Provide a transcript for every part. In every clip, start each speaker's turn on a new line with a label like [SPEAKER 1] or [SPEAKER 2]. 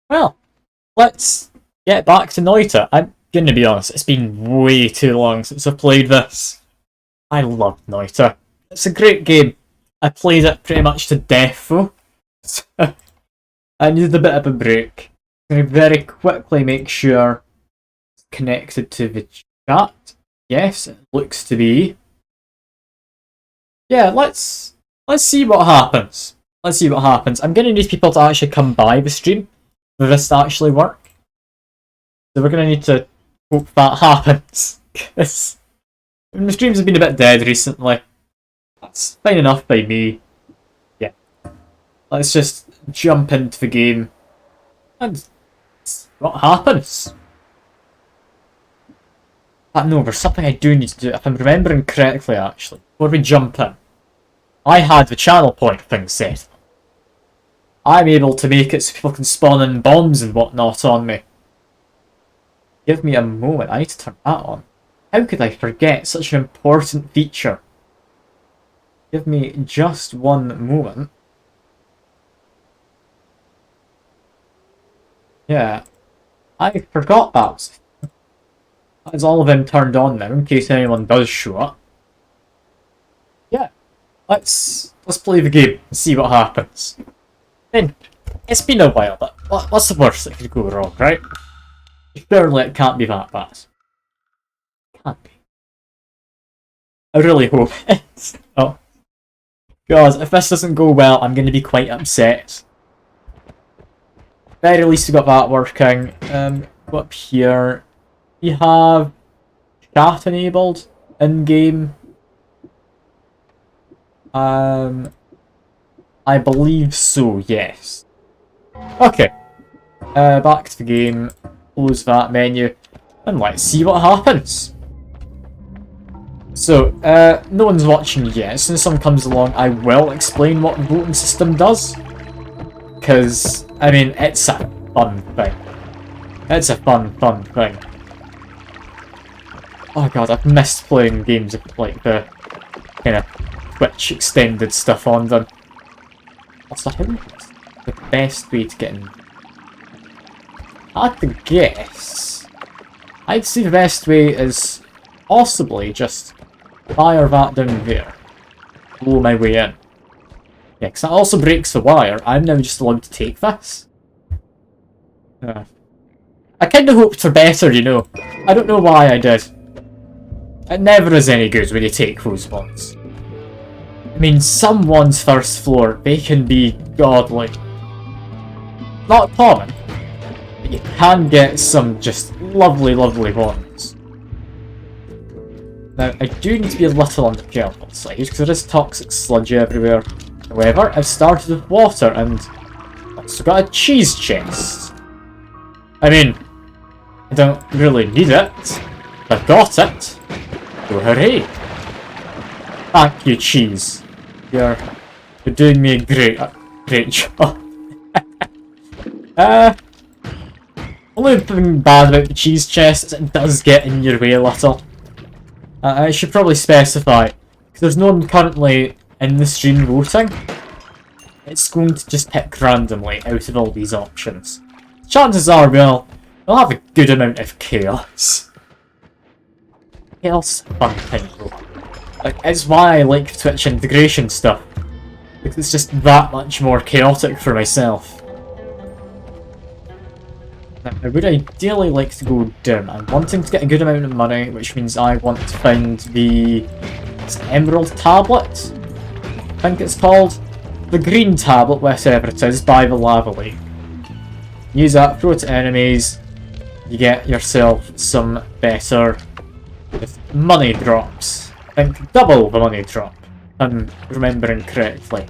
[SPEAKER 1] Well, let's get back to Noita. I'm gonna be honest, it's been way too long since I played this. I love Noita. It's a great game. I played it pretty much to death though. So I needed a bit of a break. I'm gonna very quickly make sure it's connected to the chat. Yes, it looks to be. Yeah, let's see what happens. Let's see what happens. I'm gonna need people to actually come by the stream for this to actually work. So we're gonna need to hope that happens. Because the streams have been a bit dead recently. That's fine enough by me. Yeah. Let's just jump into the game and see what happens. No, there's something I do need to do. If I'm remembering correctly, actually, before we jump in, I had the channel point thing set. I'm able to make it so people can spawn in bombs and whatnot on me. Give me a moment, I need to turn that on. How could I forget such an important feature? Give me just one moment. Yeah, I forgot that. That's all of them turned on now, in case anyone does show up. Yeah, let's play the game and see what happens. And it's been a while, but what's the worst that could go wrong, right? Surely it can't be that bad. Can't be. I really hope it's. Oh. God, if this doesn't go well, I'm going to be quite upset. Very least we got that working. Go up here. We have chat enabled in-game. I believe so, yes. Okay. Back to the game. Close that menu. And let's see what happens. So, no one's watching yet. As soon as someone comes along, I will explain what the voting system does. Because, I mean, it's a fun thing. It's a fun thing. Oh god, I've missed playing games with, like, the kind of Twitch extended stuff on them. Also, how is the best way to get in? I have to guess. I'd say the best way is possibly just fire that down there. Blow my way in. Yeah, because that also breaks the wire. I'm now just allowed to take this. I kind of hoped for better, you know. I don't know why I did. It never is any good when you take those ones. I mean, someone's first floor, they can be godly. Not common, but you can get some just lovely ones. Now, I do need to be a little on the careful side, because there is toxic sludge everywhere. However, I've started with water, and I've also got a cheese chest. I mean, I don't really need it. I've got it. So hooray! Thank you, cheese. You're doing me a great job. Only thing bad about the cheese chest is it does get in your way a little. I should probably specify, because there's no one currently in the stream voting. It's going to just pick randomly out of all these options. Chances are we'll have a good amount of chaos. Chaos is a fun thing though. Like, it's why I like Twitch integration stuff. Because it's just that much more chaotic for myself. Now, I would ideally like to go down. I'm wanting to get a good amount of money, which means I want to find the Emerald Tablet, I think it's called. The green tablet, whatever it is, by the lava lake. Use that, throw it to enemies, you get yourself some better money drops. I think double the money drop, if I'm remembering correctly.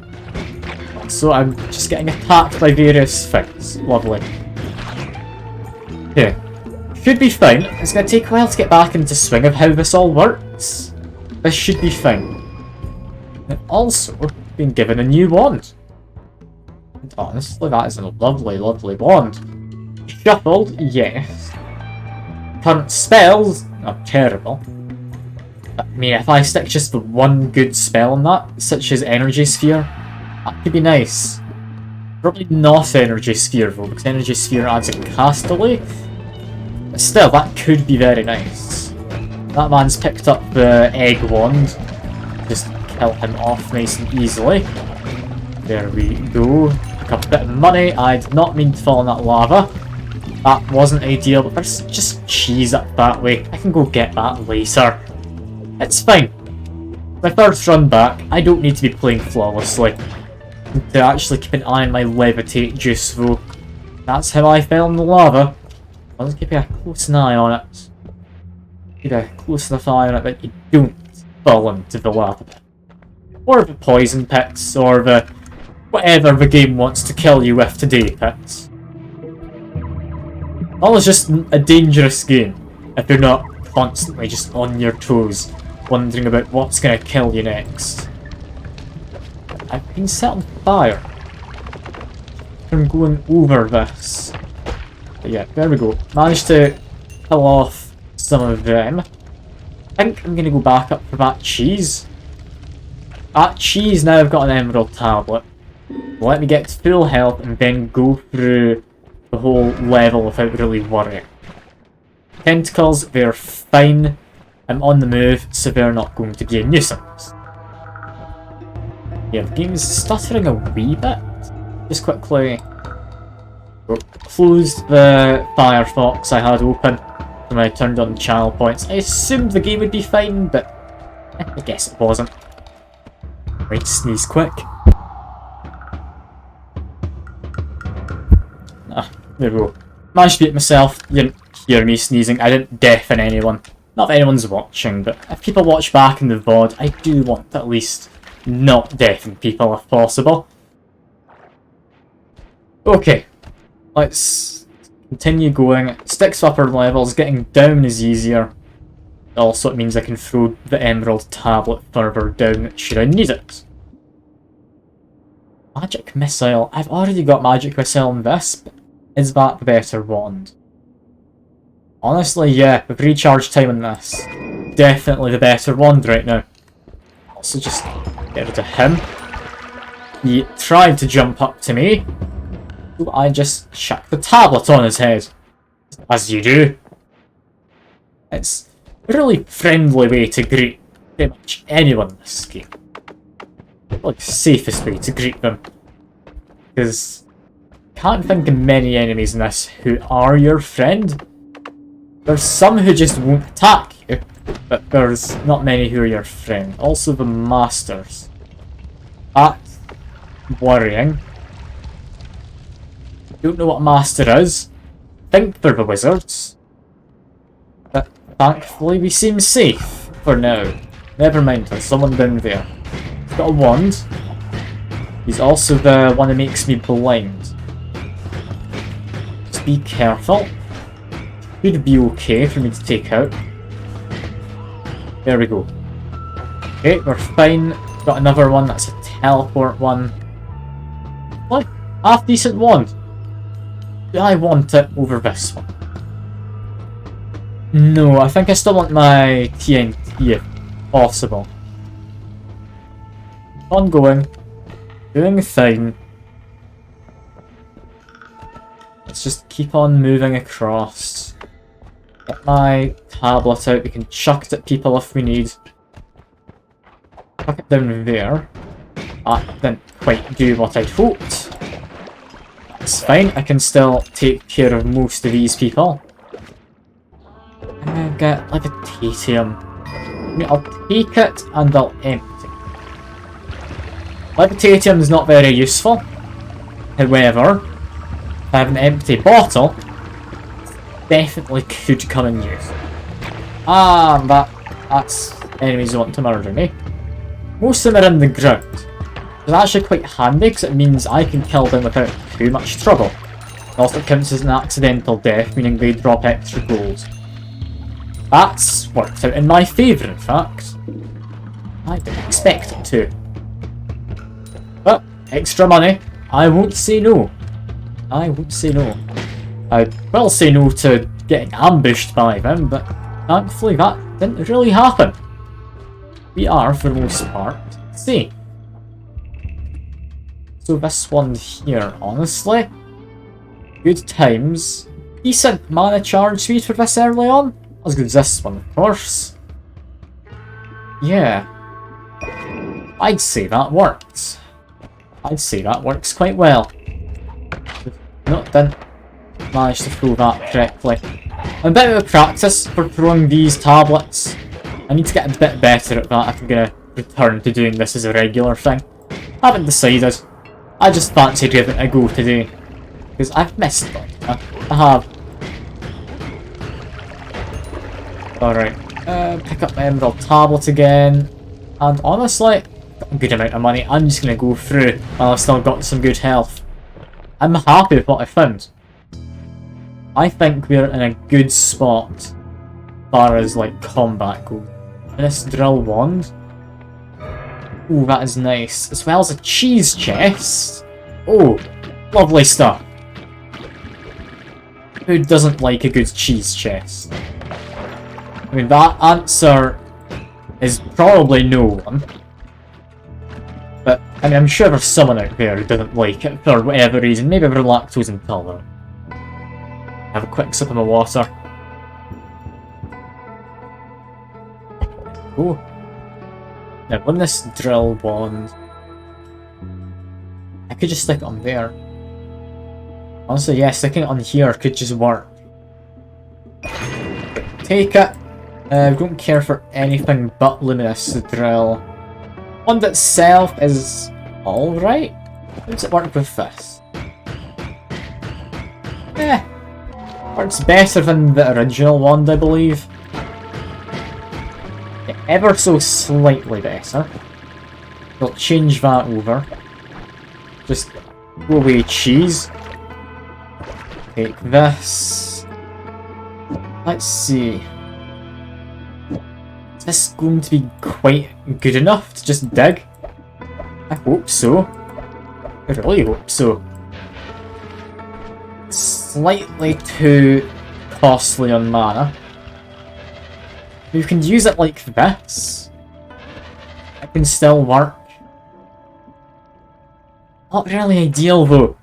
[SPEAKER 1] So I'm just getting attacked by various things. Lovely. Yeah. Should be fine. It's going to take a while to get back into swing of how this all works. This should be fine. And also, been given a new wand. And honestly, that is a lovely wand. Shuffled, yes. Current spells are terrible. I mean, if I stick just the one good spell on that, such as Energy Sphere, that could be nice. Probably not Energy Sphere though, because Energy Sphere adds a castaway. But still, that could be very nice. That man's picked up the egg wand. Just kill him off nice and easily. There we go. Pick up a bit of money. I did not mean to fall in that lava. That wasn't ideal, but there's just cheese up that way. I can go get that later. It's fine. My first run back, I don't need to be playing flawlessly. To actually keep an eye on my levitate juice though. That's how I fell in the lava. I'll just keep a close eye on it. Keep a close enough eye on it that you don't fall into the lava pit. Or the poison pits, or the whatever the game wants to kill you with today pits. That was just a dangerous game if you're not constantly just on your toes, wondering about what's gonna kill you next. I've been set on fire from going over this. But yeah, there we go. Managed to kill off some of them. I think I'm gonna go back up for that cheese. That cheese, now I've got an emerald tablet. Let me get to full health and then go through the whole level without really worrying. Tentacles, they're fine. I'm on the move, so they're not going to be a nuisance. Yeah, the game's stuttering a wee bit. Just quickly closed the Firefox I had open when I turned on the channel points. I assumed the game would be fine, but I guess it wasn't. Right, sneeze quick. There we go. Managed to beat myself. You didn't hear me sneezing. I didn't deafen anyone. Not if anyone's watching, but if people watch back in the VOD, I do want to at least not deafen people if possible. Okay. Let's continue going. Sticks to upper levels. Getting down is easier. Also, it means I can throw the emerald tablet further down should I need it. Magic missile. I've already got magic missile in this, but is that the better wand? Honestly, yeah, with recharge time in this, definitely the better wand right now. Also, just get rid of him. He tried to jump up to me, so I just chucked the tablet on his head. As you do. It's a really friendly way to greet pretty much anyone in this game. Like, safest way to greet them. Because can't think of many enemies in this who are your friend. There's some who just won't attack you, but there's not many who are your friend. Also the masters. That's worrying. Don't know what a master is. Think they're the wizards. But thankfully we seem safe for now. Never mind, there's someone down there. He's got a wand. He's also the one that makes me blind. Just be careful. Could be okay for me to take out. There we go. Okay, we're fine. Got another one, that's a teleport one. What? Half decent wand. Do I want it over this one? No, I think I still want my TNT if possible. Ongoing. Doing fine. Let's just keep on moving across. Get my tablet out, we can chuck it at people if we need. Chuck it down there. That didn't quite do what I'd hoped. That's fine, I can still take care of most of these people. I'm gonna get levitation. I'll take it and I'll empty. Levitation is not very useful. However, if I have an empty bottle, definitely could come in use. Ah, that's enemies who want to murder me. Most of them are in the ground. It's actually quite handy because it means I can kill them without too much trouble. It also counts as an accidental death, meaning they drop extra gold. That's worked out in my favour, in fact. I didn't expect it to. But, extra money, I won't say no. I won't say no. I will say no to getting ambushed by them, but thankfully that didn't really happen. We are, for the most part, safe. So this one here, honestly, good times. Decent mana charge speed for this early on. As good as this one, of course. Yeah. I'd say that works. I'd say that works quite well. No, didn't manage to throw that correctly. I'm a bit out of practice for throwing these tablets. I need to get a bit better at that if I'm going to return to doing this as a regular thing. Haven't decided. I just fancy giving it a go today. Because I've missed it. I have. Alright. Pick up my Emerald Tablet again. And honestly, got a good amount of money. I'm just going to go through while I've still got some good health. I'm happy with what I found. I think we're in a good spot as far as like combat goes. This drill wand. Ooh, that is nice. As well as a cheese chest. Oh, lovely stuff. Who doesn't like a good cheese chest? I mean, that answer is probably no one. But, I mean, I'm sure there's someone out there who doesn't like it for whatever reason. Maybe they're lactose intolerant. Have a quick sip of my water. Oh. Now, on this drill wand, I could just stick it on there. Honestly, yeah, sticking it on here could just work. Take it. I don't care for anything but luminous drill. Wand itself is alright. How does it work with this? Works better than the original wand, I believe. Yeah, ever so slightly better. We'll change that over. Just go away, cheese. Take this. Let's see. Is this going to be quite good enough to just dig? I hope so. I really hope so. Slightly too costly on mana. You can use it like this. It can still work. Not really ideal though.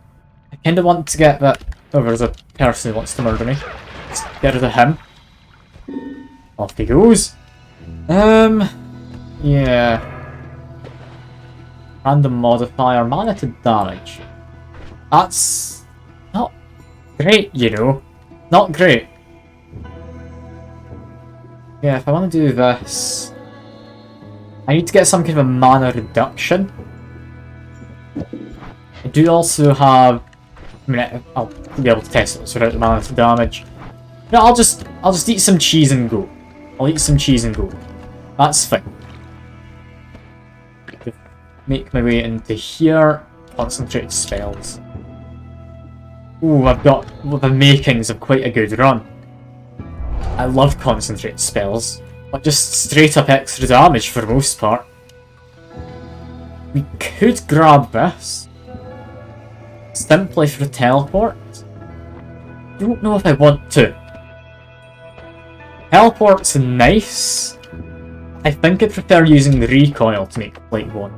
[SPEAKER 1] I kinda want to get that. Oh, there's a person who wants to murder me. Let's get rid of him. Off he goes. Yeah. Random modifier, mana to damage. That's not great, you know. Not great. Yeah, if I want to do this, I need to get some kind of a mana reduction. I do also have. I mean, I'll be able to test this without the mana to damage. No, I'll just eat some cheese and go. I'll eat some cheese and go. That's fine. Make my way into here. Concentrated spells. Ooh, I've got the makings of quite a good run. I love concentrated spells, but just straight up extra damage for the most part. We could grab this. Simply for a teleport. Don't know if I want to. Teleport's nice. I think I'd prefer using the recoil to make Light Wand.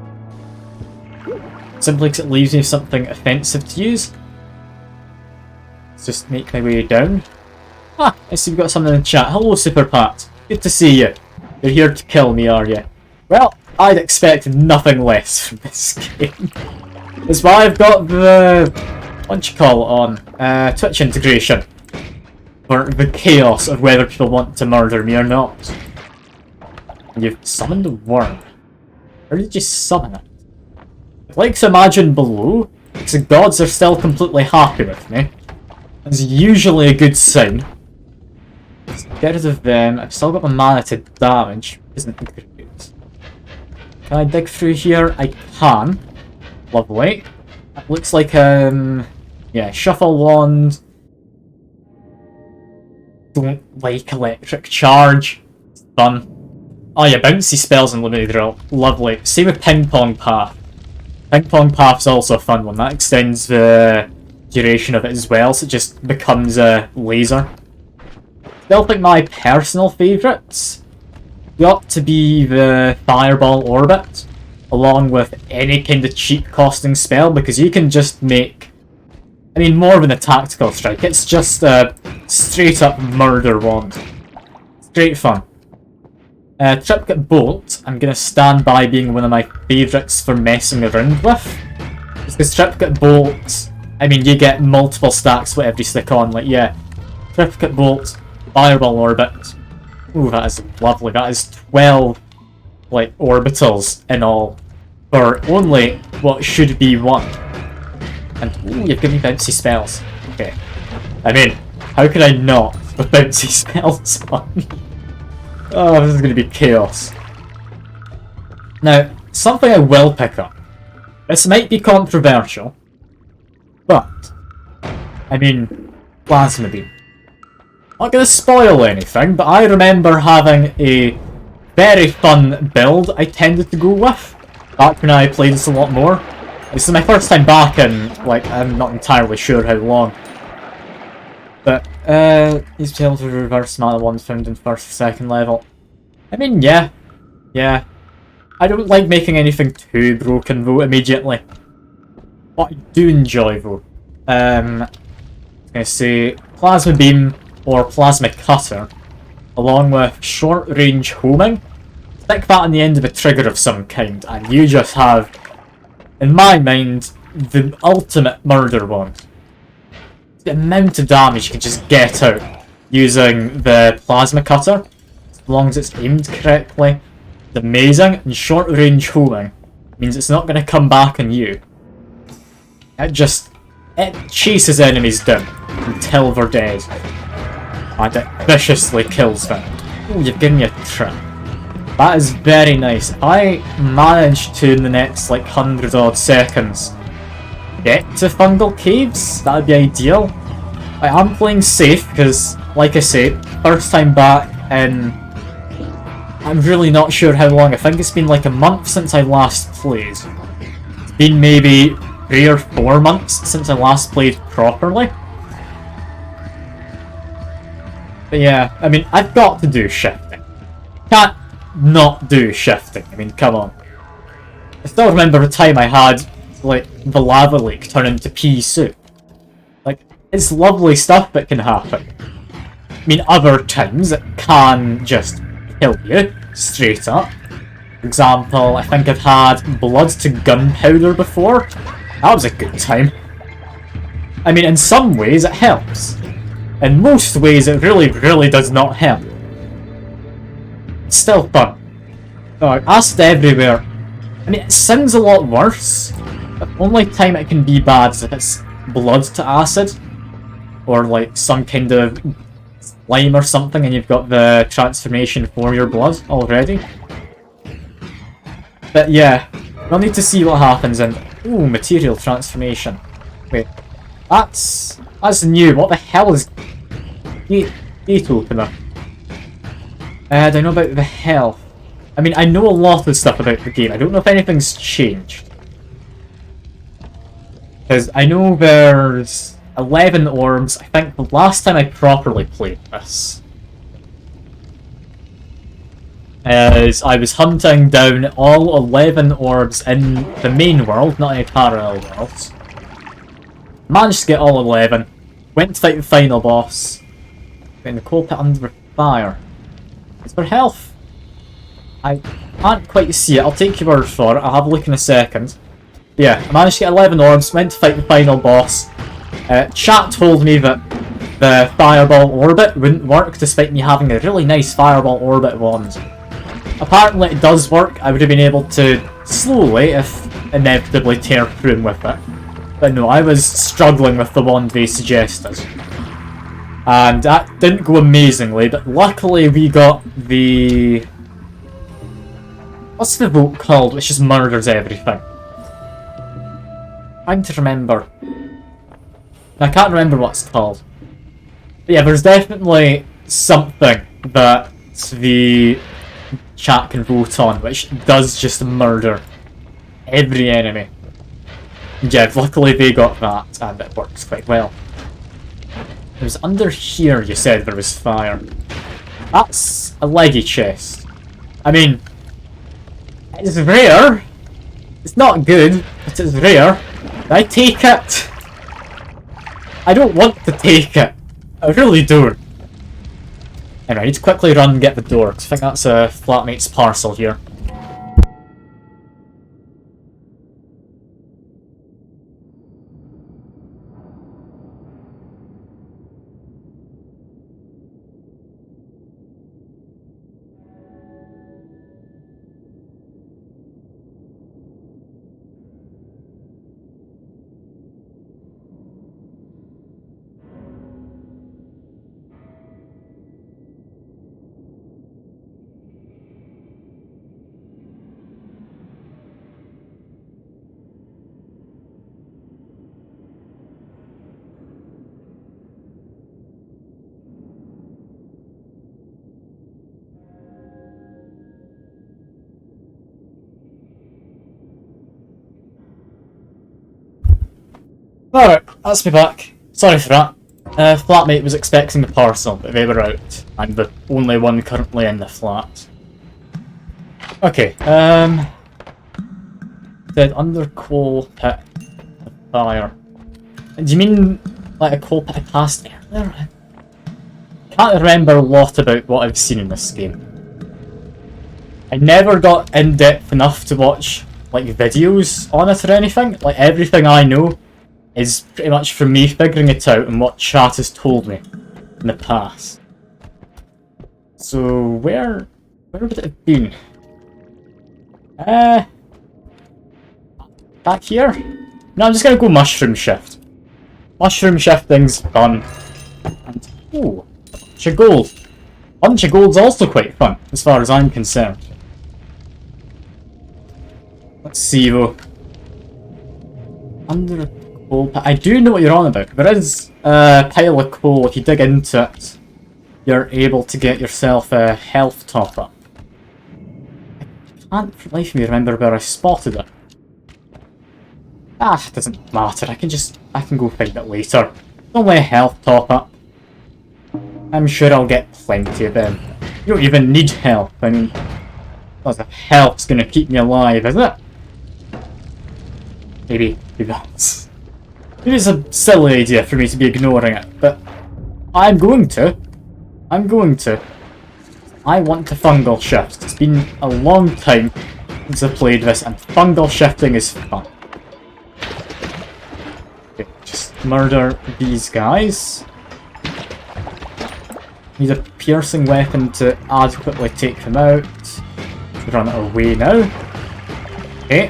[SPEAKER 1] Simply because it leaves me something offensive to use. Let's just make my way down. Ah, I see we've got something in the chat. Hello, Super Pat. Good to see you. You're here to kill me, are you? Well, I'd expect nothing less from this game. That's why I've got the... what you call it on? Twitch integration. For the chaos of whether people want to murder me or not. And you've summoned a worm. How did you summon it? I'd like to imagine below, because the gods are still completely happy with me. That's usually a good sign. Let's get rid of them. I've still got my mana to damage. Isn't great. Can I dig through here? I can. Lovely. It looks like, yeah, Shuffle Wand. Don't like Electric Charge. It's fun. Oh yeah, bouncy spells and Limited Drill. Lovely. Same with Ping Pong Path. Ping Pong Path's also a fun one. That extends the duration of it as well, so it just becomes a laser. Still think my personal favourites got to be the Fireball Orbit. along with any kind of cheap costing spell, because you can just make, I mean, more than a tactical strike, it's just a straight up murder wand. It's great fun. Triplicate Bolt, I'm going to stand by being one of my favourites for messing around with. Because Triplicate Bolt, I mean, you get multiple stacks with every stick on, like, yeah. Triplicate Bolt, Fireball Orbit. Ooh, that is lovely. That is 12, like, orbitals in all. For only what should be one. And, ooh, you've given me bouncy spells. Okay. I mean, how could I not with bouncy spells on me? Oh, this is going to be chaos. Now, something I will pick up. This might be controversial, but, I mean, Plasma Beam. Not going to spoil anything, but I remember having a very fun build I tended to go with back when I played this a lot more. This is my first time back in, like, I'm not entirely sure how long. But, he's able to reverse mana ones found in first or second level. I mean, yeah. Yeah. I don't like making anything too broken, though, immediately. What I do enjoy, though, I was going to say Plasma Beam or Plasma Cutter, along with Short Range Homing. Stick that on the end of a trigger of some kind, and you just have, in my mind, the ultimate murder wand. The amount of damage you can just get out using the Plasma Cutter, as long as it's aimed correctly. It's amazing, and Short Range Homing means it's not going to come back on you. It chases enemies down until they're dead. And it viciously kills them. Ooh, you've given me a trip. That is very nice. If I manage to, in the next like 100 odd seconds, get to Fungal Caves, that would be ideal. I am playing safe because, like I say, first time back, and I'm really not sure how long. I think it's been like a month since I last played. It's been maybe 3 or 4 months since I last played properly. But yeah, I mean, I've got to do shifting. Can't not do shifting. I mean, come on. I still remember the time I had, like, the lava lake turn into pea soup. Like, it's lovely stuff that can happen. I mean, other times it can just kill you, straight up. For example, I think I've had blood to gunpowder before. That was a good time. I mean, in some ways it helps. In most ways it really, really does not help. It's still fun. Oh, acid everywhere. I mean, it sounds a lot worse. The only time it can be bad is if it's blood to acid. Or like some kind of slime or something and you've got the transformation for your blood already. But yeah, we'll need to see what happens and... Ooh, material transformation. Wait, that's new. What the hell is... Gate opener. Do I know about the health? I mean, I know a lot of stuff about the game. I don't know if anything's changed. Because I know there's 11 orbs. I think the last time I properly played this is I was hunting down all 11 orbs in the main world, not any parallel worlds. Managed to get all 11. Went to fight the final boss. In the coal pit under fire. It's for health. I can't quite see it. I'll take your word for it. I'll have a look in a second. Yeah, I managed to get 11 orbs. Went to fight the final boss. Chat told me that the fireball orbit wouldn't work despite me having a really nice fireball orbit wand. Apparently it does work. I would have been able to slowly, if inevitably, tear through him with it. But no, I was struggling with the wand they suggested. And that didn't go amazingly, but luckily we got the... What's the vote called, which just murders everything? Trying to remember. I can't remember what it's called. But yeah, there's definitely something that the chat can vote on, which does just murder every enemy. And yeah, luckily they got that, and it works quite well. It was under here you said there was fire. That's a leggy chest. I mean, it's rare, It's not good, but it's rare. I take it. I don't want to take it. I really don't. Anyway, I need to quickly run and get the door, because I think that's a flatmate's parcel here. Alright, that's me back. Sorry for that. Flatmate was expecting the parcel, but they were out. I'm the only one currently in the flat. Okay, Dead under coal pit of fire. Do you mean like a coal pit I passed earlier? I can't remember a lot about what I've seen in this game. I never got in depth enough to watch like videos on it or anything. Like everything I know is pretty much from me figuring it out and what chat has told me in the past. So where would it have been? Back here? No, I'm just gonna go mushroom shift. Mushroom shifting's fun. And ooh, a bunch of gold. A bunch of gold's also quite fun, as far as I'm concerned. Let's see though. Under a coal pit. I do know what you're on about. There is a pile of coal. If you dig into it, you're able to get yourself a health top up. I can't for the life of me remember where I spotted it. Ah, it doesn't matter. I can go find it later. It's only a health top up. I'm sure I'll get plenty of them. You don't even need health. I mean, lots of health's gonna keep me alive, isn't it? Maybe that's. Maybe it's a silly idea for me to be ignoring it, but I'm going to. I want to fungal shift. It's been a long time since I played this, and fungal shifting is fun. Okay, just murder these guys. Need a piercing weapon to adequately take them out. Run away now. Okay.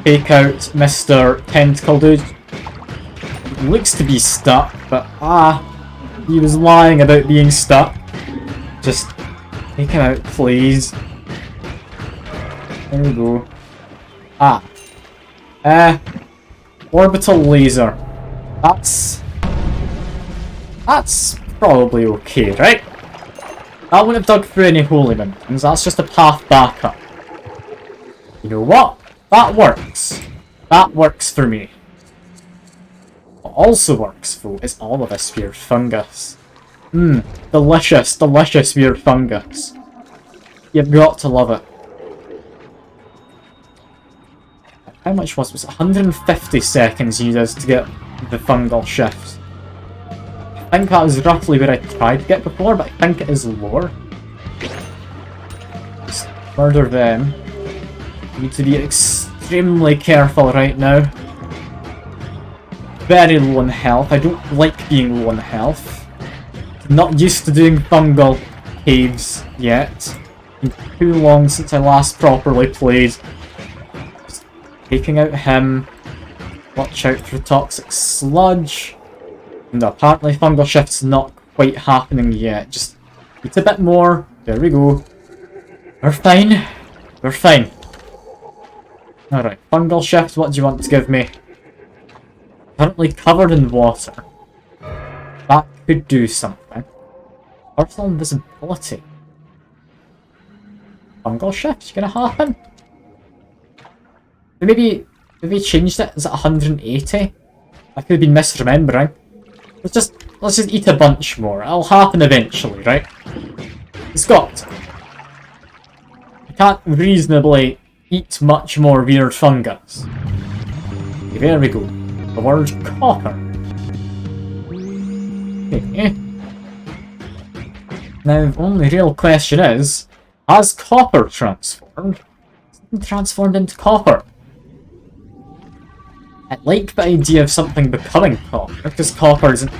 [SPEAKER 1] Take out Mr. Tentacle Dude. Looks to be stuck, but he was lying about being stuck. Just take him out, please. There we go. Orbital laser. That's probably okay, right? I wouldn't have dug through any holy mountains. That's just a path back up. You know what? That works. That works for me. What also works, though, is all of this weird fungus. Delicious, delicious weird fungus. You've got to love it. How much was it? 150 seconds you needed to get the fungal shift. I think that was roughly where I tried to get before, but I think it is lower. Just murder them. Need to be extremely careful right now. Very low on health. I don't like being low on health. Not used to doing fungal caves yet. Been too long since I last properly played. Just taking out him. Watch out for toxic sludge. And apparently fungal shift's not quite happening yet. Just need a bit more. There we go. We're fine. We're fine. Alright, fungal shift, what do you want to give me? Currently covered in water. That could do something. Partial invisibility. Fungal shift, gonna happen? Maybe changed it? Is it 180? I could have been misremembering. Let's just eat a bunch more. It'll happen eventually, right? It's got to. I can't reasonably eat much more weird fungus. Okay, there we go. The word copper. Okay. Now, the only real question is, has copper transformed? Transformed into copper? I like the idea of something becoming copper, because copper doesn't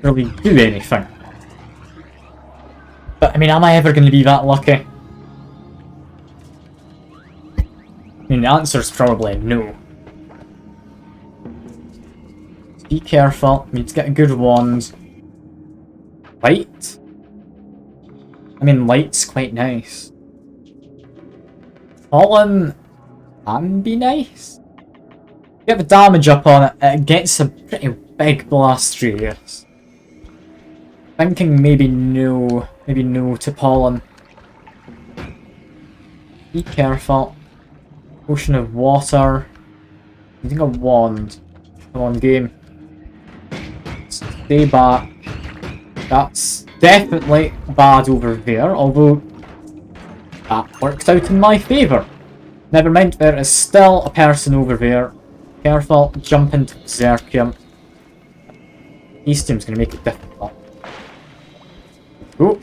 [SPEAKER 1] really do anything. But, I mean, am I ever going to be that lucky? I mean, the answer's probably no. Be careful, we need to get a good wand. Light? I mean, light's quite nice. Fallen can be nice. Get the damage up on it, it gets a pretty big blast radius. Thinking maybe no to pollen. Be careful. Ocean of water. Using a wand. Come on, game. Stay back. That's definitely bad over there, although that worked out in my favour. Never mind, there is still a person over there. Careful, jump into Berserkium. These team's gonna make it difficult. Oh.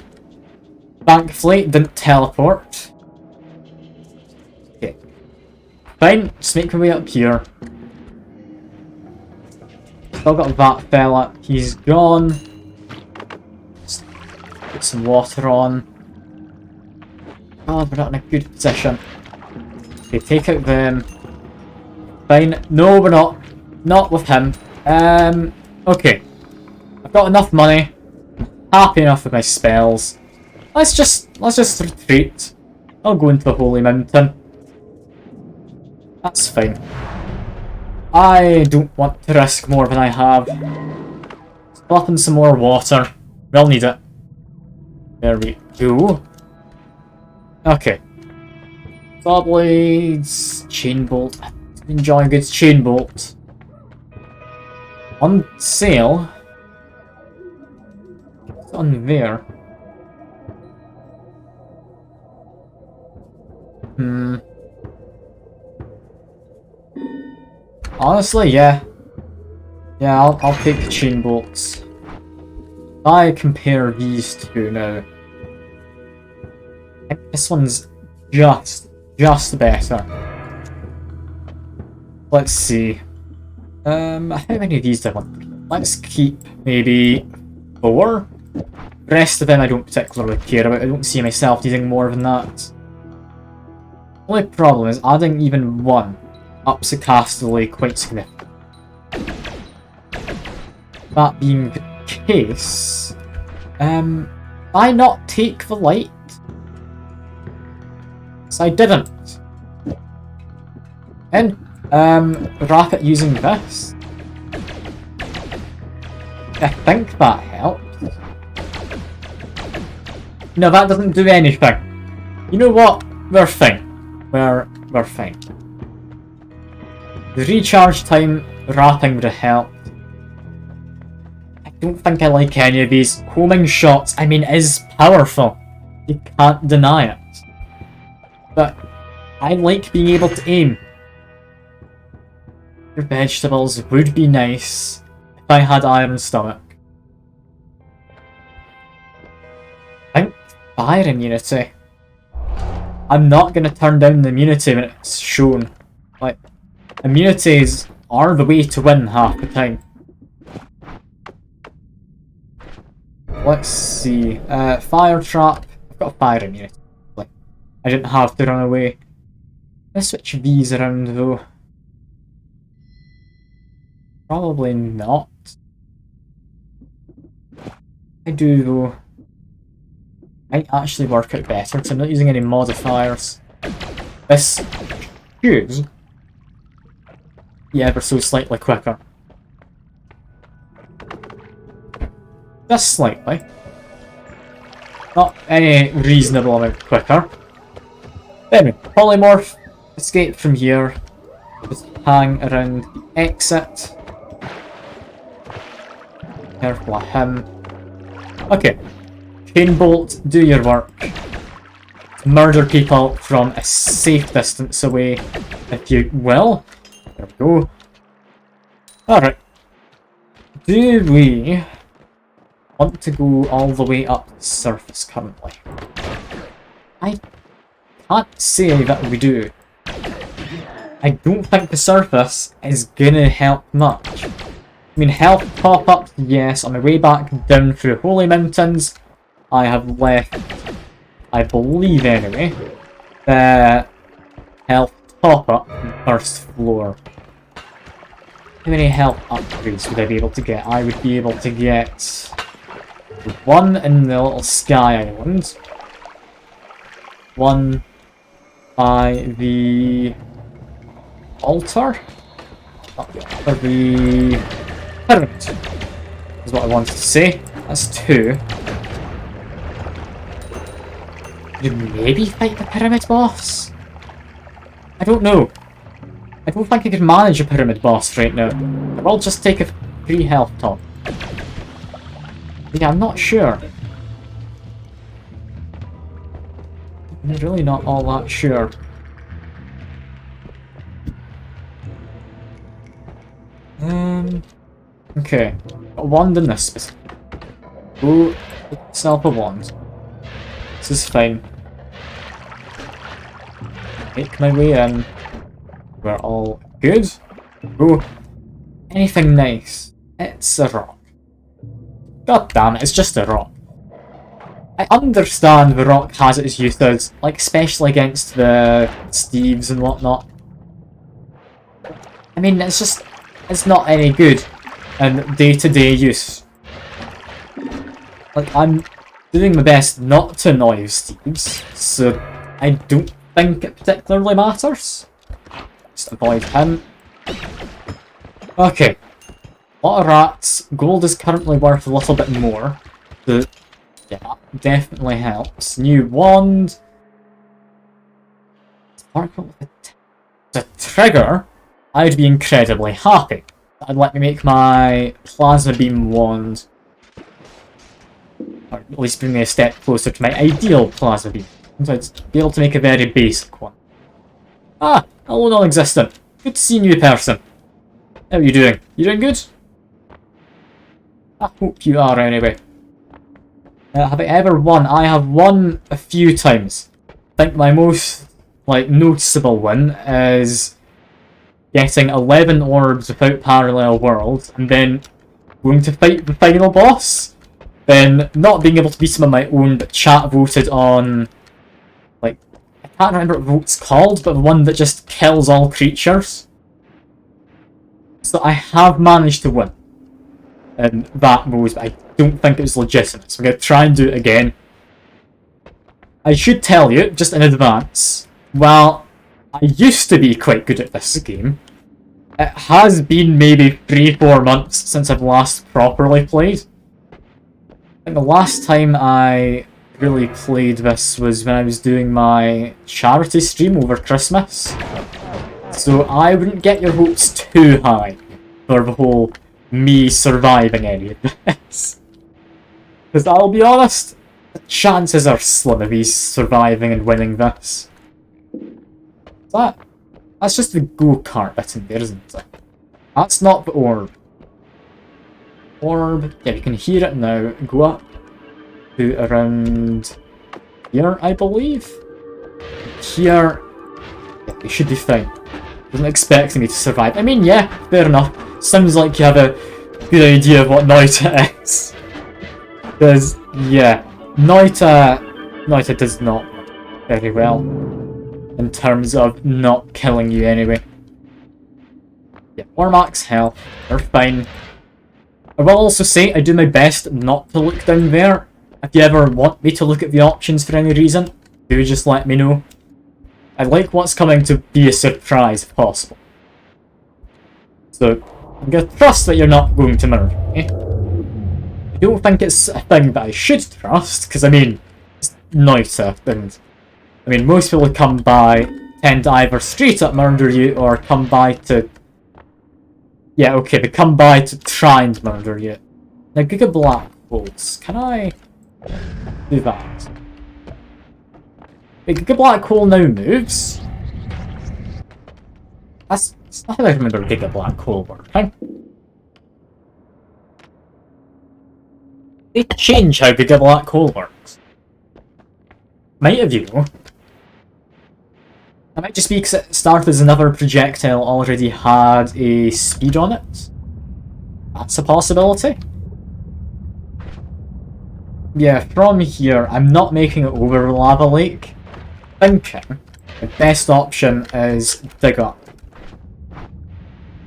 [SPEAKER 1] Thankfully, didn't teleport. Okay. Fine, just make my way up here. Still got that fella. He's gone. Just put some water on. God, we're not in a good position. Okay, take out them. Fine. No, we're not. Not with him. Okay. I've got enough money. Happy enough with my spells. Let's just retreat. I'll go into the Holy Mountain. That's fine. I don't want to risk more than I have. Slap in some more water. We'll need it. There we go. Okay. Saw blades, chain bolt. Enjoy a good chain bolt. On sale. What's on there? Honestly, yeah. Yeah, I'll take the chain bolts. I compare these two now. I think this one's just better. Let's see. How many of these do I want? Let's keep maybe 4. The rest of them I don't particularly care about. I don't see myself using more than that. Only problem is adding even 1 ups the castaway quite significantly. That being the case, I not take the light? So I didn't. And wrap it using this. I think that helps. No, that doesn't do anything. You know what? We're fine. We're fine. The recharge time wrapping would have helped. I don't think I like any of these. Homing shots, I mean, is powerful. You can't deny it. But I like being able to aim. Your vegetables would be nice if I had iron stomach. I think fire immunity. I'm not gonna turn down the immunity when it's shown. Like, immunities are the way to win half the time. Let's see. Fire trap. I've got fire immunity. Like, I didn't have to run away. Let's switch these around though. Probably not. I do though. Might actually work out better because I'm not using any modifiers. This should be ever so slightly quicker. Just slightly. Not any reasonable amount quicker. Anyway, polymorph, escape from here. Just hang around the exit. Careful of him. Okay. Chain bolt, do your work. murder people from a safe distance away, if you will. There we go. Alright. Do we want to go all the way up the surface currently? I can't say that we do. I don't think the surface is gonna help much. I mean, health pop-up, yes, on my way back down through Holy Mountains, I have left, I believe anyway, the health top-up on the first floor. How many health upgrades would I be able to get? I would be able to get one in the little Sky Island, one by the altar, not the altar, the pyramid, is what I wanted to say. That's two. You maybe fight the pyramid boss? I don't know. I don't think I can manage a pyramid boss right now. I will just take a free health top. Yeah, I'm not sure. I'm really not all that sure. Okay. Got a wand in this. Go get yourself a wand. This is fine. Make my way in. We're all good. Ooh. Anything nice? It's a rock. God damn it, it's just a rock. I understand the rock has its uses, like especially against the Steves and whatnot. I mean, it's not any good in day-to-day use. Like, I'm doing my best not to annoy Steves, so I don't think it particularly matters. Just avoid him. Okay. A lot of rats. Gold is currently worth a little bit more. So, yeah, that definitely helps. New wand. Sparkle with the trigger. I'd be incredibly happy. That'd let me make my plasma beam wand. Or at least bring me a step closer to my ideal plasma beam. So I'd be able to make a very basic one. Ah! Hello, non-existent. Good to see you, person. How are you doing? You doing good? I hope you are, anyway. Have I ever won? I have won a few times. I think my most, noticeable win is getting 11 orbs without parallel worlds, and then going to fight the final boss. Then not being able to beat him on my own, but chat voted on, I can't remember what vote's called, but the one that just kills all creatures. So I have managed to win in that mode, but I don't think it was legitimate, so I'm going to try and do it again. I should tell you, just in advance, while I used to be quite good at this game, it has been maybe 3-4 months since I've last properly played. I think the last time I really played this was when I was doing my charity stream over Christmas. So I wouldn't get your hopes too high for the whole me surviving any of this. Because I'll be honest, the chances are slim of me surviving and winning this. That's just the go-kart bit in there, isn't it? That's not the orb. Orb, yeah, you can hear it now. Go up to around here, I believe. Here, yeah, you should be fine. Wasn't expecting me to survive. I mean, yeah, fair enough. Sounds like you have a good idea of what Noita is. Because, yeah, Noita does not work very well in terms of not killing you anyway. Yeah, or max health, they're fine. I will also say I do my best not to look down there. If you ever want me to look at the options for any reason, do just let me know. I'd like what's coming to be a surprise if possible. So, I'm going to trust that you're not going to murder me. I don't think it's a thing that I should trust, because I mean, it's Noita, and I mean, most people who come by tend to either straight up murder you or come by to... Yeah, okay, they come by to try and murder you. Now, Giga Black Bolts, can I do that? Wait, Giga Black Hole now moves? That's not how I remember Giga Black Hole working. They change how Giga Black Hole works. Might have, you know. That might just be because it started as another projectile already had a speed on it. That's a possibility. Yeah, from here, I'm not making it over Lava Lake. Thinking the best option is dig up.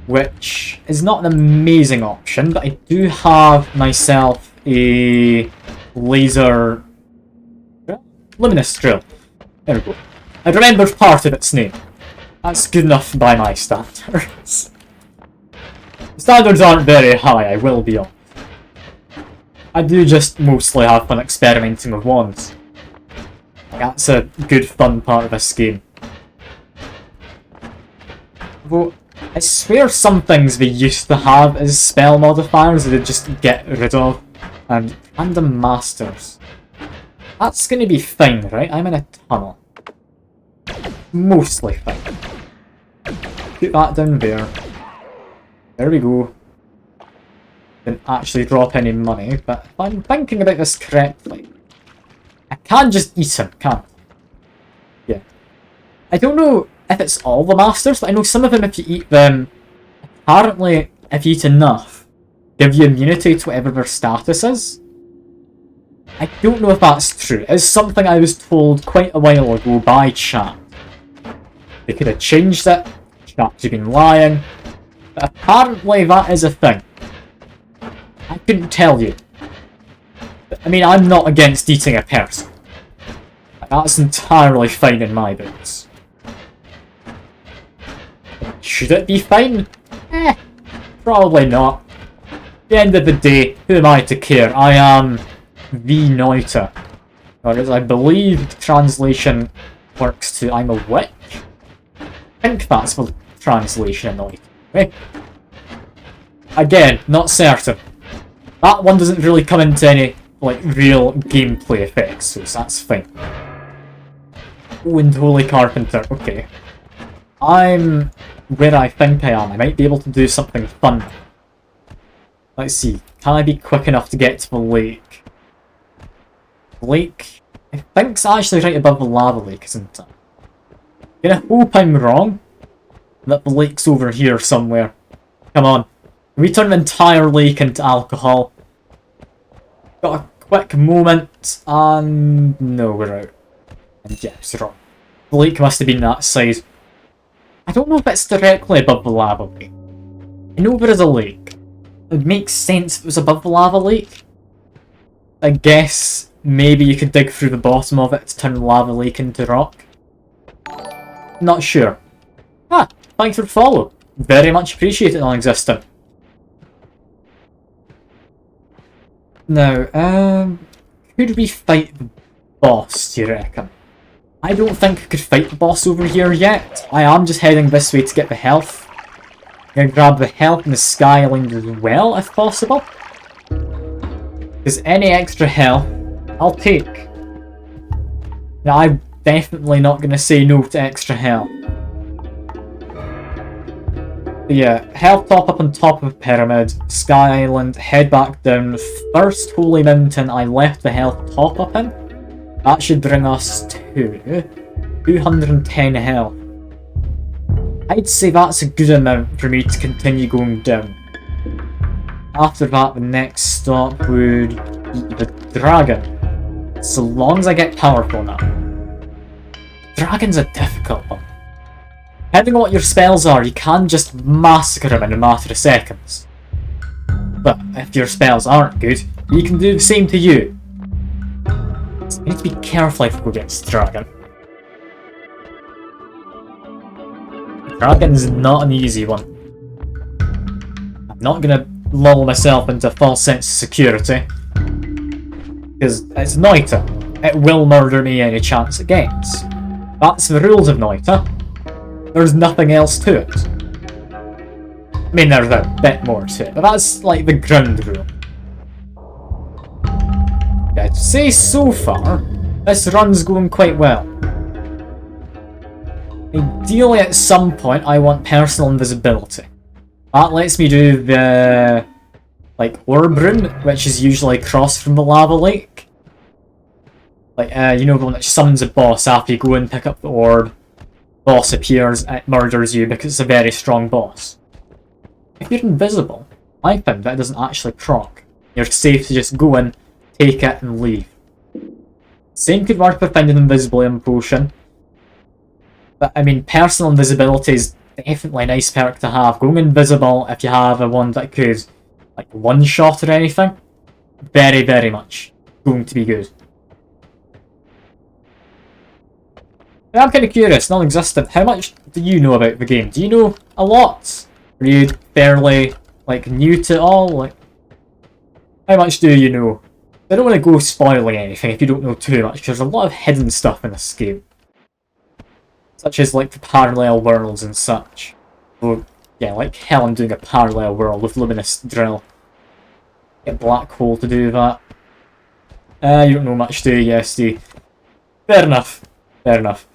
[SPEAKER 1] Which is not an amazing option, but I do have myself a laser... luminous drill. There we go. I remembered part of its name. That's good enough by my standards. Standards aren't very high, I will be honest. I do just mostly have fun experimenting with wands. That's a good fun part of this game. Though, I swear some things they used to have as spell modifiers that they just get rid of. And random masters. That's gonna be fine, right? I'm in a tunnel. Mostly fine. Put that down there. There we go. Didn't actually drop any money, but if I'm thinking about this correctly, I can't just eat him, can't I? Yeah. I don't know if it's all the masters, but I know some of them, if you eat them, apparently, if you eat enough, give you immunity to whatever their status is. I don't know if that's true. It's something I was told quite a while ago by chat. They could have changed it. Chat's been lying. But apparently that is a thing. I couldn't tell you. But, I mean, I'm not against eating a person. That's entirely fine in my books. Should it be fine? Probably not. At the end of the day, who am I to care? I am the Noita. Or as I believe the translation works to I'm a witch? I think that's the translation of Noita. Okay? Again, not certain. That one doesn't really come into any, like, real gameplay effects, so that's fine. Wind Holy Carpenter, okay. I'm where I think I am. I might be able to do something fun. Let's see. Can I be quick enough to get to the lake? The lake, I think it's actually right above the lava lake, isn't it? I'm gonna hope I'm wrong. That the lake's over here somewhere. Come on. Can we turn the entire lake into alcohol? Got a quick moment, and no, we're out. And yeah, it's wrong. The lake must have been that size. I don't know if it's directly above the lava lake. I know there is a lake. It would make sense if it was above the lava lake. I guess maybe you could dig through the bottom of it to turn the lava lake into rock. Not sure. Ah, thanks for the follow. Very much appreciated, non-existent. Now, could we fight the boss, do you reckon? I don't think I could fight the boss over here yet. I am just heading this way to get the health. I'm gonna grab the health and the Sky Island as well, if possible. Because any extra health, I'll take. Now, I'm definitely not gonna say no to extra health. But yeah, health top up on top of the pyramid, Sky Island, head back down. First Holy Mountain, I left the health top up in. That should bring us to 210 health. I'd say that's a good amount for me to continue going down. After that, the next stop would be the dragon. So long as I get powerful now. Dragon's a difficult one. Depending on what your spells are, you can just massacre him in a matter of seconds. But if your spells aren't good, you can do the same to you. So you need to be careful if you go against Dragon. Dragon's not an easy one. I'm not gonna lull myself into a false sense of security. Because it's Noita. It will murder me any chance it gets. That's the rules of Noita. There's nothing else to it. I mean, there's a bit more to it, but that's like the ground rule. I'd say so far, this run's going quite well. Ideally, at some point, I want personal invisibility. That lets me do the, like, orb room, which is usually across from the lava lake. Like, you know, the one that summons a boss after you go and pick up the orb. Boss appears, it murders you because it's a very strong boss. If you're invisible, I found that it doesn't actually proc. You're safe to just go in, take it, and leave. Same could work with finding invisibility potion. But, I mean, personal invisibility is definitely a nice perk to have. Going invisible, if you have a one that could, like, one-shot or anything, very, very much going to be good. But I'm kind of curious, non-existent, how much do you know about the game? Do you know a lot? Are you fairly, like, new to it all? Like, how much do you know? I don't want to go spoiling anything if you don't know too much, because there's a lot of hidden stuff in this game. Such as, like, the parallel worlds and such. Well, yeah, like hell I'm doing a parallel world with Luminous Drill. Get Black Hole to do that. You don't know much, do you? Yes, do you? Fair enough. Fair enough.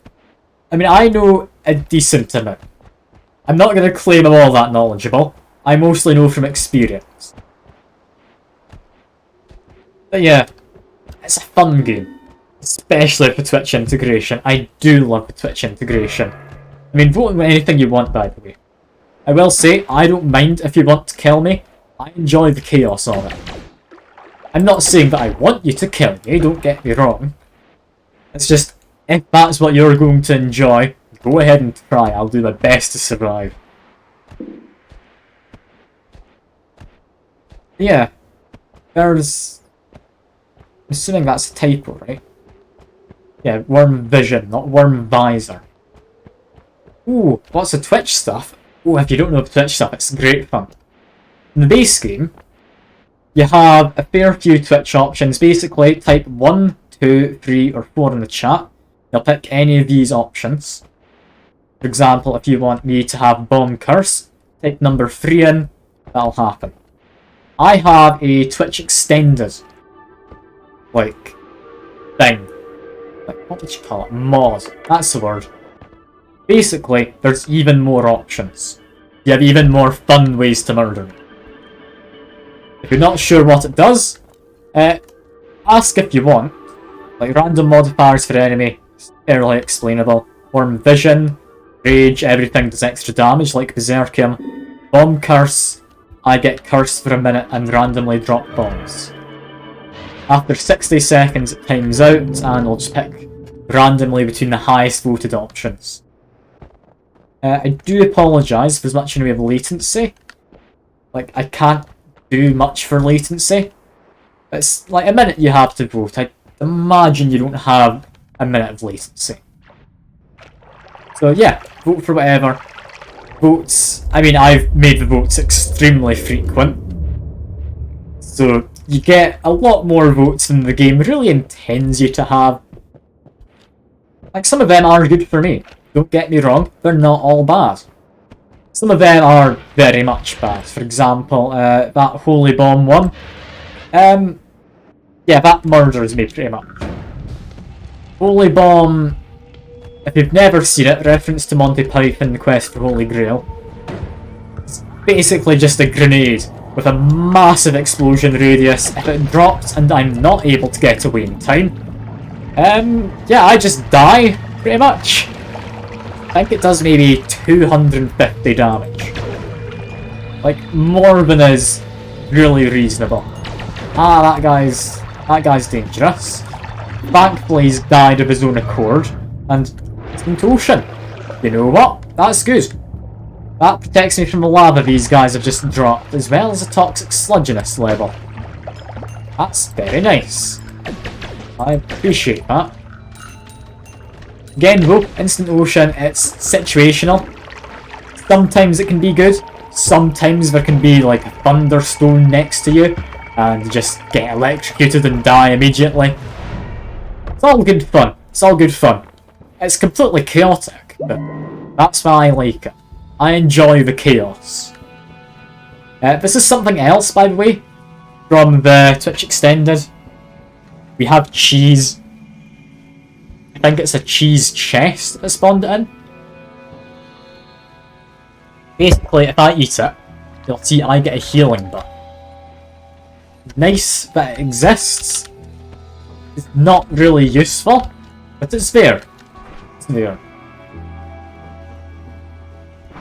[SPEAKER 1] I mean, I know a decent amount. I'm not going to claim I'm all that knowledgeable. I mostly know from experience. But yeah, it's a fun game. Especially for Twitch integration. I do love the Twitch integration. I mean, vote on anything you want, by the way. I will say, I don't mind if you want to kill me. I enjoy the chaos of it. I'm not saying that I want you to kill me, don't get me wrong. It's just, if that's what you're going to enjoy, go ahead and try. I'll do my best to survive. Yeah. There's... I'm assuming that's a typo, right? Yeah, Worm Vision, not Worm Visor. Ooh, lots of Twitch stuff. Ooh, if you don't know the Twitch stuff, it's great fun. In the base game, you have a fair few Twitch options. Basically, type 1, 2, 3, or 4 in the chat. You'll pick any of these options. For example, if you want me to have Bomb Curse, type number 3 in, that'll happen. I have a Twitch extended, like, thing. Like, what would you call it? Mod. That's the word. Basically, there's even more options. You have even more fun ways to murder me. If you're not sure what it does, ask if you want. Like, random modifiers for enemy, fairly explainable. Worm Vision, Rage, everything does extra damage, like Berserkium. Bomb Curse, I get cursed for a minute and randomly drop bombs. After 60 seconds it times out, and I'll just pick randomly between the highest voted options. I do apologise for as much in the way of latency. Like, I can't do much for latency. It's like a minute you have to vote. I imagine you don't have a minute of latency. So yeah, vote for whatever. Votes, I mean, I've made the votes extremely frequent. So you get a lot more votes than the game really intends you to have. Like, some of them are good for me. Don't get me wrong, they're not all bad. Some of them are very much bad. For example, that Holy Bomb one. Yeah, that murders me pretty much. Holy Bomb, if you've never seen it, reference to Monty Python, The Quest for Holy Grail. It's basically just a grenade with a massive explosion radius. If it drops and I'm not able to get away in time, yeah, I just die, pretty much. I think it does maybe 250 damage. Like, more than is really reasonable. Ah, that guy's dangerous. Thankfully he's died of his own accord, and it's into ocean. You know what? That's good. That protects me from the lava these guys have just dropped, as well as a toxic sludginess level. That's very nice. I appreciate that. Again though, Instant Ocean, it's situational. Sometimes it can be good, sometimes there can be like a thunderstone next to you, and you just get electrocuted and die immediately. It's all good fun, it's all good fun. It's completely chaotic, but that's why I like it. I enjoy the chaos. This is something else, by the way, from the Twitch Extended. We have cheese. I think it's a cheese chest that spawned it in. Basically, if I eat it, you'll see I get a healing buff. Nice that it exists. It's not really useful, but it's there. It's there.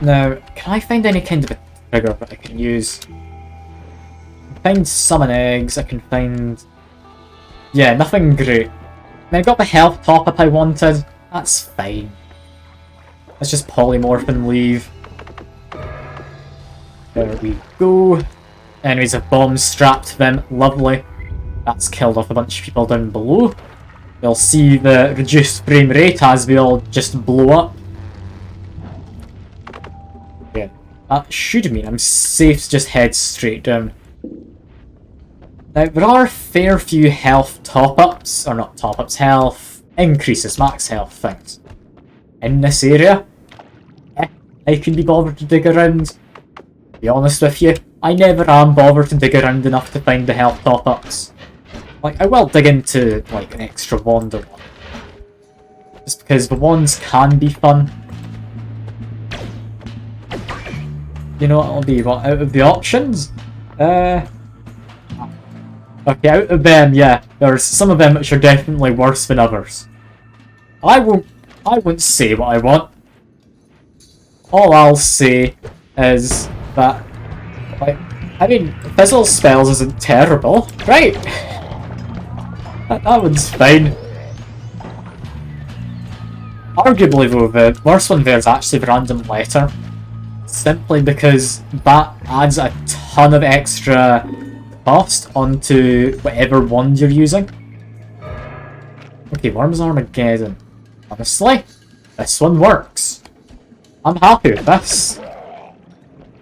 [SPEAKER 1] Now, can I find any kind of a trigger that I can use? I can find summon eggs, I can find... Yeah, nothing great. And I got the health top-up I wanted. That's fine. Let's just polymorph and leave. There we go. Enemies have bombs strapped to them. Lovely. That's killed off a bunch of people down below. You'll see the reduced frame rate as we all just blow up. Yeah, that should mean I'm safe to just head straight down. Now, there are a fair few health top-ups, or not top-ups, health increases, max health things. In this area, I can be bothered to dig around. To be honest with you, I never am bothered to dig around enough to find the health top-ups. Like, I will dig into, like, an extra wand or one. Just because the wands can be fun. You know what it'll be? What, out of the options? Okay, out of them, yeah. There's some of them which are definitely worse than others. I won't say what I want. All I'll say is that, like, I mean, Fizzle Spells isn't terrible, right? That one's fine. Arguably though, the worst one there is actually the Random Letter. Simply because that adds a ton of extra cost onto whatever wand you're using. Okay, Worms Armageddon. Honestly, this one works. I'm happy with this.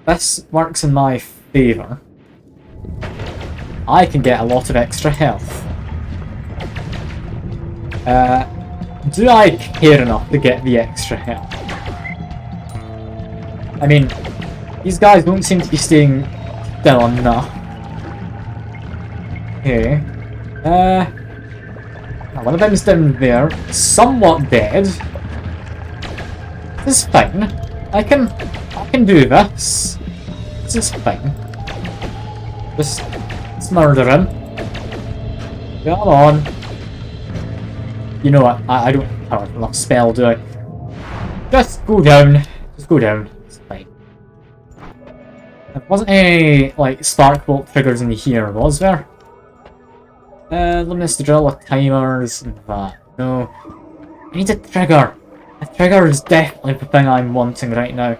[SPEAKER 1] This works in my favour. I can get a lot of extra health. Do I care enough to get the extra health? I mean, these guys don't seem to be staying still enough. Okay. One of them's down there, somewhat dead. This is fine. I can do this. This is fine. Just murder him. Come on. You know what? I don't have enough spell, do I? Just go down. Just go down. It's fine. There wasn't any, like, spark bolt triggers in here, was there? Luminous drill with timers and that. No. I need a trigger. A trigger is definitely the thing I'm wanting right now.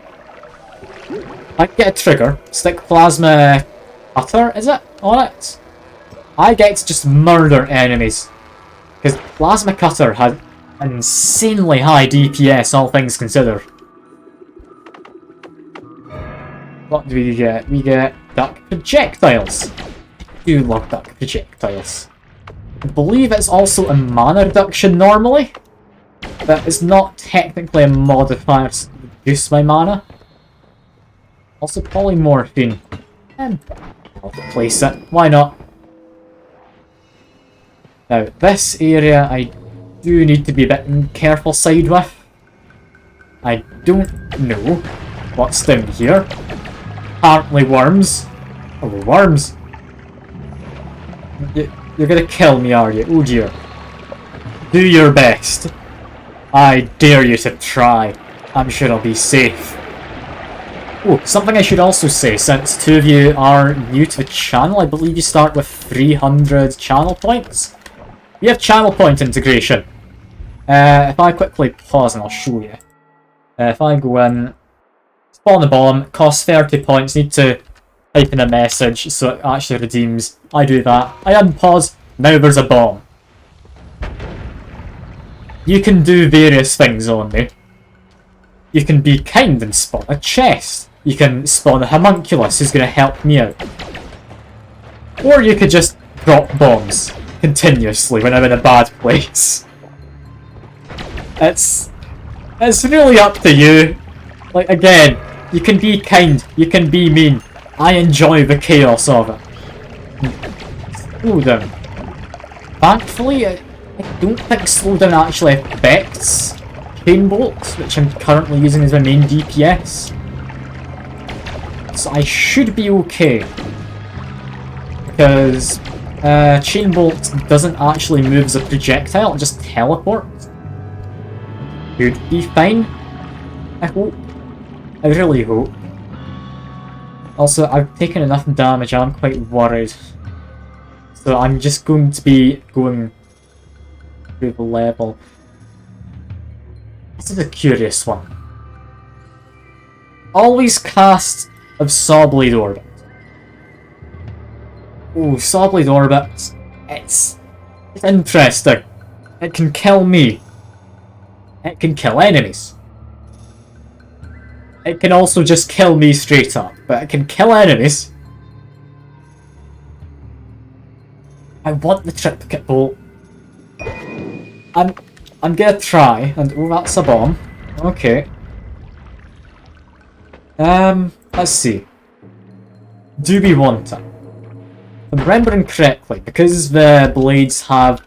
[SPEAKER 1] I can get a trigger. Stick plasma cutter, is it? On it? I get to just murder enemies. Because Plasma Cutter had an insanely high DPS, all things considered. What do we get? We get duck projectiles. I do love duck projectiles. I believe it's also a mana reduction normally, but it's not technically a modifier to reduce my mana. Also polymorphine. And I'll replace it. Why not? Now, this area I do need to be a bit careful side with. I don't know what's down here. Apparently worms. Oh, worms. You're gonna kill me, are you? Oh dear. Do your best. I dare you to try. I'm sure I'll be safe. Oh, something I should also say, since two of you are new to the channel, I believe you start with 300 channel points. We have channel point integration. If I quickly pause and I'll show you. If I go in, spawn the bomb, costs 30 points, need to type in a message so it actually redeems. I do that. I unpause, now there's a bomb. You can do various things on me. You can be kind and spawn a chest. You can spawn a homunculus who's going to help me out. Or you could just drop bombs continuously when I'm in a bad place. It's really up to you. Like, again, you can be kind, you can be mean. I enjoy the chaos of it. Slowdown. Thankfully, I don't think slowdown actually affects chain bolts, which I'm currently using as my main DPS. So I should be okay. Because Chain Bolt doesn't actually move as a projectile, it just teleports. Should be fine. I hope. I really hope. Also, I've taken enough damage, I'm quite worried. So I'm just going to be going through the level. This is a curious one. Always cast of Sawblade Orbit. Oh, Sawblade Orbit. It's interesting. It can kill me. It can kill enemies. It can also just kill me straight up, but it can kill enemies. I want the triplicate bolt. I'm gonna try, and oh, that's a bomb. Okay. Let's see. Do we want it? If I'm remembering correctly, because the blades have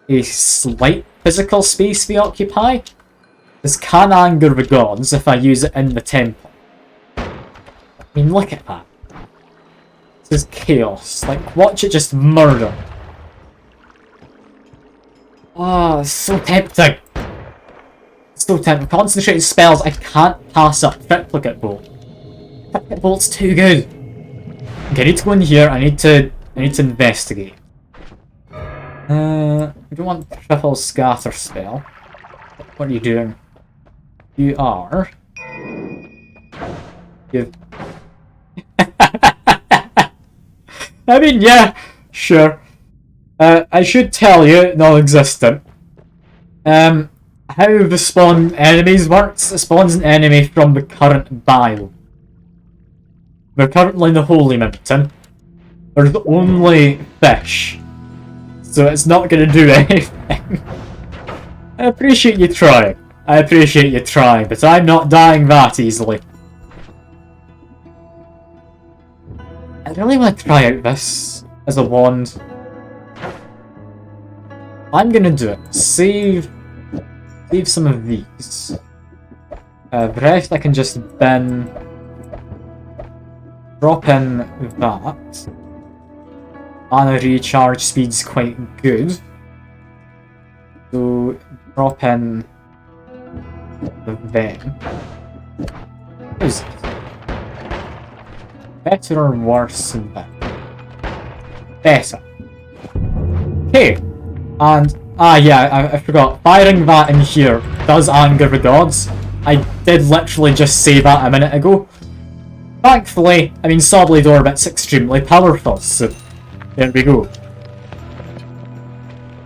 [SPEAKER 1] a slight physical space they occupy, this can anger the gods if I use it in the temple. I mean, look at that. This is chaos. Like, watch it just murder. Oh, it's so tempting. It's so tempting. Concentrated spells, I can't pass up Triplicate Bolt. Triplicate Bolt's too good. Okay, I need to go in here, I need to investigate. I don't want triple scatter spell. What are you doing? You are... You... I mean, yeah, sure. I should tell you, non-existent. How the spawn enemies works, it spawns an enemy from the current biome. We're currently in the Holy Mountain. There's only fish. So it's not gonna do anything. I appreciate you trying. I appreciate you trying, but I'm not dying that easily. I really want to try out this as a wand. I'm gonna do it. Save some of these. The rest I can just then drop in that. Mana recharge speed's quite good. So drop in them. Is it better or worse than that? Better. Okay. And, yeah, I forgot. Firing that in here does anger the gods. I did literally just say that a minute ago. Thankfully, I mean, Sawblade Orbit's extremely powerful, so there we go.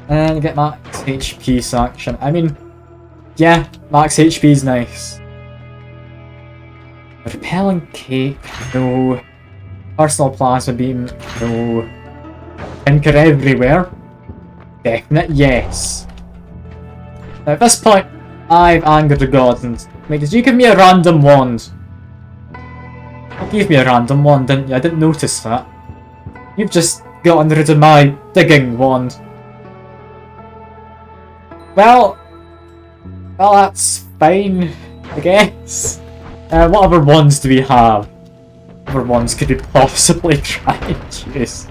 [SPEAKER 1] And get max HP section. I mean, yeah, max HP is nice. Repelling Cake, no. Personal Plasma Beam, no. Tinker Everywhere. Definite yes. Now at this point, I've angered the gods and did you give me a random wand? You gave me a random wand, didn't you? I didn't notice that. You've just gotten rid of my digging wand. Well, that's fine, I guess. What other wands do we have? What other wands could we possibly try and use?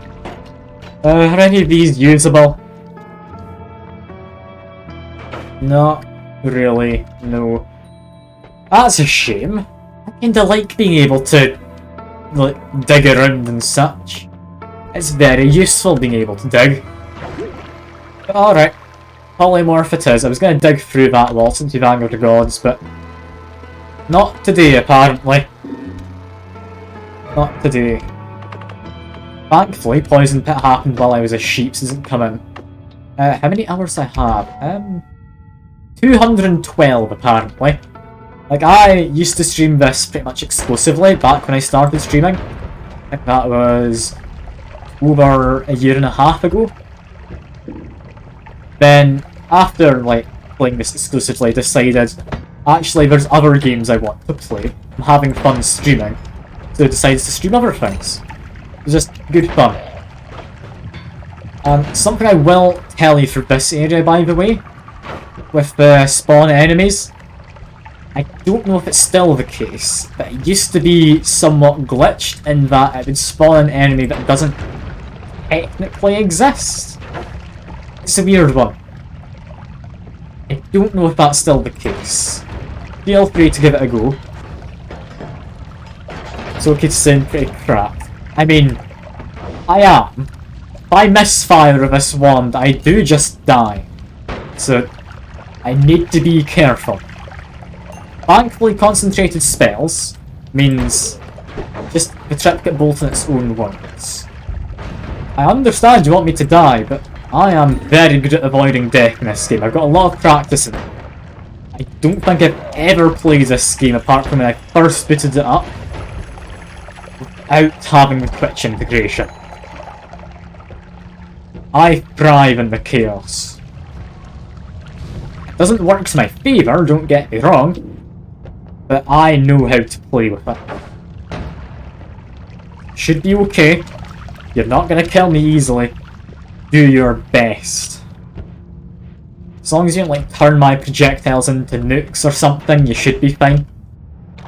[SPEAKER 1] Are any of these usable? Not really, no. That's a shame. I kinda like being able to, like, dig around and such. It's very useful being able to dig. Alright. Polymorph it is. I was gonna dig through that wall since you've angered the gods, but... not today, apparently. Not today. Thankfully, Poison Pit happened while I was a sheep, so it doesn't come in. How many hours I have? 212 apparently. Like, I used to stream this pretty much exclusively back when I started streaming. I think that was over a year and a half ago. Then, after like playing this exclusively, I decided actually there's other games I want to play. I'm having fun streaming. So I decided to stream other things. It was just good fun. Something I will tell you for this area, by the way, with the spawn enemies. I don't know if it's still the case, but it used to be somewhat glitched in that it would spawn an enemy that doesn't technically exist. It's a weird one. I don't know if that's still the case. Feel free to give it a go. It's okay to sound pretty crap. I mean, I am. If I misfire of this wand, I do just die. So, I need to be careful. Thankfully, concentrated spells means just the trip get bolt in its own words. I understand you want me to die, but I am very good at avoiding death in this game. I've got a lot of practice in it. I don't think I've ever played this game apart from when I first booted it up without having the Twitch integration. I thrive in the chaos. It doesn't work to my favour, don't get me wrong, but I know how to play with it. Should be okay. You're not gonna kill me easily. Do your best. As long as you don't like turn my projectiles into nukes or something, you should be fine.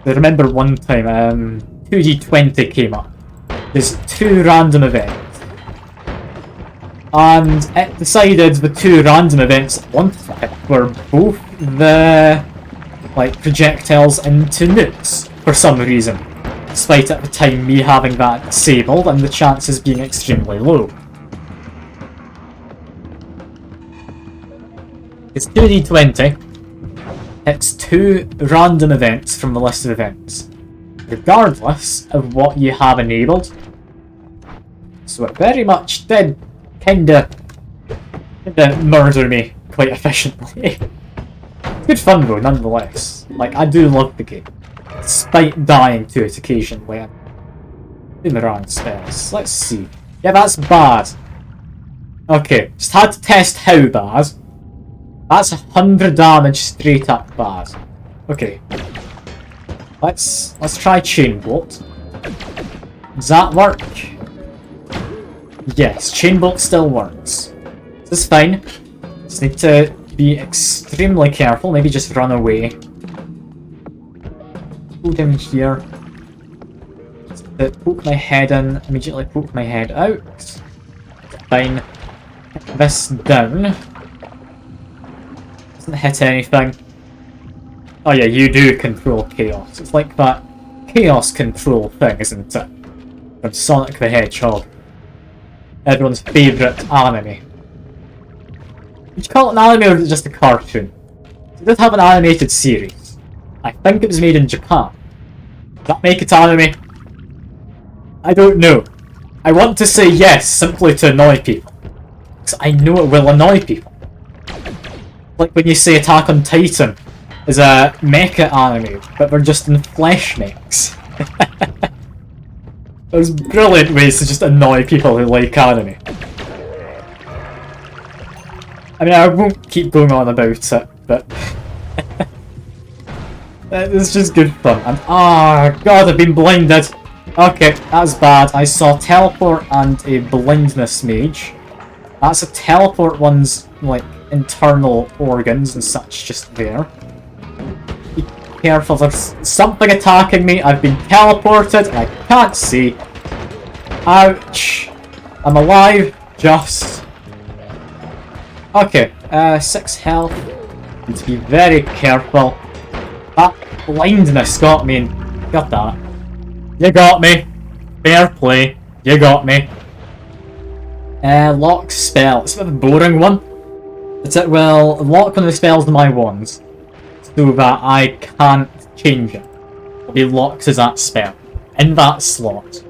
[SPEAKER 1] I remember one time, 2d20 came up. There's 2 random events. And it decided the 2 random events at once were both the projectiles into nukes for some reason, despite at the time me having that disabled and the chances being extremely low. It's 2d20, it's 2 random events from the list of events, regardless of what you have enabled. So it very much did kinda murder me quite efficiently. Good fun though, nonetheless. Like, I do love the game, despite dying to it occasionally and doing the wrong spells. Let's see. Yeah, that's bad. Okay, just had to test how bad. That's 100 damage straight up bad. Okay. Let's try Chain Bolt. Does that work? Yes, Chain Bolt still works. This is fine. Just need to be extremely careful, maybe just run away. Go down here. Just poke my head in, immediately poke my head out. Fine. Hit this down. Doesn't hit anything. Oh yeah, you do control chaos. It's like that chaos control thing, isn't it? From Sonic the Hedgehog. Everyone's favourite anime. Would you call it an anime or is it just a cartoon? It does have an animated series. I think it was made in Japan. Does that make it anime? I don't know. I want to say yes, simply to annoy people. Because I know it will annoy people. Like when you say Attack on Titan is a mecha anime, but they're just in flesh mechs. There's brilliant ways to just annoy people who like anime. I mean, I won't keep going on about it, but it's just good fun. And god, I've been blinded. Okay, that's bad. I saw teleport and a blindness mage. That's a teleport one's like internal organs and such just there. Be careful, there's something attacking me. I've been teleported and I can't see. Ouch. I'm alive, just. Okay, 6 health. Need to be very careful. That blindness got me and got that. You got me. Fair play. You got me. Lock spell. It's a bit of a boring one. It will lock one of the spells to my wands, so that I can't change it. It'll be locked as that spell, in that slot.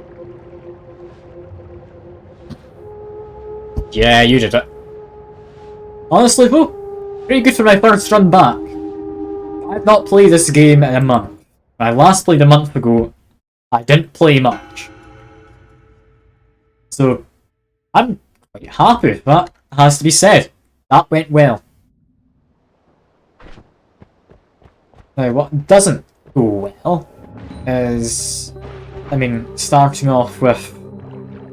[SPEAKER 1] Yeah, you did it. Honestly though, pretty good for my first run back. I've not played this game in a month. When I last played a month ago, I didn't play much. So, I'm quite happy with that, has to be said. That went well. Now, what doesn't go well is, I mean, starting off with,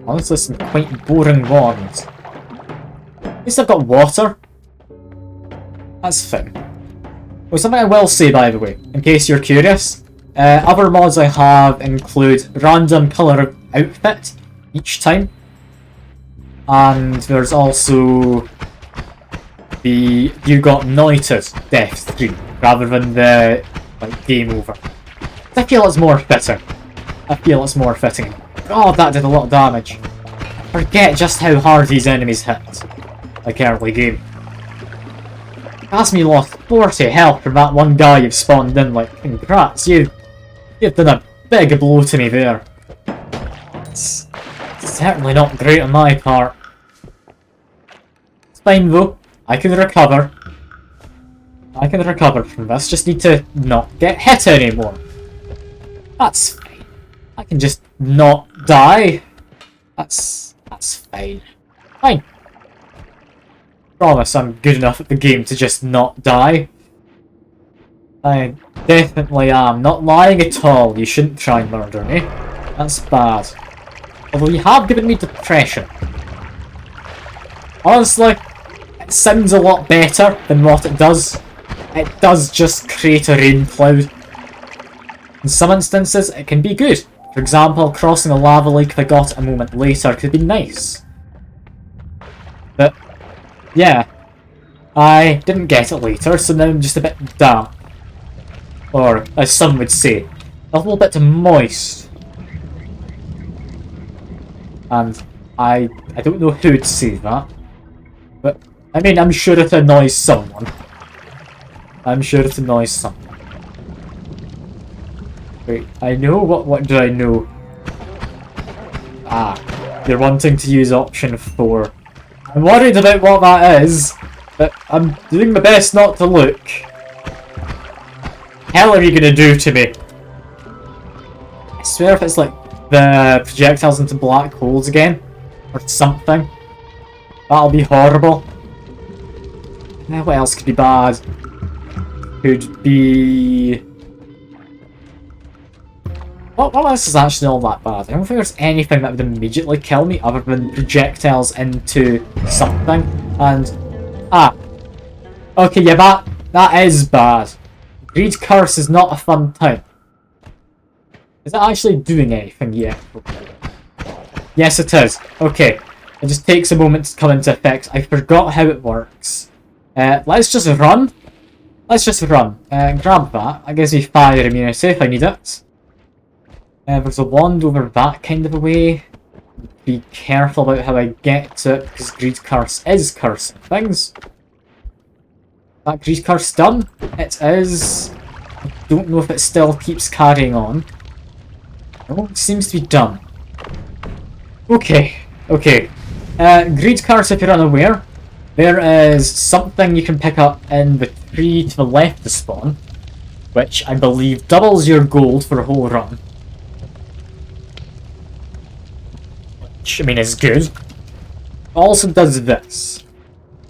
[SPEAKER 1] honestly, some quite boring wands. At least I've got water. That's fine. Well, something I will say, by the way, in case you're curious, other mods I have include random colour outfit each time, and there's also the you got Noita's death screen rather than the like game over. I feel it's more fitting. I feel it's more fitting. God, that did a lot of damage. I forget just how hard these enemies hit, like early game. Asmi lost 40 health from that one guy you've spawned in, like, congrats, you've done a big blow to me there. It's certainly not great on my part. It's fine though, I can recover. I can recover from this, just need to not get hit anymore. That's fine. I can just not die. That's fine. Fine. Promise I'm good enough at the game to just not die. I definitely am. Not lying at all. You shouldn't try and murder me. That's bad. Although you have given me depression. Honestly, it sounds a lot better than what it does. It does just create a rain cloud. In some instances, it can be good. For example, crossing a lava lake that I got a moment later could be nice. But yeah, I didn't get it later, so now I'm just a bit damp. Or, as some would say, a little bit moist. And I don't know who would say that. But, I mean, I'm sure it annoys someone. I'm sure it annoys someone. Wait, I know? What do I know? Ah, you're wanting to use option 4. I'm worried about what that is, but I'm doing my best not to look. Hell are you gonna do to me? I swear if it's like the projectiles into black holes again, or something, that'll be horrible. Now what else could be bad? Could be... What else is actually all that bad? I don't think there's anything that would immediately kill me other than projectiles into something. And... ah. Okay, yeah, that is bad. Greed Curse is not a fun time. Is it actually doing anything yet? Yes, it is. Okay. It just takes a moment to come into effect. I forgot how it works. Let's just run. Let's just run. Grab that. That gives me fire immunity if I need it. There's a wand over that kind of a way. Be careful about how I get to it, because Greed Curse is cursing things. That Greed Curse done? It is. I don't know if it still keeps carrying on. No, it seems to be done. Okay, okay. Greed Curse, if you're unaware, there is something you can pick up in the tree to the left of the spawn, which I believe doubles your gold for a whole run. Which, I mean, is good. It also does this.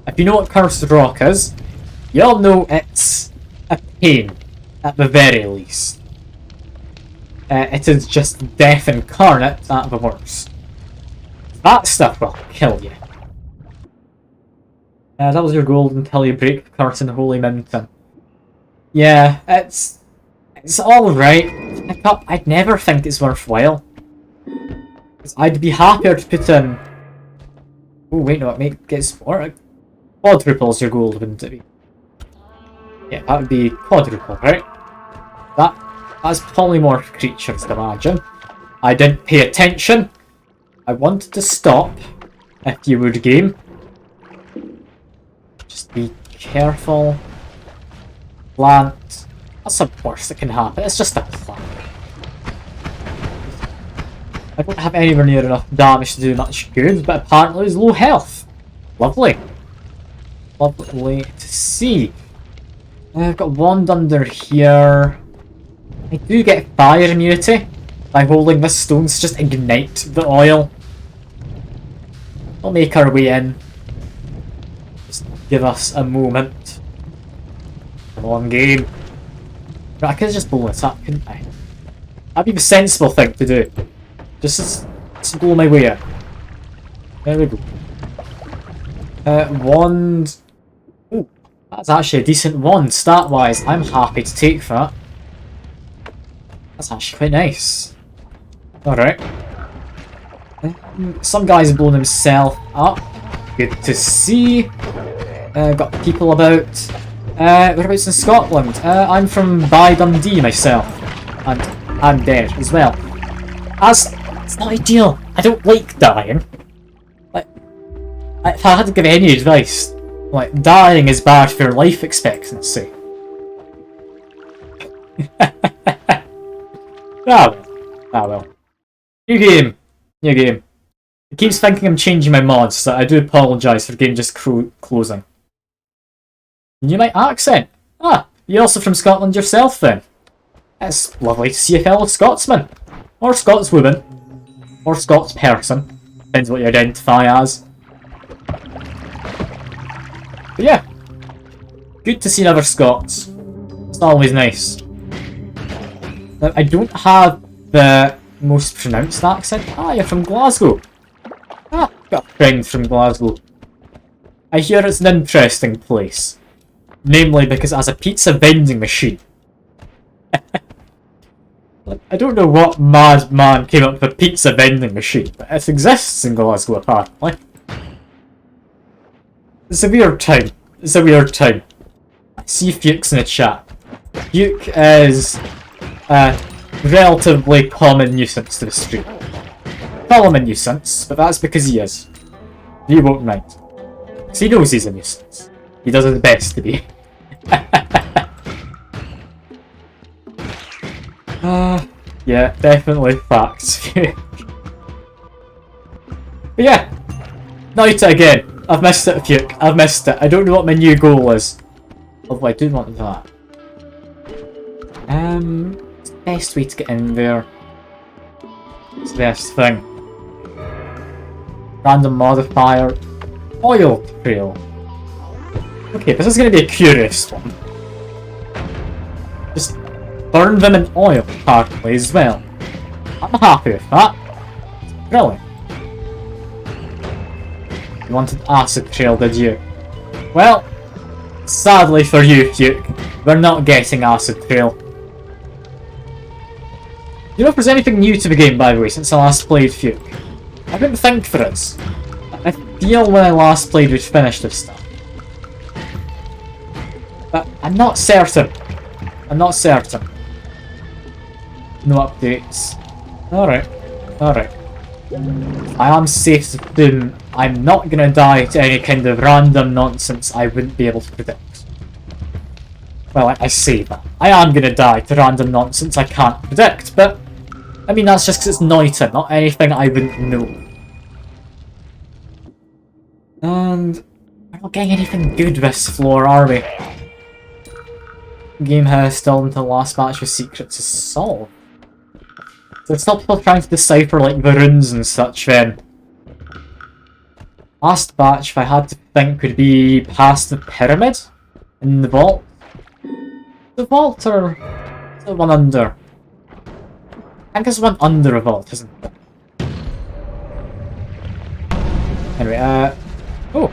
[SPEAKER 1] If you know what Cursed Rock is, you all know it's a pain, at the very least. It is just death incarnate at the worst. That stuff will kill you. That was your gold until you break the curse in the Holy Mountain. Yeah, it's alright to pick up. I'd never think it's worthwhile. I'd be happier to put in... Oh wait, no, it gets more. Quadruples your gold, wouldn't it be? Yeah, that would be quadruple, right? That's polymorph creatures, I'd imagine. I didn't pay attention. I wanted to stop, if you would, game. Just be careful. Plant. That's the worst that can happen. It's just a plant. I don't have anywhere near enough damage to do much good, but apparently it's low health. Lovely. Lovely to see. I've got wand under here. I do get fire immunity by holding this stone to just ignite the oil. We'll make our way in. Just give us a moment. Come on, game. I could just blow it up, couldn't I? That'd be the sensible thing to do. Just blow my way in. There we go. Wand. Ooh, That's actually a decent one, stat-wise. I'm happy to take that. That's actually quite nice. Alright. Some guy's blown himself up. Good to see. Got people about. Whereabouts in Scotland? I'm from Dundee myself. And I'm dead as well. It's not ideal. I don't like dying. Like, if I had to give any advice, like, dying is bad for your life expectancy. Ah well. New game. It keeps thinking I'm changing my mods, so I do apologise for game just closing. New my accent. Ah, you're also from Scotland yourself then. It's lovely to see a fellow Scotsman. Or Scotswoman. Or Scots person. Depends what you identify as. But yeah. Good to see another Scots. It's always nice. Now, I don't have the most pronounced accent. Ah, you're from Glasgow. Ah, got a friend from Glasgow. I hear it's an interesting place. Namely because it has a pizza vending machine. I don't know what mad man came up with a pizza vending machine, but it exists in Glasgow apparently. It's a weird time. I see Fuke's in the chat. Fuke is a relatively common nuisance to the stream. Call him a nuisance, but that's because he is. You won't mind. Because he knows he's a nuisance. He does his best to be. Yeah, definitely facts. But yeah, Noita again. I've missed it, Fuke. I've missed it. I don't know what my new goal is. Although I do want that. What's the best way to get in there? What's the best thing? Random modifier. Oil trail. Okay, this is going to be a curious one. Just burn them in oil, apparently, as well. I'm happy with that. Brilliant. You wanted acid trail, did you? Well, sadly for you, Fuke, we're not getting acid trail. Do you know if there's anything new to the game, by the way, since I last played Fuke? I didn't think for us. I feel when I last played we'd finished this stuff. But I'm not certain. No updates. Alright. I am safe to assume I'm not gonna die to any kind of random nonsense I wouldn't be able to predict. Well, I say that. I am gonna die to random nonsense I can't predict, but I mean that's just because it's Noita, not anything I wouldn't know. And we're not getting anything good this floor, are we? Game has still until the last match with secrets is solved. So it's still people trying to decipher like the runes and such then. Last batch, if I had to think, would be past the pyramid in the vault. The vault or is it one under? I think it's one under a vault, isn't it? Anyway, oh.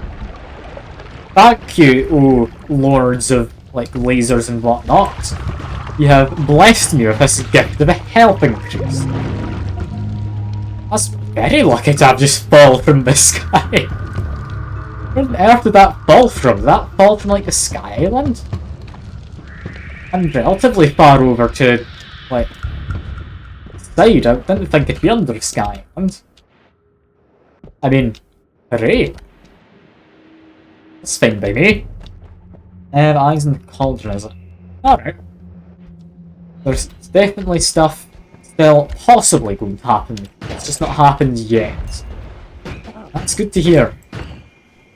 [SPEAKER 1] Thank you, oh lords of like lasers and whatnot. You have blessed me with this gift of a health increase. That's very lucky to have just fall from the sky. Where on earth did that fall from? Did that fall from like the Sky Island? I'm relatively far over to like side. I didn't think it'd be under the Sky Island. I mean, hooray. That's fine by me. Eyes in the cauldron, is it? Alright. There's definitely stuff still possibly going to happen. It's just not happened yet. That's good to hear.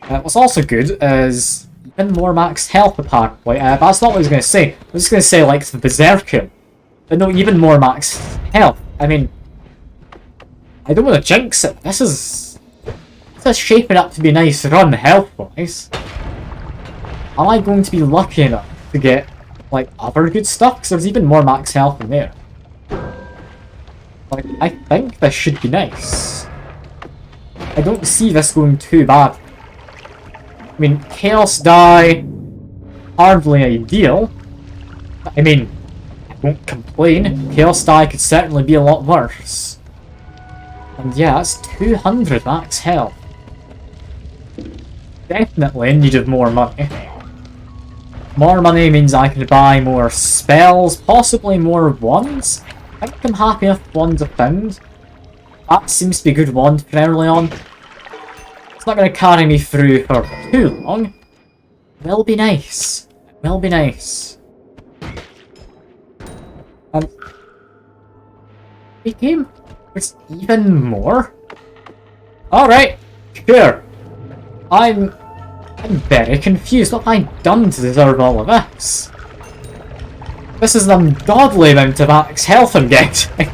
[SPEAKER 1] What's also good is even more max health apparently. But that's not what I was going to say. I was just going to say like the Berserker. But no, even more max health. I mean, I don't want to jinx it. This is shaping up to be a nice run health-wise. Am I going to be lucky enough to get like other good stuff? Because there's even more max health in there. Like, I think this should be nice. I don't see this going too bad. I mean, Chaos Die hardly ideal. But, I mean, I won't complain. Chaos Die could certainly be a lot worse. And yeah, that's 200 max health. Definitely in need of more money. More money means I can buy more spells, possibly more wands. I think I'm happy with wands I found. That seems to be a good wand for early on. It's not going to carry me through for too long. It will be nice. It will be nice. And the game was even more. Alright, sure. I'm very confused. What have I done to deserve all of this? This is an ungodly amount of max health I'm getting.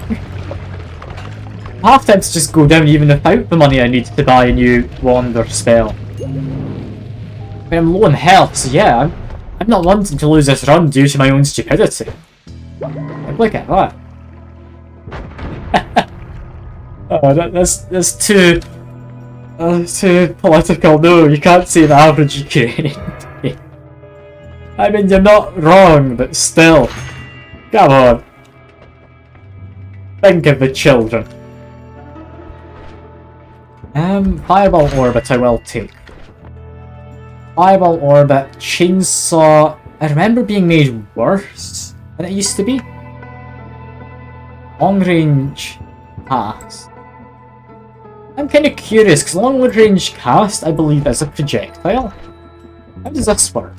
[SPEAKER 1] I'm half tempted to just go down even without the money I need to buy a new wand or spell. I mean, I'm low in health, so yeah, I'm not wanting to lose this run due to my own stupidity. Look at that. Oh, that's too political. No, you can't say the average Ukrainian. I mean, you're not wrong, but still. Come on. Think of the children. Fireball Orbit I will take. Fireball Orbit, Chainsaw... I remember being made worse than it used to be. Long Range Cast. I'm kind of curious, because Long Range Cast, I believe, is a projectile. How does this work?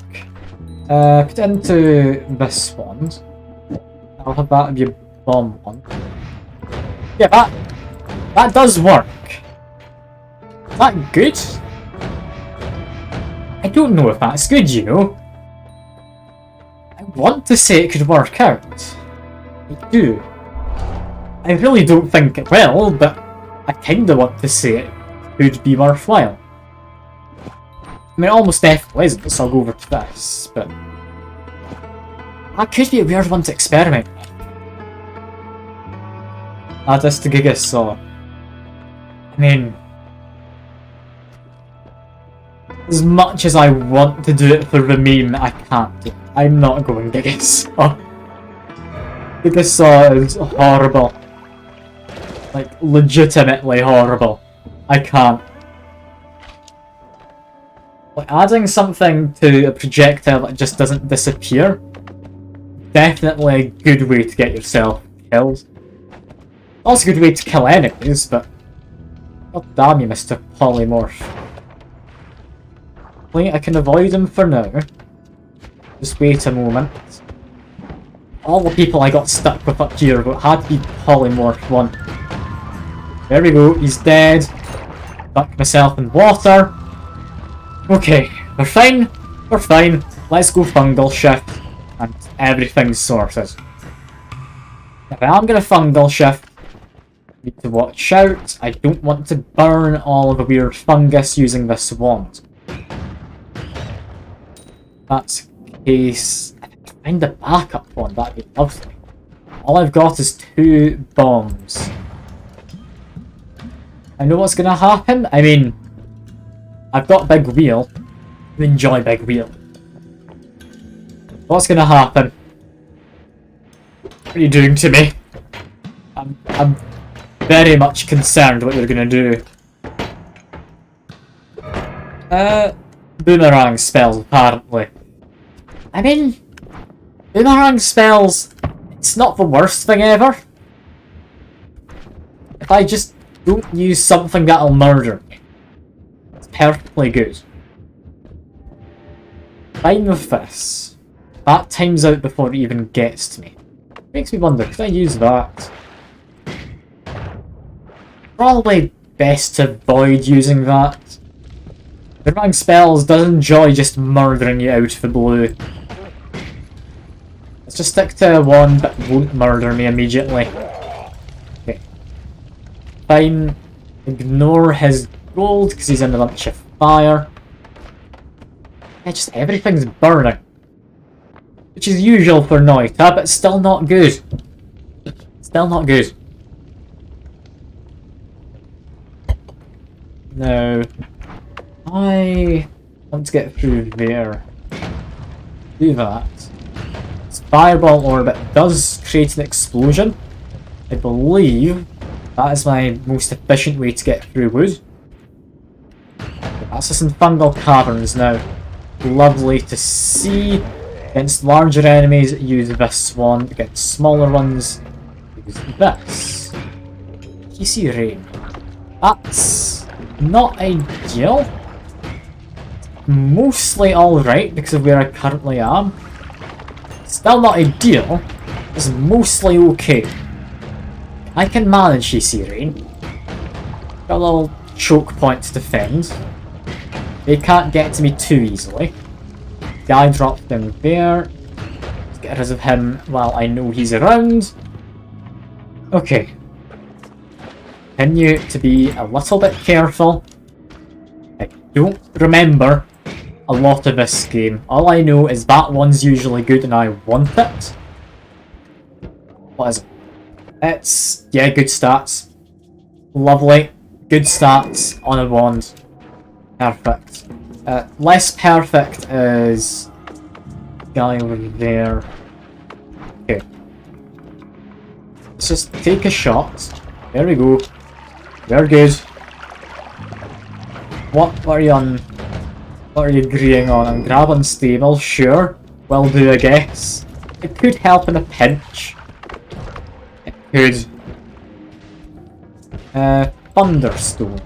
[SPEAKER 1] Put it into this one. I'll have that be a bomb one. Yeah, that does work. Is that good? I don't know if that's good, you know. I want to say it could work out. I do. I really don't think it will, but I kinda want to say it could be worthwhile. I mean, it almost definitely isn't, so I'll go over to this, but... that could be a weird one to experiment with. Add this to Gigasaw. I mean... as much as I want to do it for the meme, I can't do it. I'm not going Gigasaw. Gigasaw is horrible. Like, legitimately horrible. I can't. Like, adding something to a projectile that just doesn't disappear, definitely a good way to get yourself killed. Also a good way to kill enemies, but... god damn you, Mr. Polymorph. I can avoid him for now. Just wait a moment. All the people I got stuck with up here had to be Polymorph 1. There we go, he's dead. Duck myself in water. Okay, we're fine. We're fine. Let's go fungal shift. And everything's sorted. If I am going to fungal shift, I need to watch out. I don't want to burn all of the weird fungus using this wand. That's the case. If I can find a backup one, that'd be lovely. All I've got is 2 bombs. I know what's gonna happen. I mean, I've got Big Wheel. I enjoy Big Wheel. What's gonna happen? What are you doing to me? I'm very much concerned what you're gonna do. Boomerang spells, apparently. I mean, boomerang spells, it's not the worst thing ever. If I just don't use something that'll murder me, it's perfectly good. Fine with this. That times out before it even gets to me. Makes me wonder, could I use that? Probably best to avoid using that. Boomerang spells does enjoy just murdering you out of the blue. Let's just stick to one that won't murder me immediately. Okay. Fine. Ignore his gold because he's in a bunch of fire. Yeah, just everything's burning. Which is usual for Noita, but still not good. Still not good. No. I want to get through there. Do that. This fireball orbit does create an explosion. I believe that is my most efficient way to get through wood. That's us in fungal caverns now. Lovely to see. Against larger enemies, use this one. Against smaller ones, use this. PC Rain. That's not ideal. Mostly alright because of where I currently am. Still not ideal. It's mostly okay. I can manage PC Rain. Got a little choke point to defend. They can't get to me too easily. Guy dropped down there. Let's get rid of him while I know he's around. Okay. Continue to be a little bit careful. I don't remember a lot of this game. All I know is that one's usually good and I want it. What is it? It's, yeah, good stats. Lovely. Good stats on a wand. Perfect. Less perfect is guy over there. Okay. Let's just take a shot. There we go. We're good. What are you on? What are you agreeing on? I'm grab unstable, sure. Will do, I guess. It could help in a pinch. It could. Thunderstone.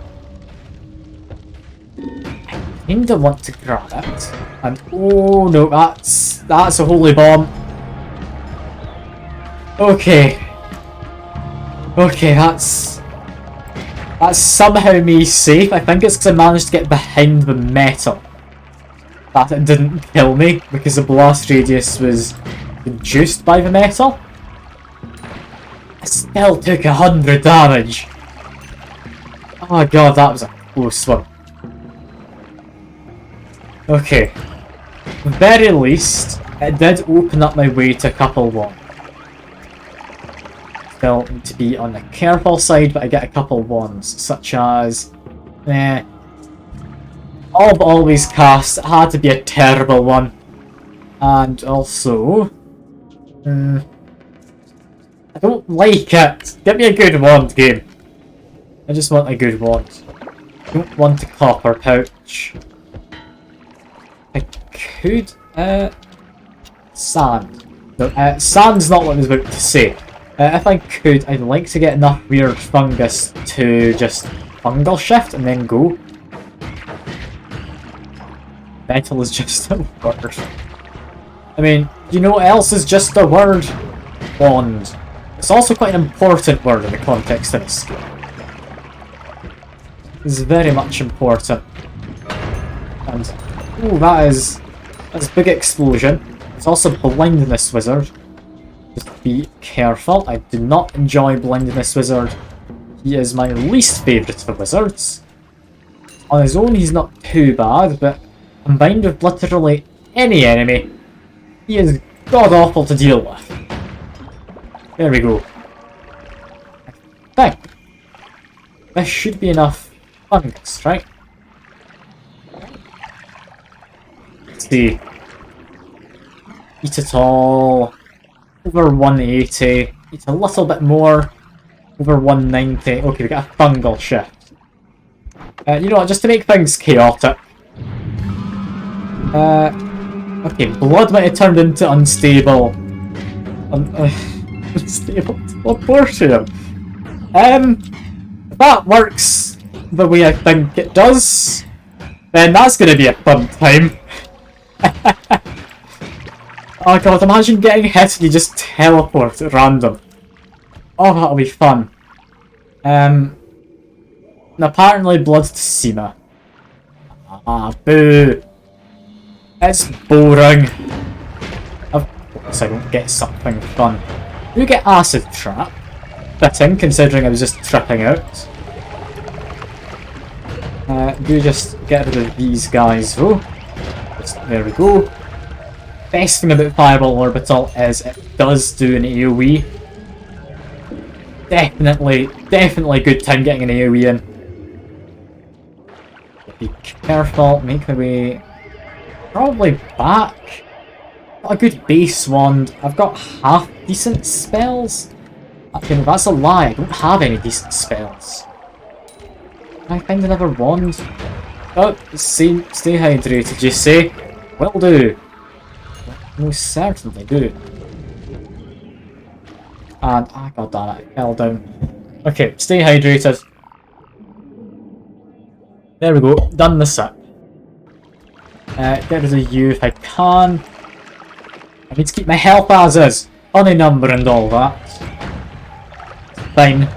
[SPEAKER 1] I kinda want to grab it. And oh no, that's a holy bomb. Okay. Okay, that's somehow me safe. I think it's because I managed to get behind the metal that it didn't kill me because the blast radius was reduced by the metal. I still took 100 damage. Oh god, that was a close one. Okay. At the very least, it did open up my way to a couple more. Still need to be on the careful side, but I get a couple ones, such as... All but always cast had to be a terrible one. And also... I don't like it! Give me a good wand, game. I just want a good wand. I don't want a copper pouch. I could... Sand. No, sand's not what I was about to say. If I could, I'd like to get enough weird fungus to just fungal shift and then go. Metal is just a word. I mean, you know what else is just a word? Wand. It's also quite an important word in the context of this game. It's very much important. And, ooh, that's a big explosion. It's also blindness wizard. Just be careful. I do not enjoy blindness wizard. He is my least favourite of wizards. On his own, he's not too bad, but combined with literally any enemy, he is god-awful to deal with. There we go. I think this should be enough fungus, right? Let's see. Eat it all. Over 180. Eat a little bit more. Over 190. Okay, we got a fungal shift. You know what, just to make things chaotic. Okay, blood might have turned into unstable. Unstable teleportation. If that works the way I think it does, then that's gonna be a fun time. Oh god, imagine getting hit and you just teleport at random. Oh, that'll be fun. And apparently blood to Sema. Ah, boo. It's boring. Of course I don't get something fun. You get acid trap. Fitting, considering I was just tripping out. Do just get rid of these guys though. Just, there we go. Best thing about Fireball Orbital is it does do an AoE. Definitely good time getting an AoE in. Be careful, make my way probably back. Got a good base wand. I've got half decent spells. Okay, no, that's a lie. I don't have any decent spells. Can I find another wand? Oh, stay hydrated, you say? Will do. Most certainly do. And, god damn it, I fell down. Okay, stay hydrated. There we go, done the sip. Get rid of you if I can. I need to keep my health as is. Funny number and all that. Fine.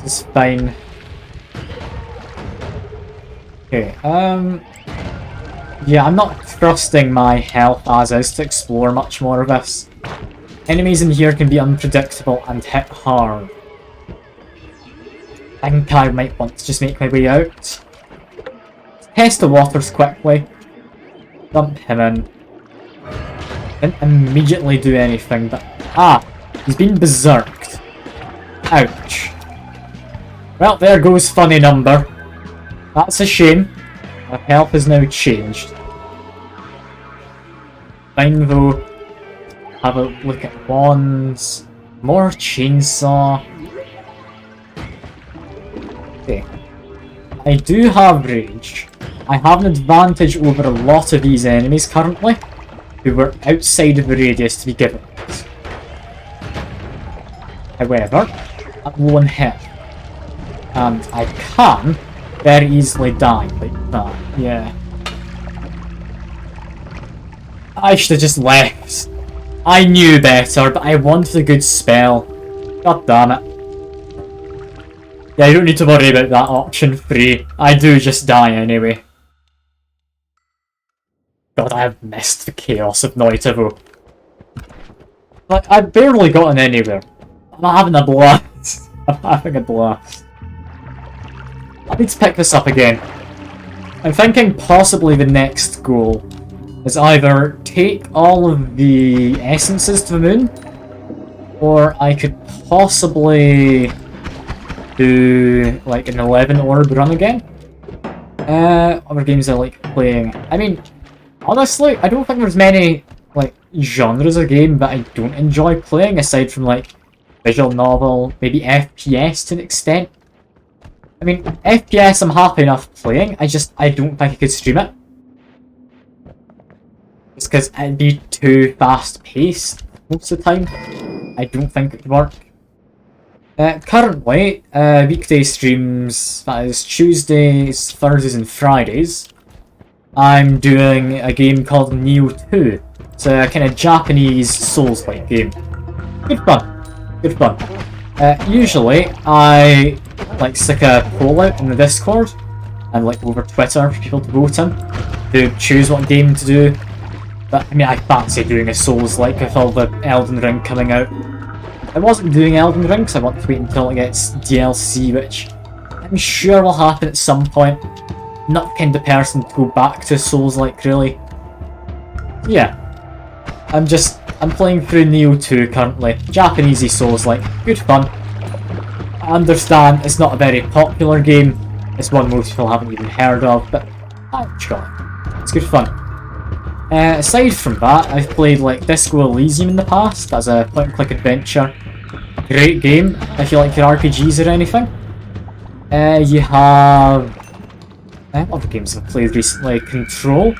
[SPEAKER 1] This is fine. Okay, yeah, I'm not trusting my health as is to explore much more of this. Enemies in here can be unpredictable and hit hard. I think I might want to just make my way out. Test the waters quickly. Dump him in. Didn't immediately do anything, but... Ah! He's been berserked. Ouch. Well, there goes funny number. That's a shame. My health has now changed. Fine though. Have a look at wands. More chainsaw. Okay. I do have rage. I have an advantage over a lot of these enemies currently, who were outside of the radius to be given it. However, I'm low on hit. And I can very easily die like that, yeah. I should have just left. I knew better, but I wanted a good spell. God damn it. Yeah, you don't need to worry about that option 3. I do just die anyway. God, I have missed the chaos of Noita though. Like, I've barely gotten anywhere. I'm having a blast. I'm having a blast. I need to pick this up again. I'm thinking possibly the next goal is either take all of the essences to the moon, or I could possibly do like an 11 orb run again. Other games I like playing. I mean, honestly, I don't think there's many like genres of game that I don't enjoy playing aside from like visual novel, maybe FPS to an extent. I mean, FPS I'm happy enough playing, I don't think I could stream it. Just because it'd be too fast paced most of the time. I don't think it would work. Currently, weekday streams, that is Tuesdays, Thursdays and Fridays, I'm doing a game called Neo 2. It's a kind of Japanese Souls-like game. Good fun. Good fun. Usually, I like stick a poll out in the Discord, and like over Twitter for people to vote in, to choose what game to do. But I mean, I fancy doing a Souls-like with all the Elden Ring coming out. I wasn't doing Elden Ring because I want to wait until it gets DLC, which I'm sure will happen at some point. Not the kind of person to go back to Souls-like, really. Yeah. I'm playing through Neo 2 currently. Japanesey Souls-like. Good fun. I understand it's not a very popular game. It's one most people haven't even heard of, but I enjoy it. It's good fun. Aside from that, I've played like Disco Elysium in the past as a point-and-click adventure. Great game if you like your RPGs or anything. You have... what other games I've played recently? Control.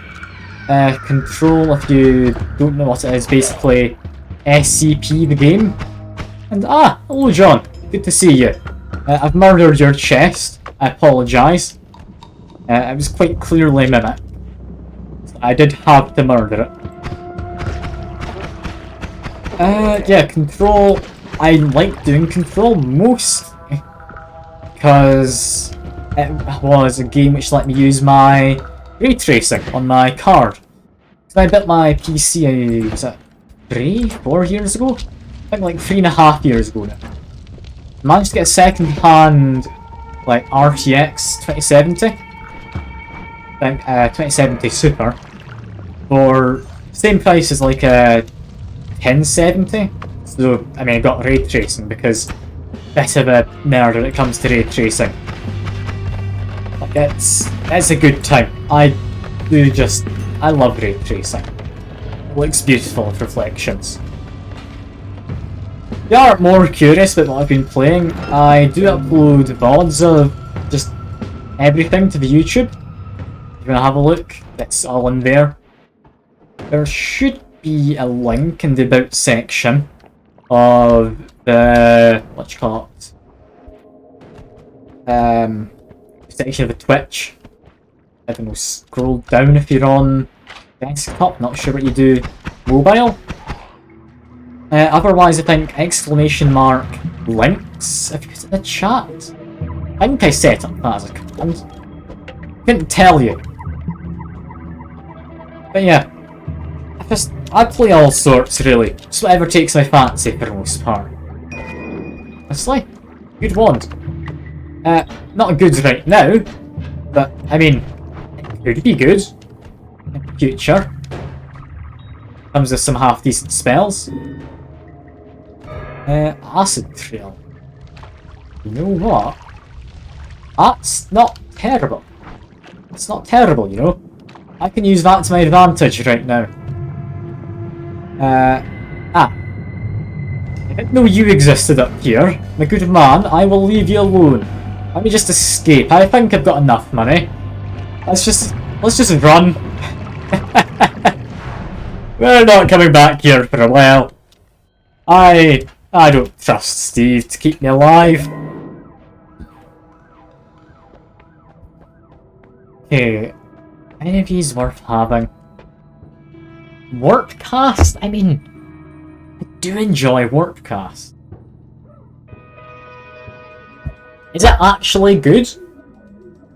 [SPEAKER 1] Control, if you don't know what it is, basically SCP the game. And hello John, good to see you. I've murdered your chest, I apologise. It was quite clearly mimicked. I did have to murder it. Yeah, Control, I like doing Control mostly because it was a game which let me use my ray tracing on my card. So I built my PC, was it 4 years ago? I think like 3.5 years ago now. Managed to get a second-hand like RTX 2070. I think 2070 Super for same price as like a 1070. So I mean I got ray tracing because bit of a nerd when it comes to ray tracing. It's a good time. I do just I love ray tracing. It looks beautiful with reflections. If you are more curious about what I've been playing, I do upload VODs of just everything to the YouTube. If you want to have a look, it's all in there. There should be a link in the About section of the, what you call it, section of the Twitch. I don't know, scroll down if you're on desktop, not sure what you do mobile. Otherwise I think exclamation mark links, if you put it in the chat. I think I set up that as a command. Couldn't tell you. But yeah, I play all sorts really, just whatever takes my fancy for the most part. Honestly, good wand. Not good right now, but I mean, it could be good in the future. Comes with some half decent spells. Acid Trail. You know what? That's not terrible. It's not terrible, you know. I can use that to my advantage right now. I didn't know you existed up here. My good man, I will leave you alone. Let me just escape. I think I've got enough money. Let's just run. We're not coming back here for a while. I don't trust Steve to keep me alive. Okay, any of these worth having? Warpcast? I mean, I do enjoy Warpcast. Is it actually good?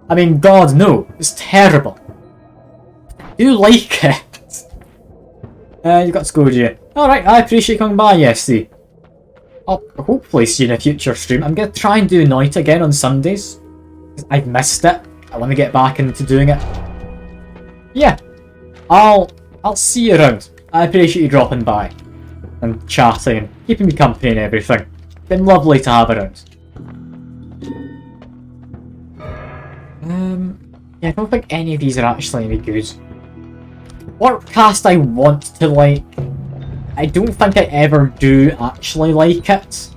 [SPEAKER 1] I mean, God, no. It's terrible. I do like it. You got to go, Jay. Alright, I appreciate you coming by, Yesty. I'll hopefully see you in a future stream. I'm going to try and do Noita again on Sundays. I've missed it. I want to get back into doing it. Yeah. I'll see you around. I appreciate you dropping by. And chatting and keeping me company and everything. Been lovely to have around. Yeah, I don't think any of these are actually any good. Warpcast I want to like. I don't think I ever do actually like it.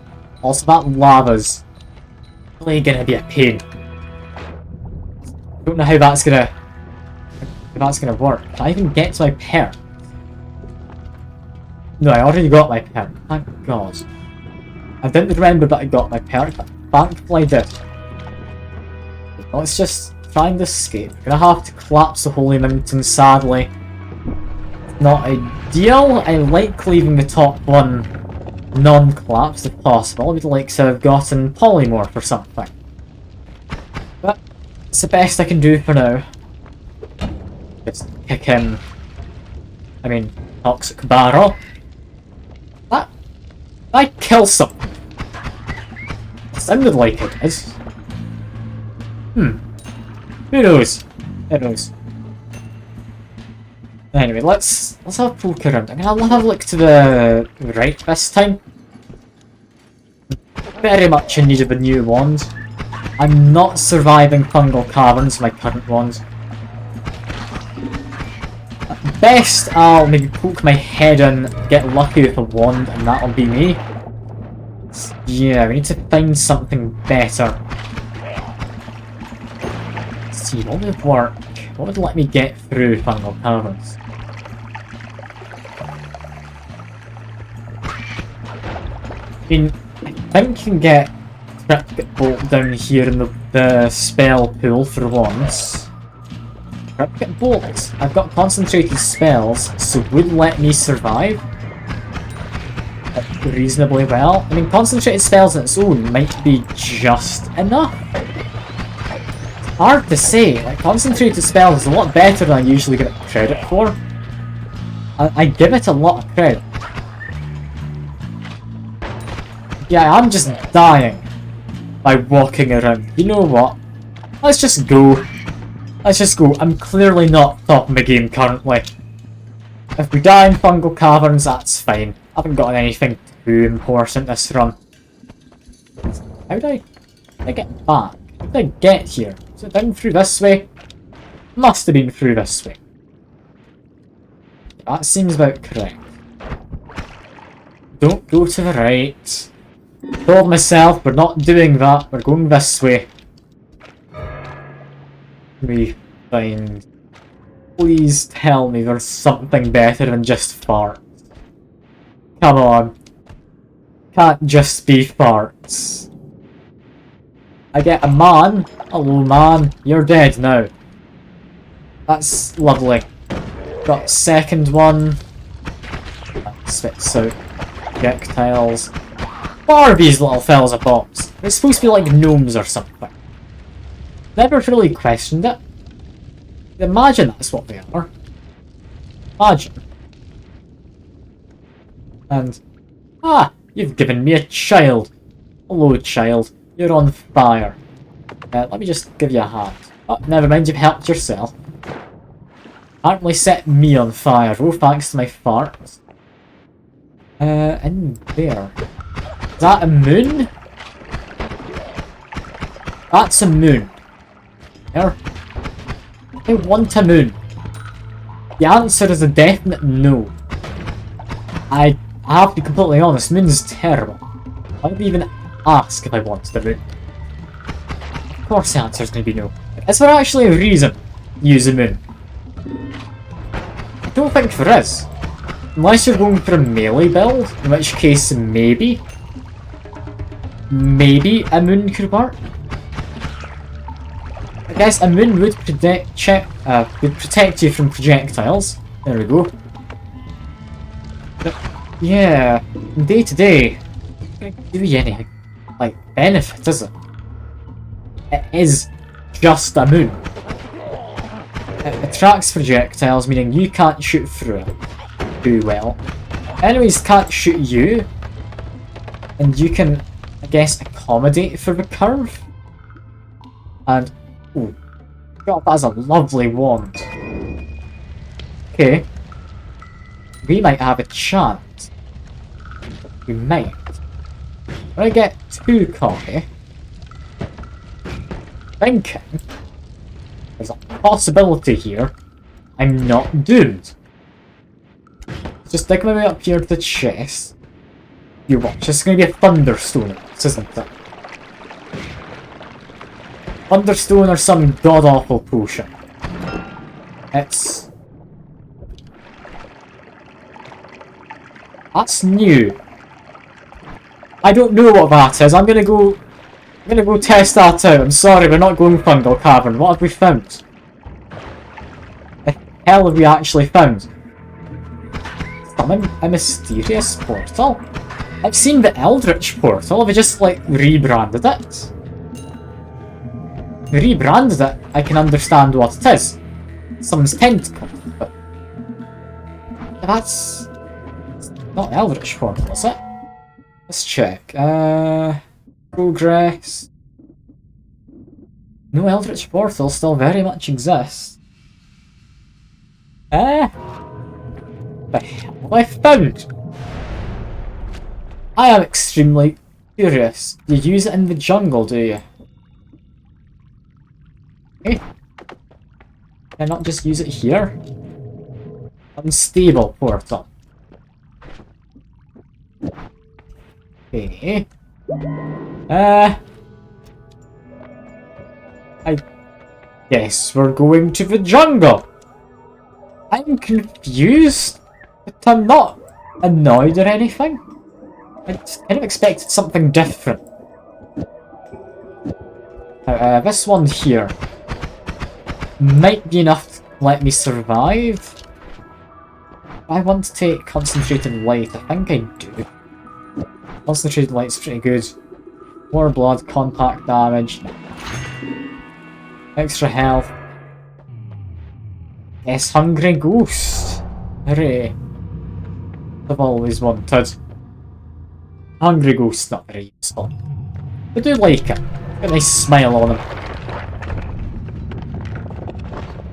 [SPEAKER 1] Also, that lava's really gonna be a pain. I don't know how that's gonna work. Can I even get to my perk? No, I already got my perk. Thank God. I didn't remember that I got my perk, but thankfully I did. Let's just try and escape. We're gonna have to collapse the Holy Mountain, sadly. Not ideal. I like leaving the top one non-collapsed if possible. I would like to have gotten polymorph or something. But it's the best I can do for now. Just kick in. I mean, toxic barrel. That I kill something. It sounded like it is. Who knows? Who knows? Anyway, let's have a poke around. I'm gonna have a look to the right this time. Very much in need of a new wand. I'm not surviving fungal caverns with my current wand. At best, I'll maybe poke my head in, get lucky with a wand, and that'll be me. Yeah, we need to find something better. Let's see, what would work? What would let me get through fungal caverns? I mean, I think you can get Cryptic Bolt down here in the spell pool for once. Cryptic Bolt. I've got concentrated spells, so would let me survive reasonably well. I mean, concentrated spells on its own might be just enough. It's hard to say. Like, concentrated spells is a lot better than I usually get credit for. I give it a lot of credit. Yeah, I'm just dying by walking around. You know what? Let's just go. Let's just go. I'm clearly not top of my game currently. If we die in fungal caverns, that's fine. I haven't got anything too important this run. How did I get back? How did I get here? Is it down through this way? Must have been through this way. That seems about correct. Don't go to the right. Told myself we're not doing that, we're going this way. We find... Please tell me there's something better than just farts. Come on. Can't just be farts. I get a man. Hello man, you're dead now. That's lovely. Got second one. That spits out projectiles. What are these little fellas of bombs? They're supposed to be like gnomes or something. Never really questioned it. Imagine that's what they are. Imagine. And... Ah! You've given me a child. Hello, child. You're on fire. Let me just give you a hand. Oh, never mind, you've helped yourself. Apparently set me on fire. Oh, thanks to my farts. In there. Is that a moon? That's a moon. There. I want a moon. The answer is a definite no. I have to be completely honest, moon is terrible. I wouldn't even ask if I wanted a moon. Of course the answer is going to be no. Is there actually a reason to use a moon? I don't think there is. Unless you're going for a melee build, in which case maybe. Maybe a moon could work. I guess a moon would protect you from projectiles. There we go. But yeah, day to day, it doesn't give you any like benefit, is it? It is just a moon. It attracts projectiles, meaning you can't shoot through it too well. Enemies can't shoot you, and you can, I guess, accommodate for the curve. And oh, God, that is a lovely wand. Okay, we might have a chance. We might. When I get too cocky, thinking there's a possibility here I'm not doomed. Just stick my way up here to the chest. You watch, it's going to be a thunderstone, isn't it? Thunderstone or some god-awful potion. It's... That's new. I don't know what that is. I'm gonna go test that out. I'm sorry, we're not going Fungal Cavern. What have we found? The hell have we actually found? A mysterious portal? I've seen the Eldritch portal. Have we just like rebranded it? Rebranded it, I can understand what it is. Someone's tentacle, but that's not an Eldritch portal, is it? Let's check. Progress. No, Eldritch portal still very much exists. The hell have I found? I am extremely curious. You use it in the jungle, do you? Okay. Can I not just use it here? Unstable portal. Okay. I guess we're going to the jungle. I'm confused, but I'm not annoyed or anything. I kind of expected something different. This one here might be enough to let me survive. I want to take concentrated light. I think I do. Concentrated light's pretty good. More blood, contact damage. Extra health. Yes, hungry ghost. Hooray. I've always wanted. Hungry ghost, not very useful. I do like it. Got a nice smile on him.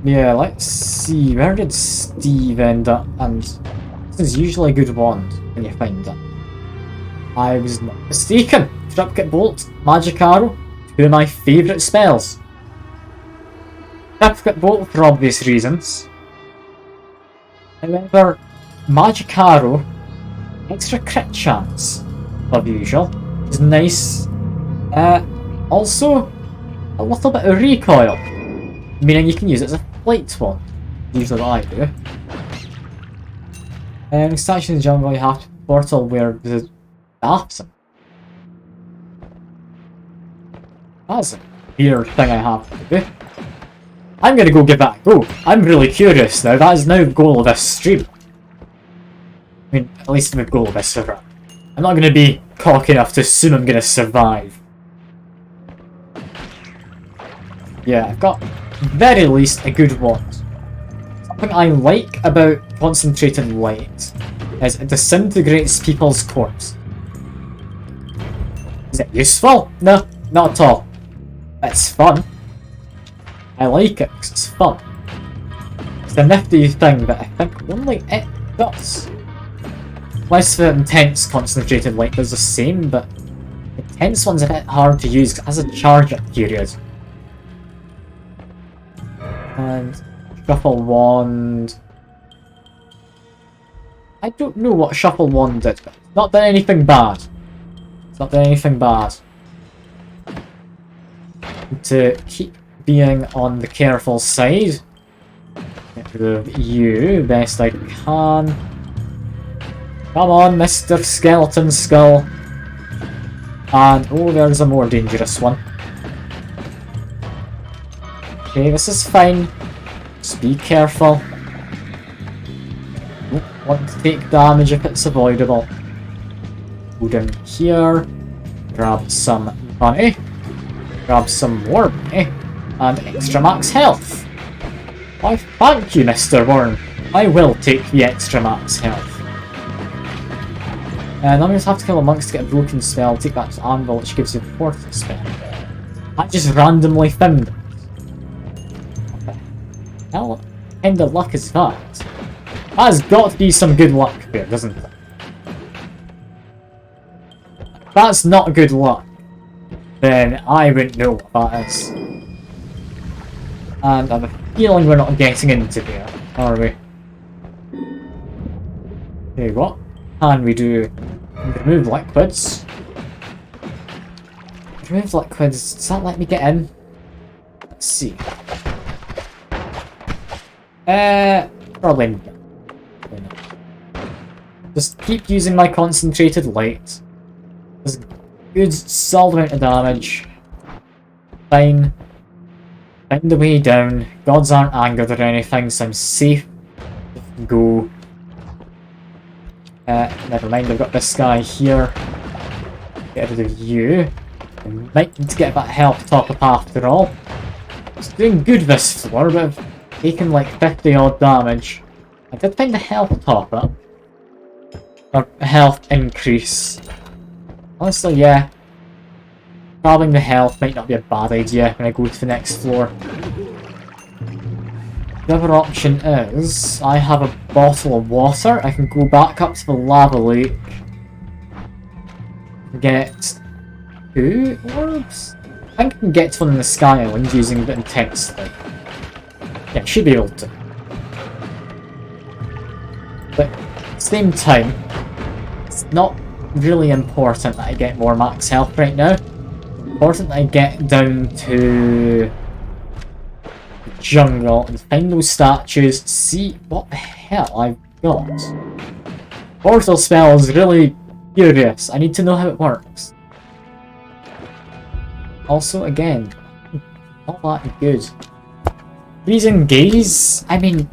[SPEAKER 1] Yeah, let's see. Where did Steve end up? And this is usually a good wand when you find it. I was not mistaken. Triplicate Bolt, Magic Arrow, two of my favourite spells. Triplicate Bolt for obvious reasons. However, Magic Arrow, extra crit chance, of usual, is nice. Also, a little bit of recoil, meaning you can use it as a flight one. Usually what I do. And statue in the jungle, you have to portal where the absent. That's a weird thing I have to do. I'm gonna go give that a go. I'm really curious now. That is now the goal of this stream. I mean, at least the goal of this server. I'm not gonna be cocky enough to assume I'm gonna survive. Yeah, I've got very least a good one. Something I like about concentrated light is it disintegrates people's corpse. Is it useful? No, not at all. It's fun. I like it because it's fun. It's a nifty thing that I think only it does. Less the intense concentrated light does the same, but the intense one's a bit hard to use because it has a charge up period. And Shuffle Wand. I don't know what Shuffle Wand did, but it's not done anything bad. It's not done anything bad. To keep being on the careful side, get rid of you best I can. Come on, Mr. Skeleton Skull. And oh, there's a more dangerous one. Okay, this is fine. Just be careful. Don't want to take damage if it's avoidable. Go down here. Grab some money. Grab some more money. And extra max health. Why, thank you, Mr. Worm. I will take the extra max health. And I'm going to have to kill a monk to get a broken spell. Take that to Anvil, which gives you a fourth spell. I just randomly found it. What kind of luck is that? That has got to be some good luck there, doesn't it? If that's not good luck, then I wouldn't know what that is. And I have a feeling we're not getting into there, are we? Okay, what can we do? Remove liquids. Remove liquids, does that let me get in? Let's see. Probably not. Just keep using my concentrated light. There's a good solid amount of damage. Fine. Find the way down. Gods aren't angered or anything, so I'm safe. Go. Never mind, I've got this guy here. Get rid of you. I might need to get that health top up after all. It's doing good this floor, but I've taken like 50 odd damage. I did find a health top up. Or a health increase. Honestly, yeah. Grabbing the health might not be a bad idea when I go to the next floor. The other option is, I have a bottle of water. I can go back up to the lava lake. Get 2 orbs? I think I can get one in the Sky Island using the intense light. Yeah, should be able to. But at the same time, it's not really important that I get more max health right now. It's important that I get down to the jungle and find those statues, see what the hell I've got. Portal spell is really curious. I need to know how it works. Also, again, not that good. Freezing Gaze? I mean,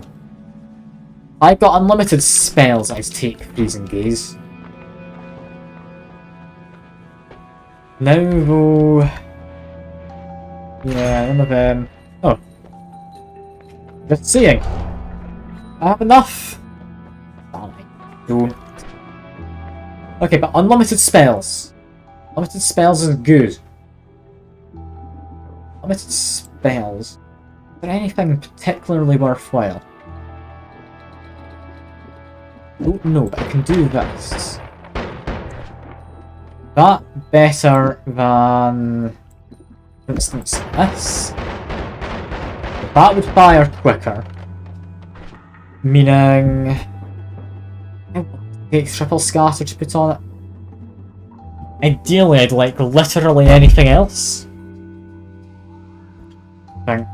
[SPEAKER 1] I've got unlimited spells I take Freezing Gaze. Now though... Yeah, none of them... Oh. Just saying. I have enough? Damn, I don't. Okay, but unlimited spells. Unlimited spells is good. Unlimited spells. Is there anything particularly worthwhile? Don't know, but I can do this. That better than, for instance, this. That would fire quicker. Meaning... Take triple scatter to put on it. Ideally, I'd like literally anything else. I think.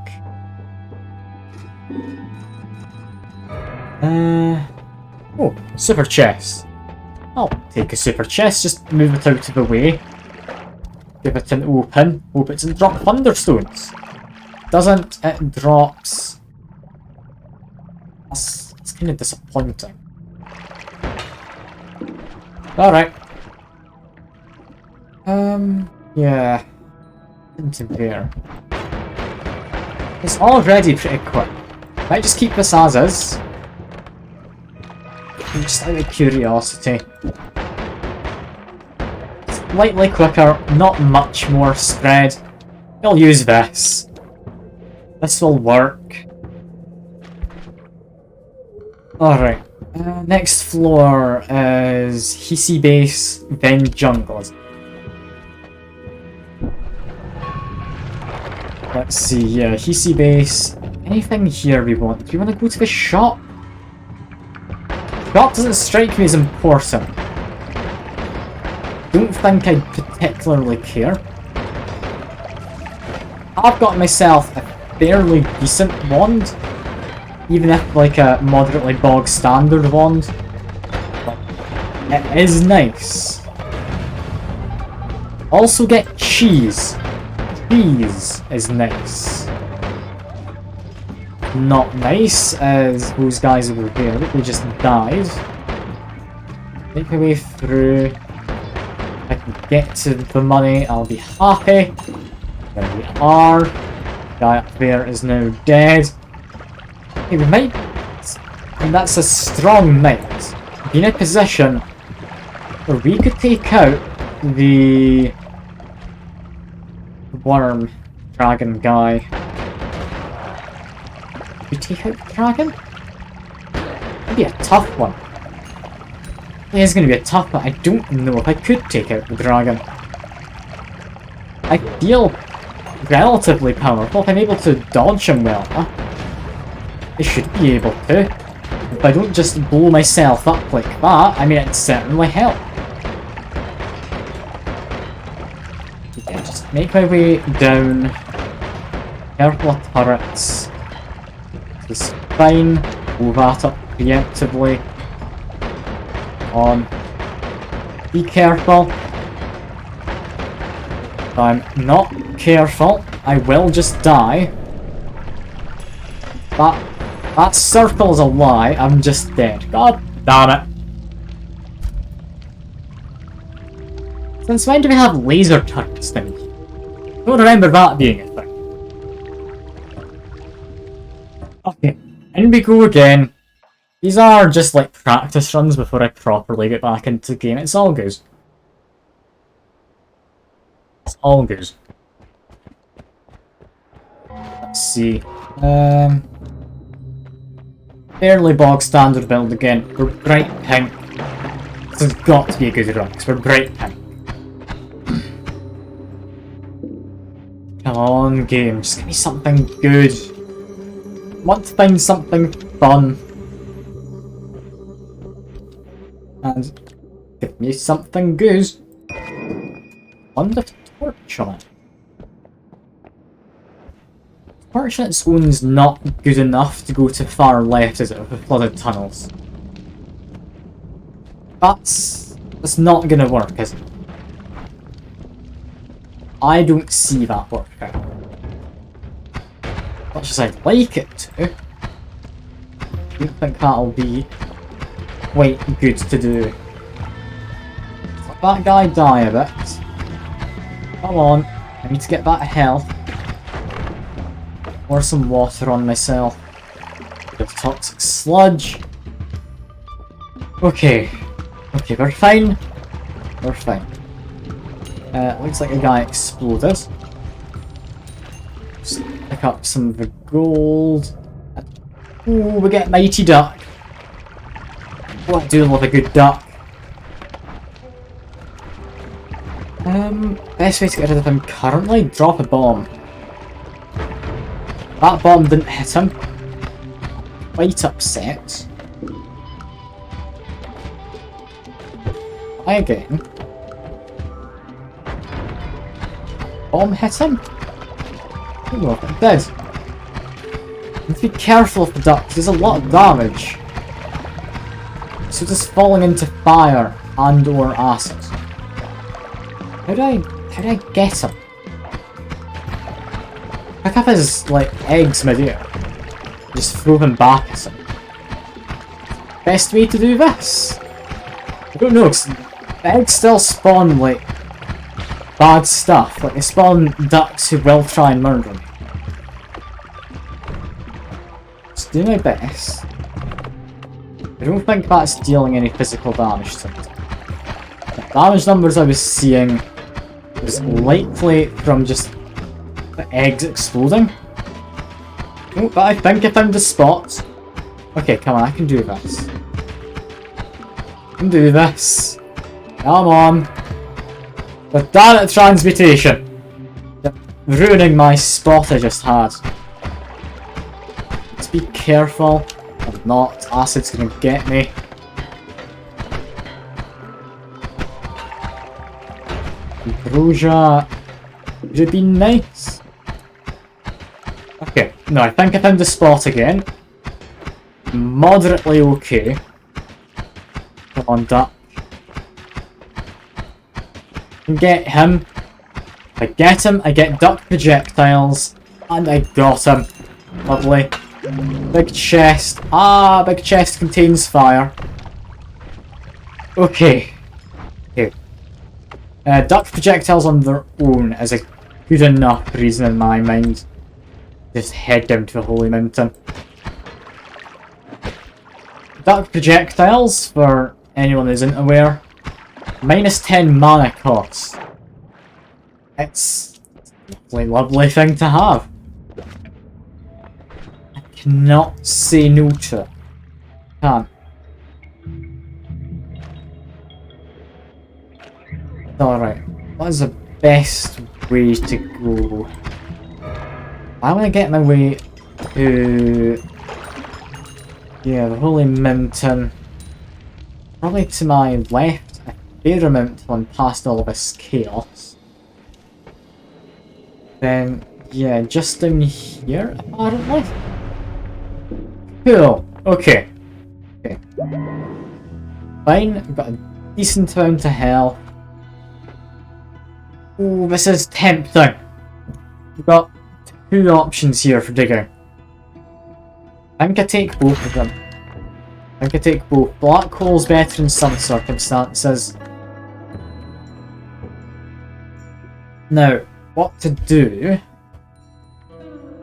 [SPEAKER 1] Oh, super chest. I'll take a super chest, just move it out of the way. Give it an open. Hope it doesn't drop thunderstones. Doesn't, it drops... That's kind of disappointing. Alright. Yeah. Into there. It's already pretty quick. Might just keep this as is. Just out of curiosity. Slightly quicker, not much more spread. I'll use this. This will work. Alright. Next floor is Hisi Base, then Jungle. Let's see, yeah, Hisi Base. Anything here we want? Do you want to go to the shop? Shop doesn't strike me as important. Don't think I particularly care. I've got myself a fairly decent wand. Even if like a moderately bog standard wand. But it is nice. Also get cheese. Cheese is nice. Not nice as those guys over here. They just died. Make my way through. If I can get to the money, I'll be happy. There we are. The guy up there is now dead. Okay, we might... And that's a strong might. Be in a position where we could take out the worm dragon guy. We take out the dragon? It'd be a tough one. It is going to be a tough one. I don't know if I could take out the dragon. I feel relatively powerful if I'm able to dodge him well, huh? I should be able to. If I don't just blow myself up like that, I mean, it'd certainly help. Yeah, just make my way down. Careful of turrets. It's fine. Blow that up preemptively. On. Be careful. If I'm not careful, I will just die. That circle's a lie, I'm just dead. God damn it. Since when do we have laser turrets then? I don't remember that being a thing. Okay, in we go again. These are just like practice runs before I properly get back into the game. It's all good. It's all good. Let's see. Fairly bog standard build again. We're bright pink. This has got to be a good run, because we're bright pink. Come on, game. Just give me something good. I want to find something fun. And give me something good. On the torch on it. Fortunate zone's not good enough to go to far left, is it, with the flooded tunnels? That's not gonna work, is it? I don't see that working. Much as I'd like it to. I don't think that'll be quite good to do. Let that guy die a bit. Come on, I need to get back to health. Pour some water on myself. Bit of toxic sludge. Okay. Okay, we're fine. We're fine. Looks like a guy exploded. Just pick up some of the gold. Ooh, we get Mighty Duck. Oh, I do love a good duck. Best way to get rid of him currently? Drop a bomb. That bomb didn't hit him. quite upset. Try again. Bomb hit him? Oh, I'm dead. Need to be careful of the duck, there's a lot of damage. So just falling into fire and or acid. How do I get him? Pick up his, like, eggs mid-air. Just throw them back at him. Best way to do this? I don't know, 'cause eggs still spawn, like, bad stuff. Like, they spawn ducks who will try and murder me. Just do my best. I don't think that's dealing any physical damage to it. The damage numbers I was seeing was likely from just the eggs exploding. Oh, but I think I found the spot. Okay, come on, I can do this. I can do this. Come on. But damn it, transmutation! You're ruining my spot I just had. Let's be careful. If not, acid's gonna get me. Ambrosia would have been nice. Okay, no, I think I found the spot again. Moderately okay. Come on, duck. Get him. If I get him, I get duck projectiles. And I got him. Lovely. Big chest. Ah, big chest contains fire. Okay. Okay. Duck projectiles on their own is a good enough reason in my mind. Just head down to a holy mountain. Duck projectiles, for anyone who isn't aware, minus 10 mana cost. It's a lovely thing to have. I cannot say no to it. Can't. Alright, what is the best way to go? I want to get my way to... yeah, the Holy Mountain. Probably to my left, a fair amount on past all of this chaos. Then, yeah, just down here, apparently. Cool, okay. Okay. Fine, we've got a decent amount of health. Oh, this is tempting. We've got two options here for digging. I think I take both of them. I think I take both. Black hole's better in some circumstances. Now, what to do?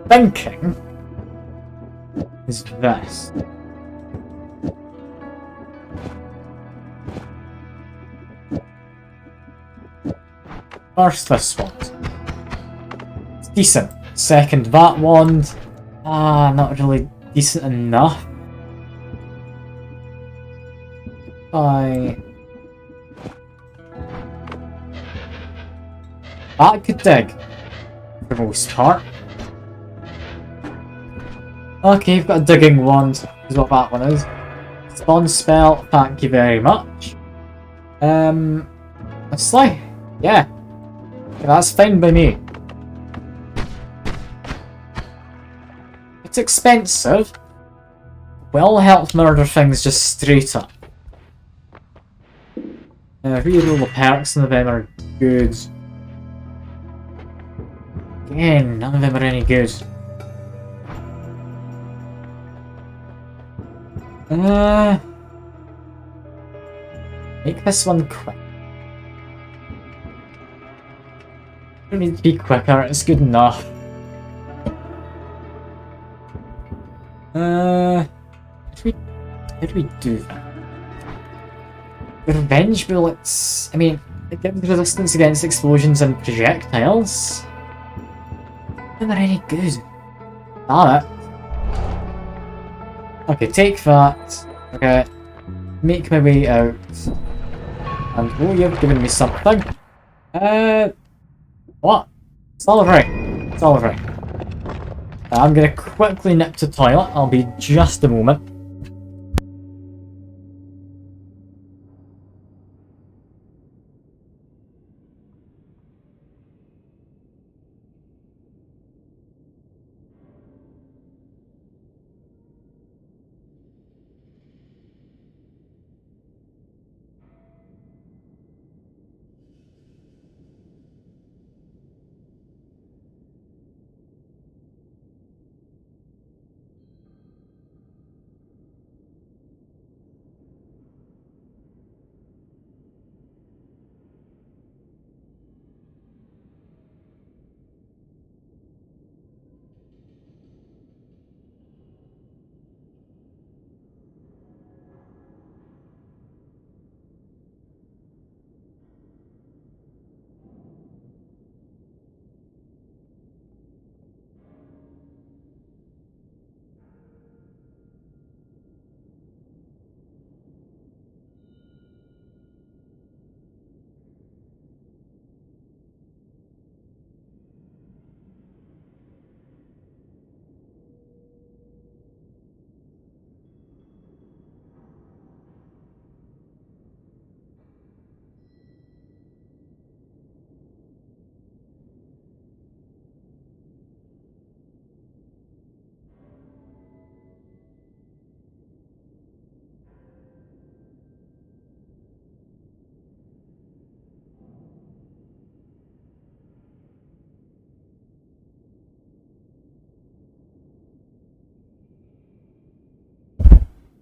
[SPEAKER 1] Thinking is this. First, this one. It's decent. Second, that wand. Ah, not really decent enough. That could dig, for the most part. Okay, you've got a digging wand, is what that one is. Spawn spell, thank you very much. Honestly, yeah. That's fine by me. It's expensive. Will help murder things just straight up. Reroll the perks, none of them are good. Again, none of them are any good. Make this one quick. Don't need to be quicker, it's good enough. How do we do that? The revenge bullets, I mean, it gives resistance against explosions and projectiles. They're not any good. Damn it. Okay, take that. Okay, make my way out. And oh, you've given me something. What? It's all right. It's all right. I'm gonna quickly nip to toilet. I'll be just a moment.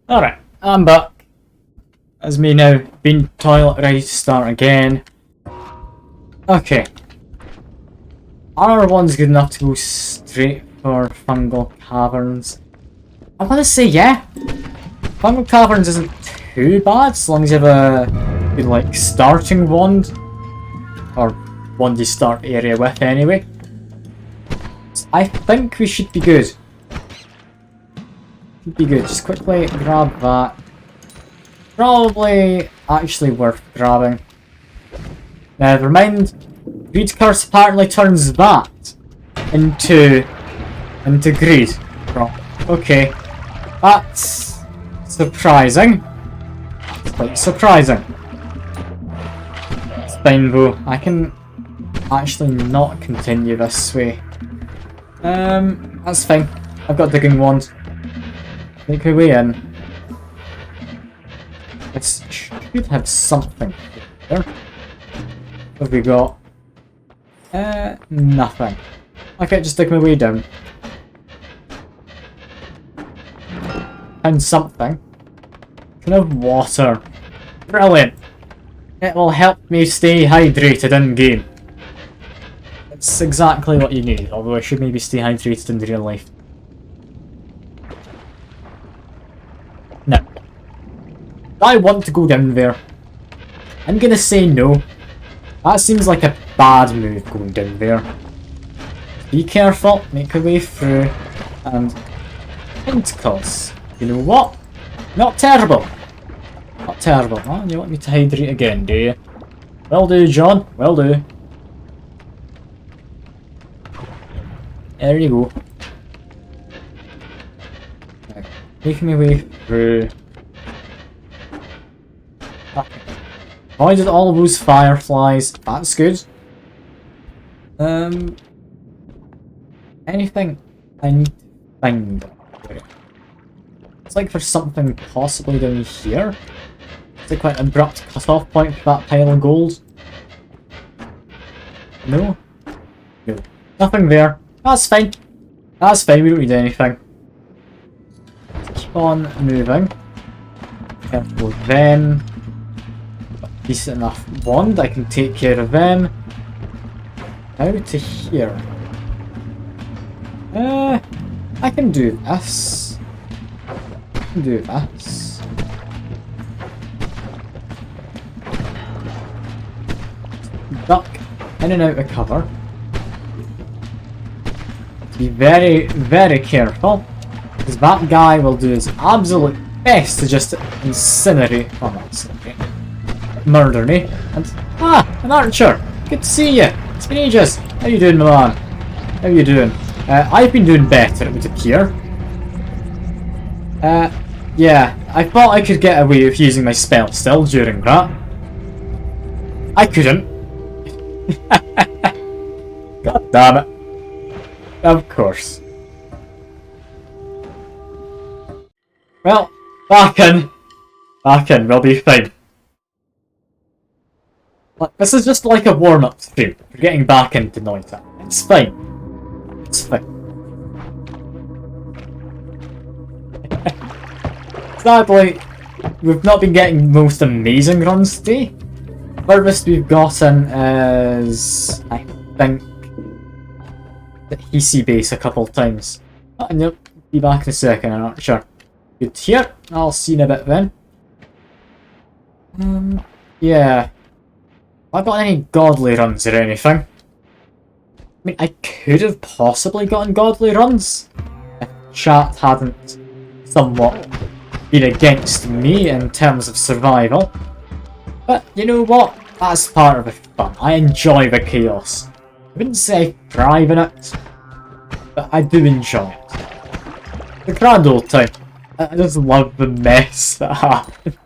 [SPEAKER 1] Alright, I'm back. As me now, been toilet ready to start again. Okay. R1's good enough to go straight for fungal caverns. I want to say yeah. Fungal caverns isn't too bad, as long as you have a good, like, starting wand. Or wand you start the area with anyway. So I think we should be good. Be good. Just quickly grab that. Probably actually worth grabbing. Never mind. Greed curse apparently turns that into greed. Okay, that's surprising. That's quite surprising. It's fine though. I can actually not continue this way. That's fine. I've got digging wand. Make our way in. This should have something there. What have we got? Nothing. Okay, just dig my way down. And something. Kind of water. Brilliant! It will help me stay hydrated in game. It's exactly what you need, although I should maybe stay hydrated in real life. No. I want to go down there. I'm gonna say no. That seems like a bad move going down there. Be careful, make your way through, and tentacles. You know what? Not terrible. Not terrible. Oh, you want me to hydrate again, do you? Will do, John. Will do. There you go. Right. Making my way through. Okay. Avoided all those fireflies. That's good. Anything I need to find? It's like there's something possibly down here. Is it quite an abrupt cut-off point for that pile of gold? No? No. Nothing there. That's fine. That's fine, we don't need anything. Keep on moving. Careful with them. Decent enough wand, I can take care of them. Now to here. I can do this. I can do this. Duck in and out of cover. Be very, very careful, because that guy will do his absolute best to just incinerate, well not incinerate, murder me. And, an archer! Good to see you! It's been ages! How you doing, my man? How you doing? I've been doing better, it would appear. Yeah, I thought I could get away with using my spell still during that. I couldn't. God damn it. Of course. Well, back in. Back in, we'll be fine. Look, this is just like a warm-up stream for getting back into Noita. It's fine. It's fine. Sadly, we've not been getting the most amazing runs today. The furthest we've gotten is, I think, the Hisi base a couple of times. And you'll be back in a second, I'm not sure. Good here. I'll see you in a bit then. Yeah. Have I got any godly runs or anything? I mean, I could have possibly gotten godly runs if chat hadn't somewhat been against me in terms of survival. But you know what? That's part of the fun. I enjoy the chaos. I wouldn't say I thrive in it, but I do enjoy it. The grand old time. I just love the mess that happened.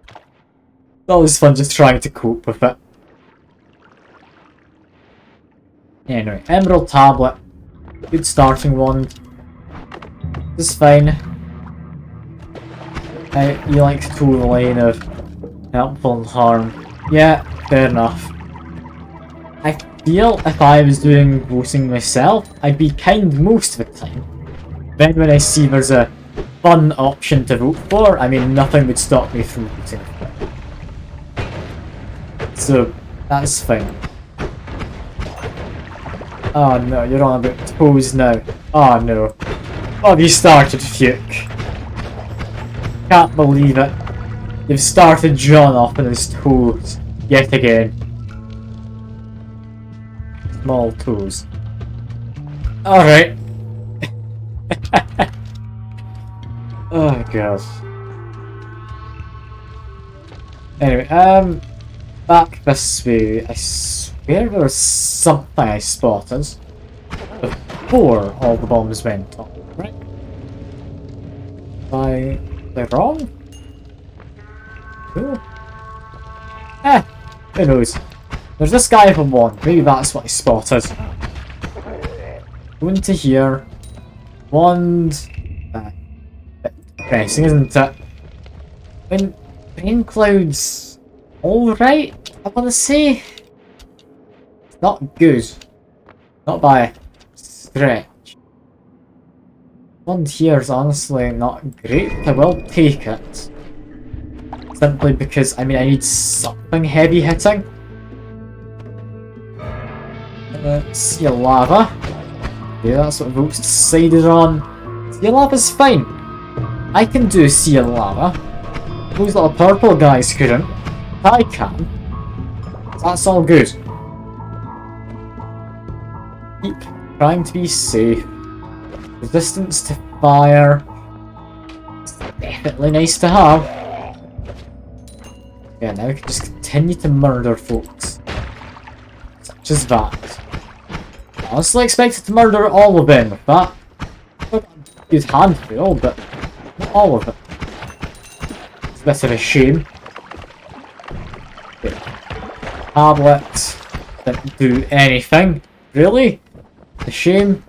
[SPEAKER 1] It's always fun just trying to cope with it. Anyway, Emerald Tablet. Good starting wand. This is fine. You like to toe the line of helpful and harm. Yeah, fair enough. I feel if I was doing voting myself, I'd be kind most of the time. Then when I see there's a fun option to vote for, I mean nothing would stop me from voting for it. So, that's fine. Oh no, you're on about toes now. Oh no. What have you started, Fuke? Can't believe it. You've started John off on his toes. Yet again. Small toes. Alright. Oh god. Anyway, back this way. I swear there was something I spotted before all the bombs went off, right? Am I wrong? No. Who knows? There's this guy with a wand. Maybe that's what I spotted. Go into here. Wand. Bit depressing, isn't it? When rain clouds, alright, I wanna say. It's not good. Not by a stretch. Wand here is honestly not great. I will take it. Simply because, I mean, I need something heavy hitting. Sea lava. Yeah, that's what Votes decided on. Sea lava's fine. I can do sea lava. Those little purple guys couldn't. I can. That's all good. Keep trying to be safe. Resistance to fire. It's definitely nice to have. Yeah, now we can just continue to murder folks. Such as that. I honestly expected to murder all of them with that. A good handful, but not all of it. It's a bit of a shame. Okay. Tablet didn't do anything, really. A shame.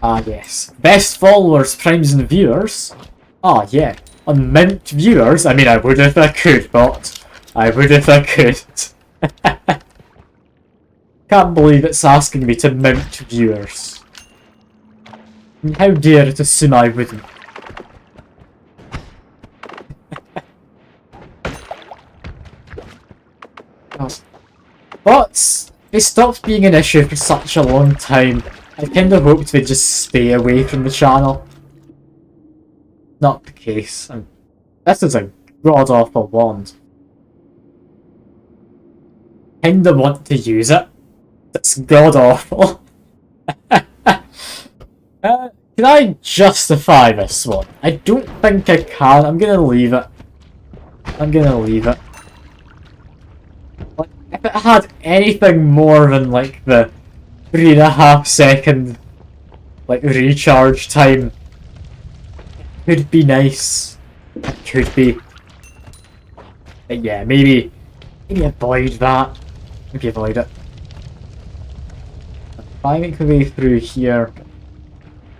[SPEAKER 1] Ah yes. Best followers, primes and viewers. Ah yeah. Unmount viewers? I mean, I would if I could, but I would if I could. Can't believe it's asking me to mount viewers. I mean, how dare it assume I wouldn't. But they stopped being an issue for such a long time. I kinda hoped they'd just stay away from the channel. Not the case. This is a god-awful wand. Kinda want to use it. It's god-awful. Can I justify this one? I don't think I can. I'm gonna leave it. I'm gonna leave it. Like, if it had anything more than like the 3.5 second like recharge time. Could be nice. It could be. But yeah, maybe avoid that. Maybe avoid it. If I make my way through here,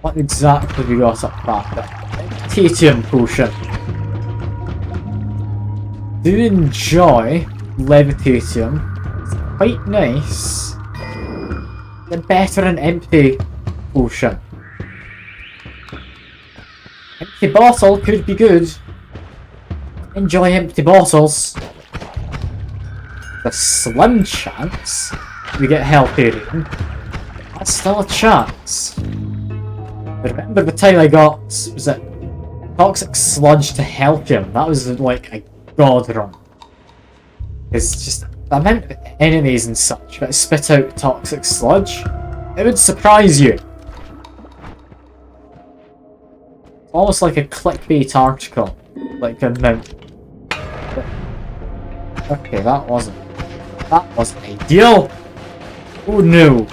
[SPEAKER 1] what exactly have we got up back there? Titanium potion. Do enjoy levitating. It's quite nice. But better an empty potion. Empty bottle could be good. Enjoy empty bottles. The slim chance we get healthy rain. That's still a chance. Remember the time I got, was it toxic sludge to Helkium? That was like a god run. It's just the amount of enemies and such that spit out toxic sludge. It would surprise you. Almost like a clickbait article. Like the amount. Okay, that wasn't ideal. Oh no.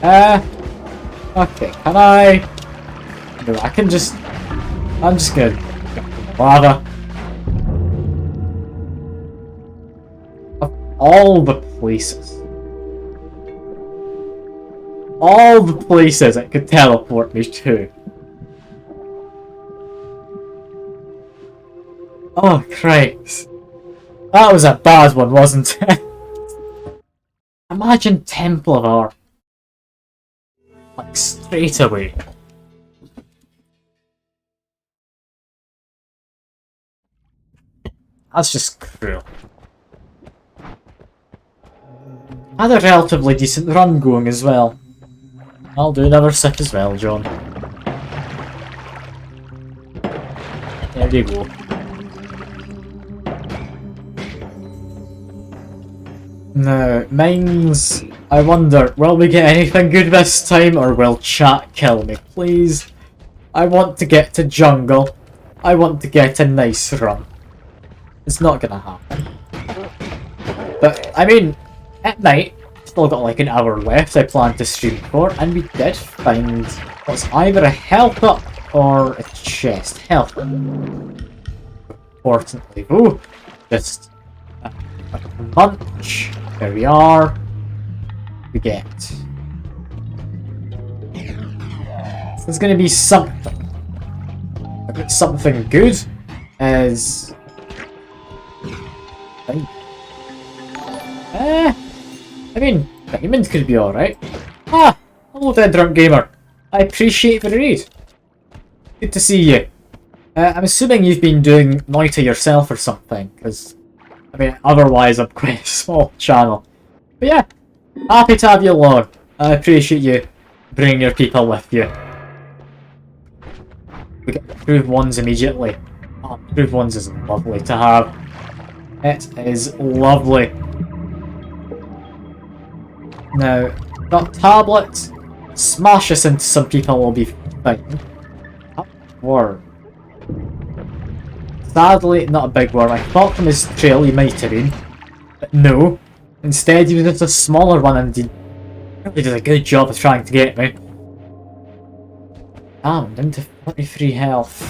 [SPEAKER 1] Okay, can I? No, I can just. I'm just gonna. Lava. Of all the places. All the places it could teleport me to. Oh, Christ. That was a bad one, wasn't it? Imagine Temple of Art. Like, straight away. That's just cruel. I had a relatively decent run going as well. I'll do another sip as well, John. There you go. Now, mines, I wonder, will we get anything good this time or will chat kill me? Please. I want to get to jungle. I want to get a nice run. It's not gonna happen. But, I mean, at night, still got like an hour left I plan to stream for, and we did find what's either a health up or a chest. Health. Importantly, ooh, just a munch. There we are. We get. There's gonna be something. I got something good as. I mean, diamonds could be alright. Ah! Hello there, Drunk Gamer. I appreciate the read. Good to see you. I'm assuming you've been doing Noita yourself or something, because, I mean, otherwise I'm quite a small channel. But yeah, happy to have you along. I appreciate you bringing your people with you. We get improved ones immediately. Oh, improved ones is lovely to have. It is lovely. Now, got tablets. Smash this into some people will be fine. Worm. Sadly, not a big worm. I thought from his trail he might have been. But no. Instead, he was just a smaller one and he really did a good job of trying to get me. Damn, down to 43 health.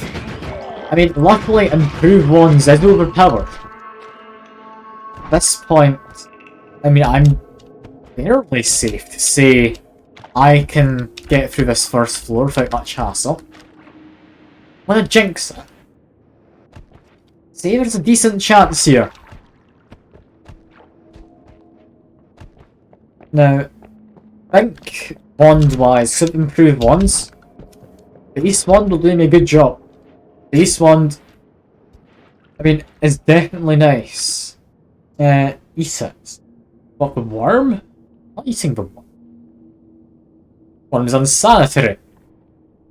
[SPEAKER 1] I mean, luckily, improved ones is overpowered. At this point, I mean, I'm fairly safe to say I can get through this first floor without much hassle. I'm gonna jinx it. See, there's a decent chance here. Now, I think wand-wise, could improve wands. Base wand will do me a good job. Base wand, I mean, is definitely nice. Eat it. What, the worm? Not eating the worm. Worm is unsanitary.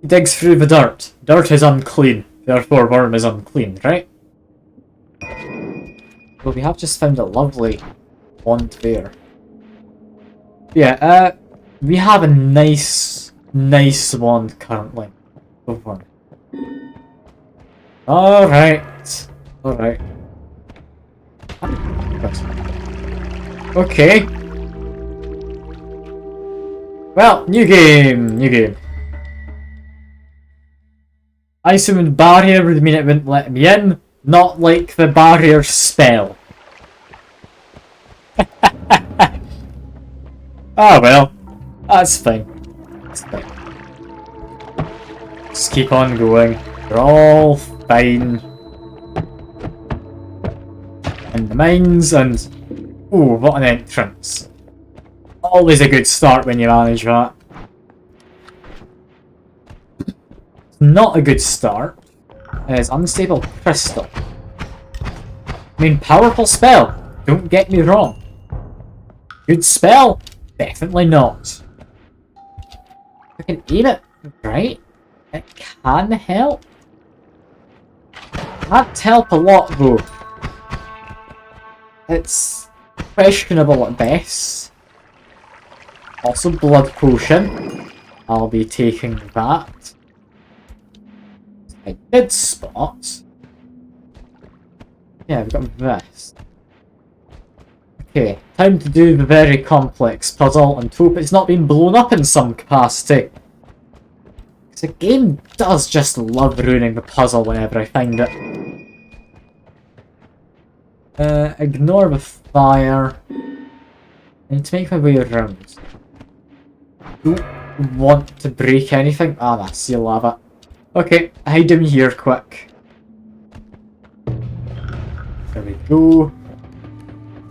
[SPEAKER 1] He digs through the dirt. Dirt is unclean. Therefore, worm is unclean, right? Well, we have just found a lovely wand there. Yeah, we have a nice wand currently. Over. Alright. Alright. Okay. Well, new game, new game. I summoned barrier would mean it wouldn't let me in, not like the barrier spell. Ah well, that's fine. That's fine. Just keep on going. We're all fine. In the mines and... ooh, what an entrance. Always a good start when you manage that. Not a good start is Unstable Crystal. I mean, powerful spell, don't get me wrong. Good spell? Definitely not. I can aim it right. It can help. Can't help a lot though. It's questionable at best. Also, Blood Potion. I'll be taking that. I did spot. Yeah, we've got this. Okay, time to do the very complex puzzle and hope it's not been blown up in some capacity. Because the game does just love ruining the puzzle whenever I find it. Ignore the fire. I need to make my way around. Don't want to break anything. Ah, I see lava. Okay, hide him here quick. There we go.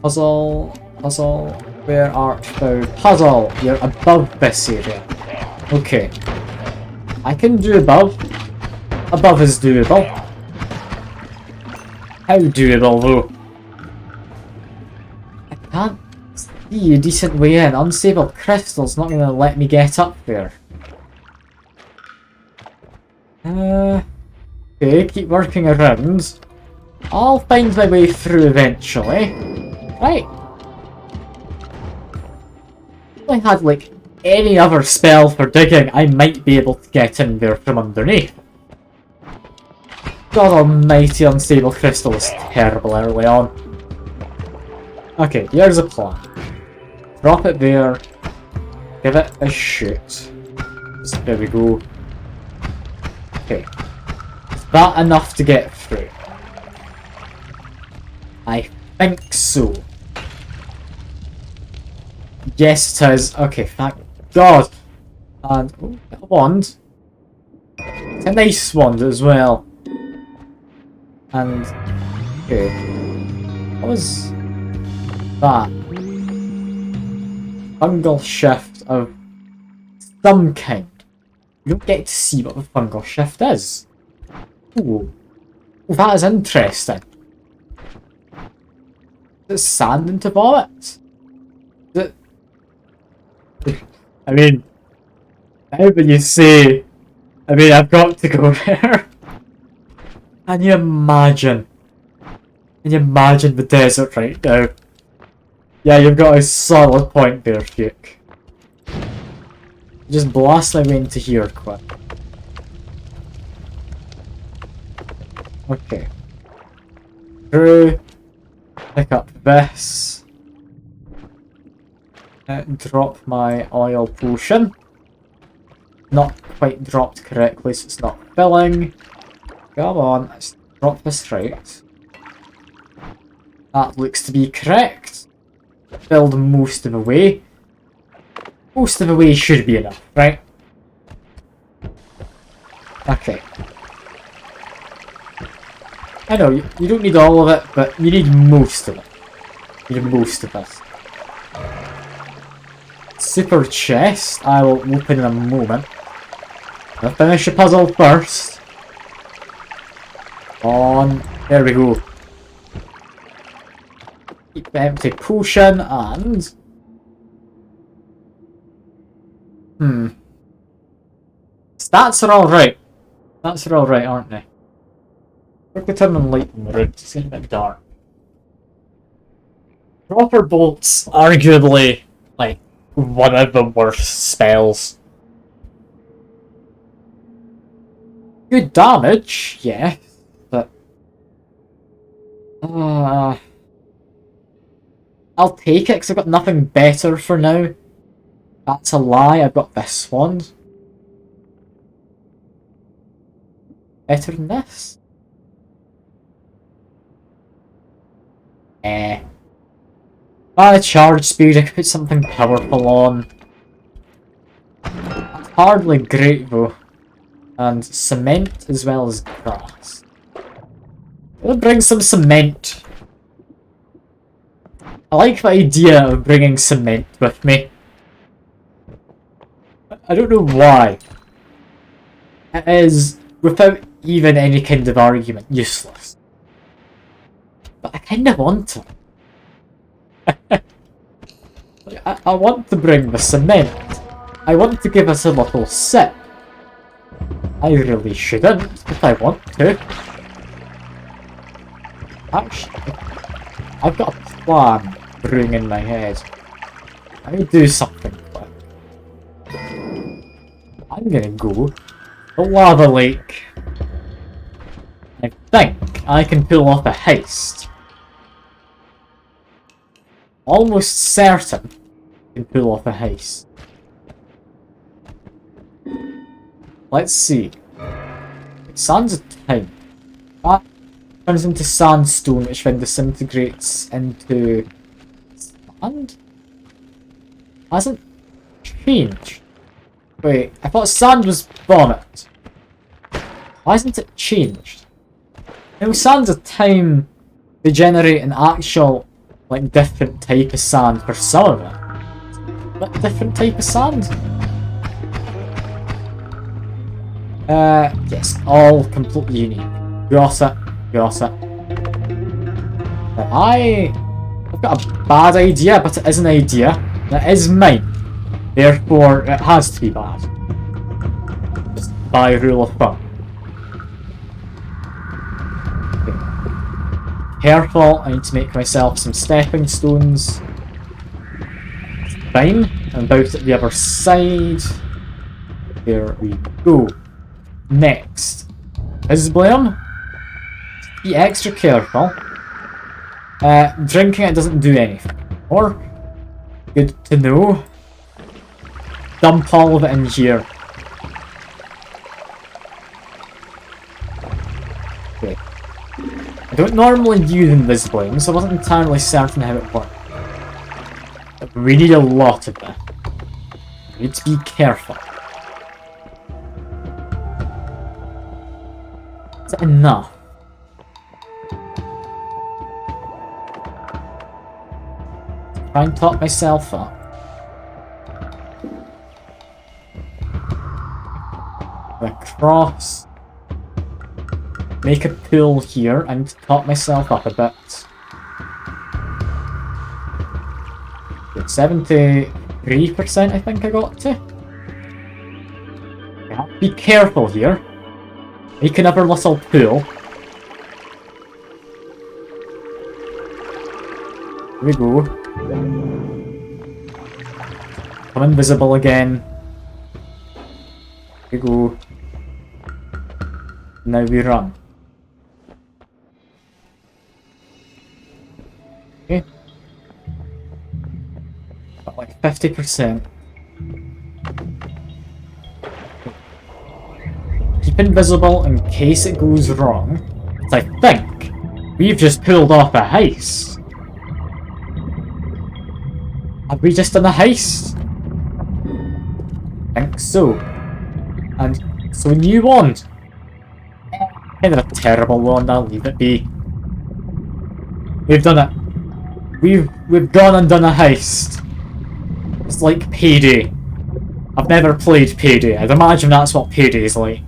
[SPEAKER 1] Puzzle, puzzle, where art thou? Puzzle, you're above this area. Okay. I can do above. Above is doable. How doable though? I can't see a decent way in. Unstable crystal's not gonna let me get up there. Okay, keep working around. I'll find my way through eventually. Right. If I had like any other spell for digging, I might be able to get in there from underneath. God almighty, Unstable Crystal is terrible early on. Okay, here's a plan. Drop it there. Give it a shoot. There we go. Okay. Is that enough to get through? I think so. Yes, it is. Okay, thank God. And oh, a wand. It's a nice wand as well. And okay, what was that? Fungal shift of some kind. You don't get to see what the fungal shift is. Ooh, that is interesting. Is it sand into vomit? Is it... I mean, now that you say, I mean, I've got to go there. Can you imagine? Can you imagine the desert right now? Yeah, you've got a solid point there, Fuke. Just blast my way into here quick. Okay. Through. Pick up this. Drop my oil potion. Not quite dropped correctly, so it's not filling. Come on, let's drop this right. That looks to be correct. Filled most of the way. Most of the way should be enough, right? Okay. I know, you don't need all of it, but you need most of it. You need most of this. Super chest, I will open in a moment. I'll finish the puzzle first. On. There we go. Keep the empty potion and... Stats are alright. Stats are alright, aren't they? Quickly turn on light in the room, it's getting a bit dark. Dropper bolts, arguably, like, one of the worst spells. Good damage, yeah, but... I'll take it because I've got nothing better for now. That's a lie, I've got this one. Better than this? Eh. Charge speed, I could put something powerful on. That's hardly great though. And cement as well as grass. I'll bring some cement. I like the idea of bringing cement with me. I don't know why. It is, without even any kind of argument, useless. But I kinda want it. I want to bring the cement. I want to give us a little sip. I really shouldn't, but I want to. Actually, I've got a plan brewing in my head. Let me do something quick. I'm gonna go the lava lake. I think I can pull off a heist. Almost certain I can pull off a heist. Let's see. Sands of time. That turns into sandstone, which then disintegrates into sand? Hasn't changed. Wait, I thought sand was vomit. Why hasn't it changed? Now, sands of time, they generate an actual, like, different type of sand for some of it. But different type of sand? Yes, all completely unique. Got it. I've got a bad idea, but it is an idea. It is mine. Therefore, it has to be bad. Just by rule of thumb. Okay. Careful, I need to make myself some stepping stones. Fine, I'm about at the other side. There we go. Next, Isblium. Be extra careful. Drinking it doesn't do anything. Or, good to know. Dump all of it in here. Okay. I don't normally use Invisibloom, so I wasn't entirely certain how it worked. But we need a lot of it. We need to be careful. Is that enough? Try and top myself up. Across. Make a pool here and top myself up a bit. Good, 73% I think I got to. I have to be careful here. Make another little pool. Here we go. I'm invisible again. Here we go. Now we run. Okay. Got like 50%. Keep invisible in case it goes wrong. I think we've just pulled off a heist. Have we just done a heist? I think so. And so a new wand. Kind of a terrible wand, I'll leave it be. We've done it. We've gone and done a heist. It's like Payday. I've never played Payday. I'd imagine that's what Payday is like.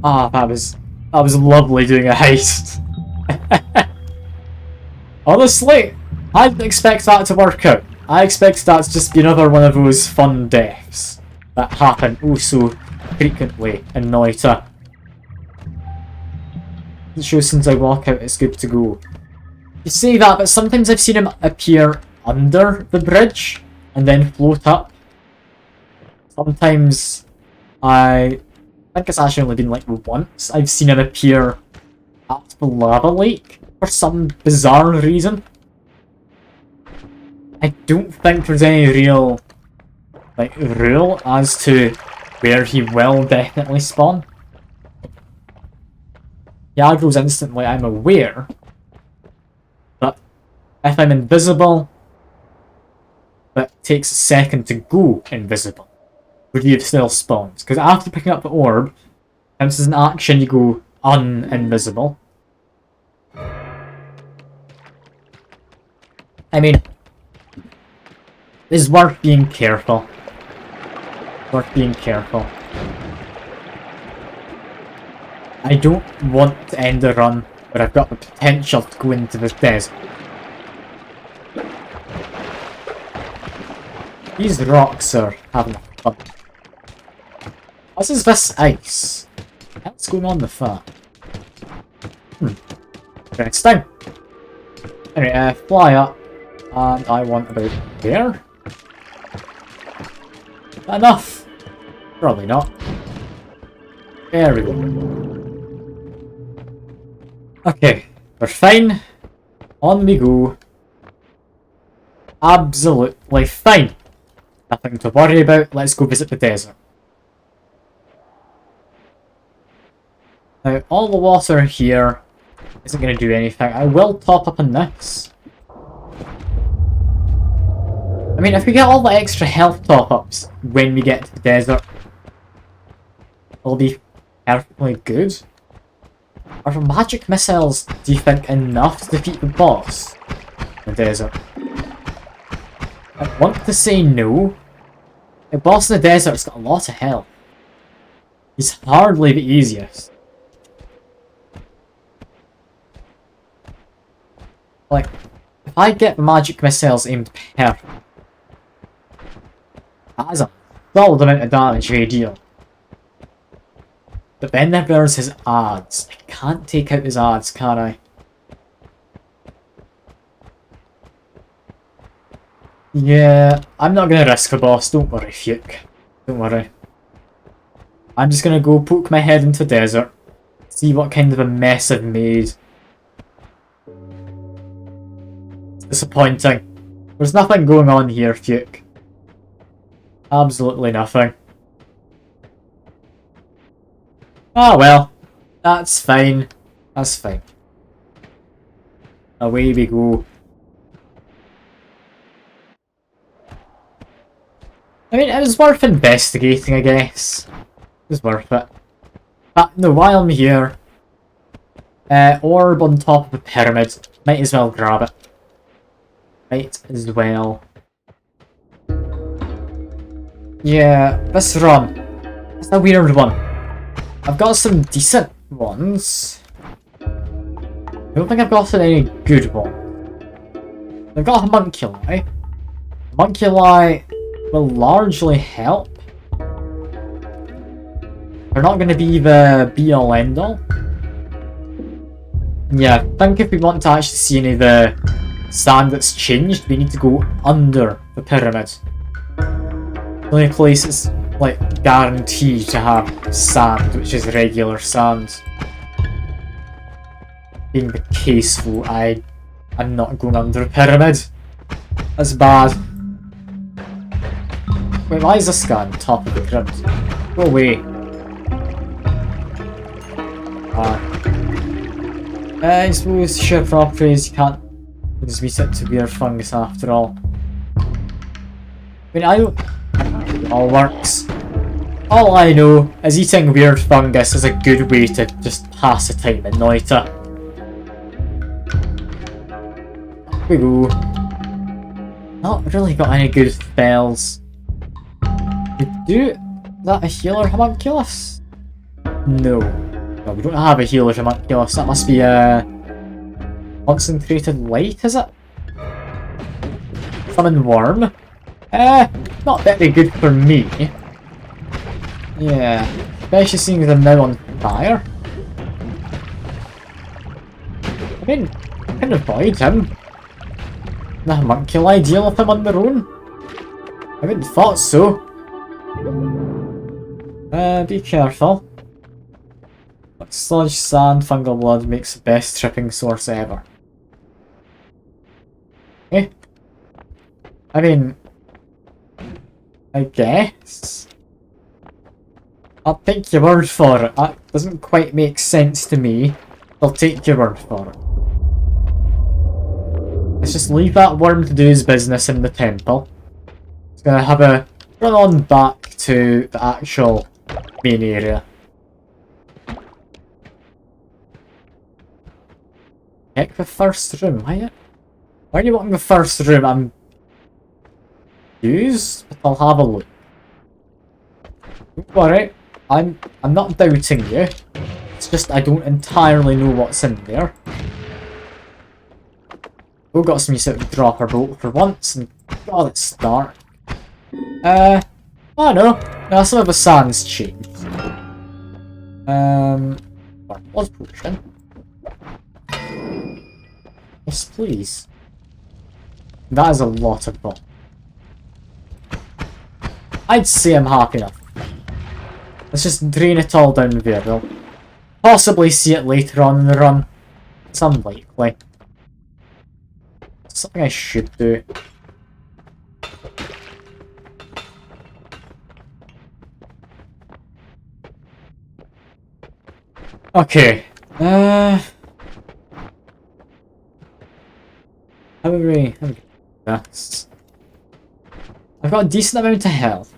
[SPEAKER 1] Ah, that was lovely doing a heist. Honestly, I didn't expect that to work out. I expect that to just be another one of those fun deaths that happen oh so frequently in Noita. It shows since I walk out it's good to go. You say that, but sometimes I've seen him appear under the bridge and then float up. Sometimes I think it's actually only been like once I've seen him appear at the lava lake for some bizarre reason. I I don't think there's any real, like, rule as to where he will definitely spawn. He aggroes instantly, I'm aware. But if I'm invisible, but it takes a second to go invisible, would you have still spawned? Because after picking up the orb, this is an action, you go un-invisible. I mean, it's worth being careful. Worth being careful. I don't want to end a run where I've got the potential to go into this desert. These rocks are having fun. What is this ice? What's going on with that? Interesting. Anyway, fly up. And I want about there. Enough! Probably not. There we go. Okay, we're fine. On we go. Absolutely fine. Nothing to worry about. Let's go visit the desert. Now, all the water here isn't going to do anything. I will top up on this. I mean, if we get all the extra health top-ups when we get to the desert, it'll be perfectly good. Are the magic missiles, do you think, enough to defeat the boss in the desert? I want to say no. The boss in the desert's got a lot of health. He's hardly the easiest. Like, if I get the magic missiles aimed perfect, that is a solid amount of damage they deal. But then there's his ads. I can't take out his ads, can I? Yeah, I'm not gonna risk a boss, don't worry, Fuke. Don't worry. I'm just gonna go poke my head into the desert, see what kind of a mess I've made. It's disappointing. There's nothing going on here, Fuke. Absolutely nothing. Ah well, that's fine. That's fine. Away we go. I mean, it was worth investigating, I guess. It was worth it. But no, while I'm here, orb on top of the pyramid. Might as well grab it. Might as well. Yeah, this run. It's a weird one. I've got some decent ones. I don't think I've gotten any good ones. I've got a homunculi. Homunculi will largely help. They're not going to be the be-all end-all. Yeah, I think if we want to actually see any of the sand that's changed, we need to go under the pyramid. The only place it's like guaranteed to have sand, which is regular sand. Being the case though, I'm not going under a pyramid. That's bad. Wait, why is this guy on top of the crypt? Go away. I suppose sheer properties, you can't just be set to weird fungus after all. I mean, I don't... It all works. All I know is eating weird fungus is a good way to just pass the time in Noita. Here we go. Not really got any good spells. We do... Is that a healer homunculus? No. No, we don't have a healer homunculus. That must be a... concentrated light, is it? Summon worm? Not very good for me. Yeah, especially seeing as I'm now on fire. I mean, I can avoid him. The homunculi deal with him on their own. I wouldn't have thought so. Be careful. Like sludge, sand, fungal blood makes the best tripping source ever. Okay. I mean, I guess. I'll take your word for it. That doesn't quite make sense to me. I'll take your word for it. Let's just leave that worm to do his business in the temple. It's gonna have a run on back to the actual main area. Check the first room. Why are you wanting the first room? I'm used, but I'll have a look. Don't worry, I'm not doubting you. It's just I don't entirely know what's in there. We got some use out of the dropper boat for once, and God, it's dark. I don't know. Now some of the sand's changed. Was potion. Yes, please. That is a lot of fun. I'd say I'm happy enough. Let's just drain it all down there. We'll possibly see it later on in the run. It's unlikely. Something I should do. Okay. How do we do this? I've got a decent amount of health.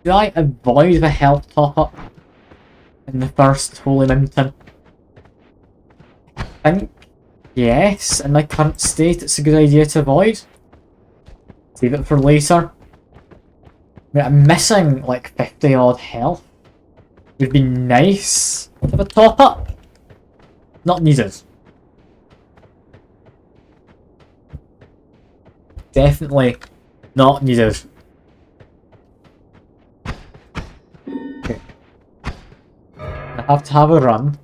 [SPEAKER 1] Did I avoid the health top-up in the first Holy Mountain? I think yes, in my current state it's a good idea to avoid. Save it for later. I mean, I'm missing like 50 odd health. It would be nice to have a top-up. Not needed. Definitely not needed. Okay. I have to have a run.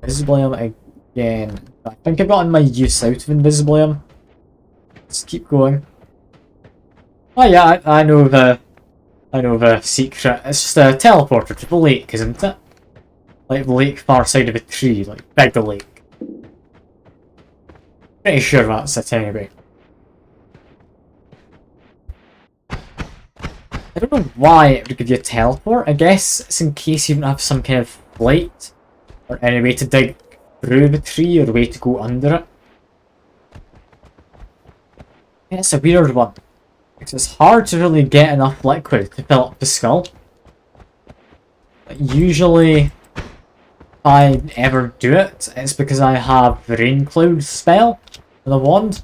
[SPEAKER 1] Invisibilium again. I think I've gotten my use out of Invisibilium. Let's keep going. Oh yeah, I know the secret. It's just a teleporter to the lake, isn't it? Like the lake far side of a tree, like big lake. Pretty sure that's it anyway. I don't know why it would give you a teleport. I guess it's in case you don't have some kind of light or any way to dig through the tree or a way to go under it. Yeah, it's a weird one. Because it's hard to really get enough liquid to fill up the skull. But usually, if I ever do it, it's because I have the rain cloud spell with a wand.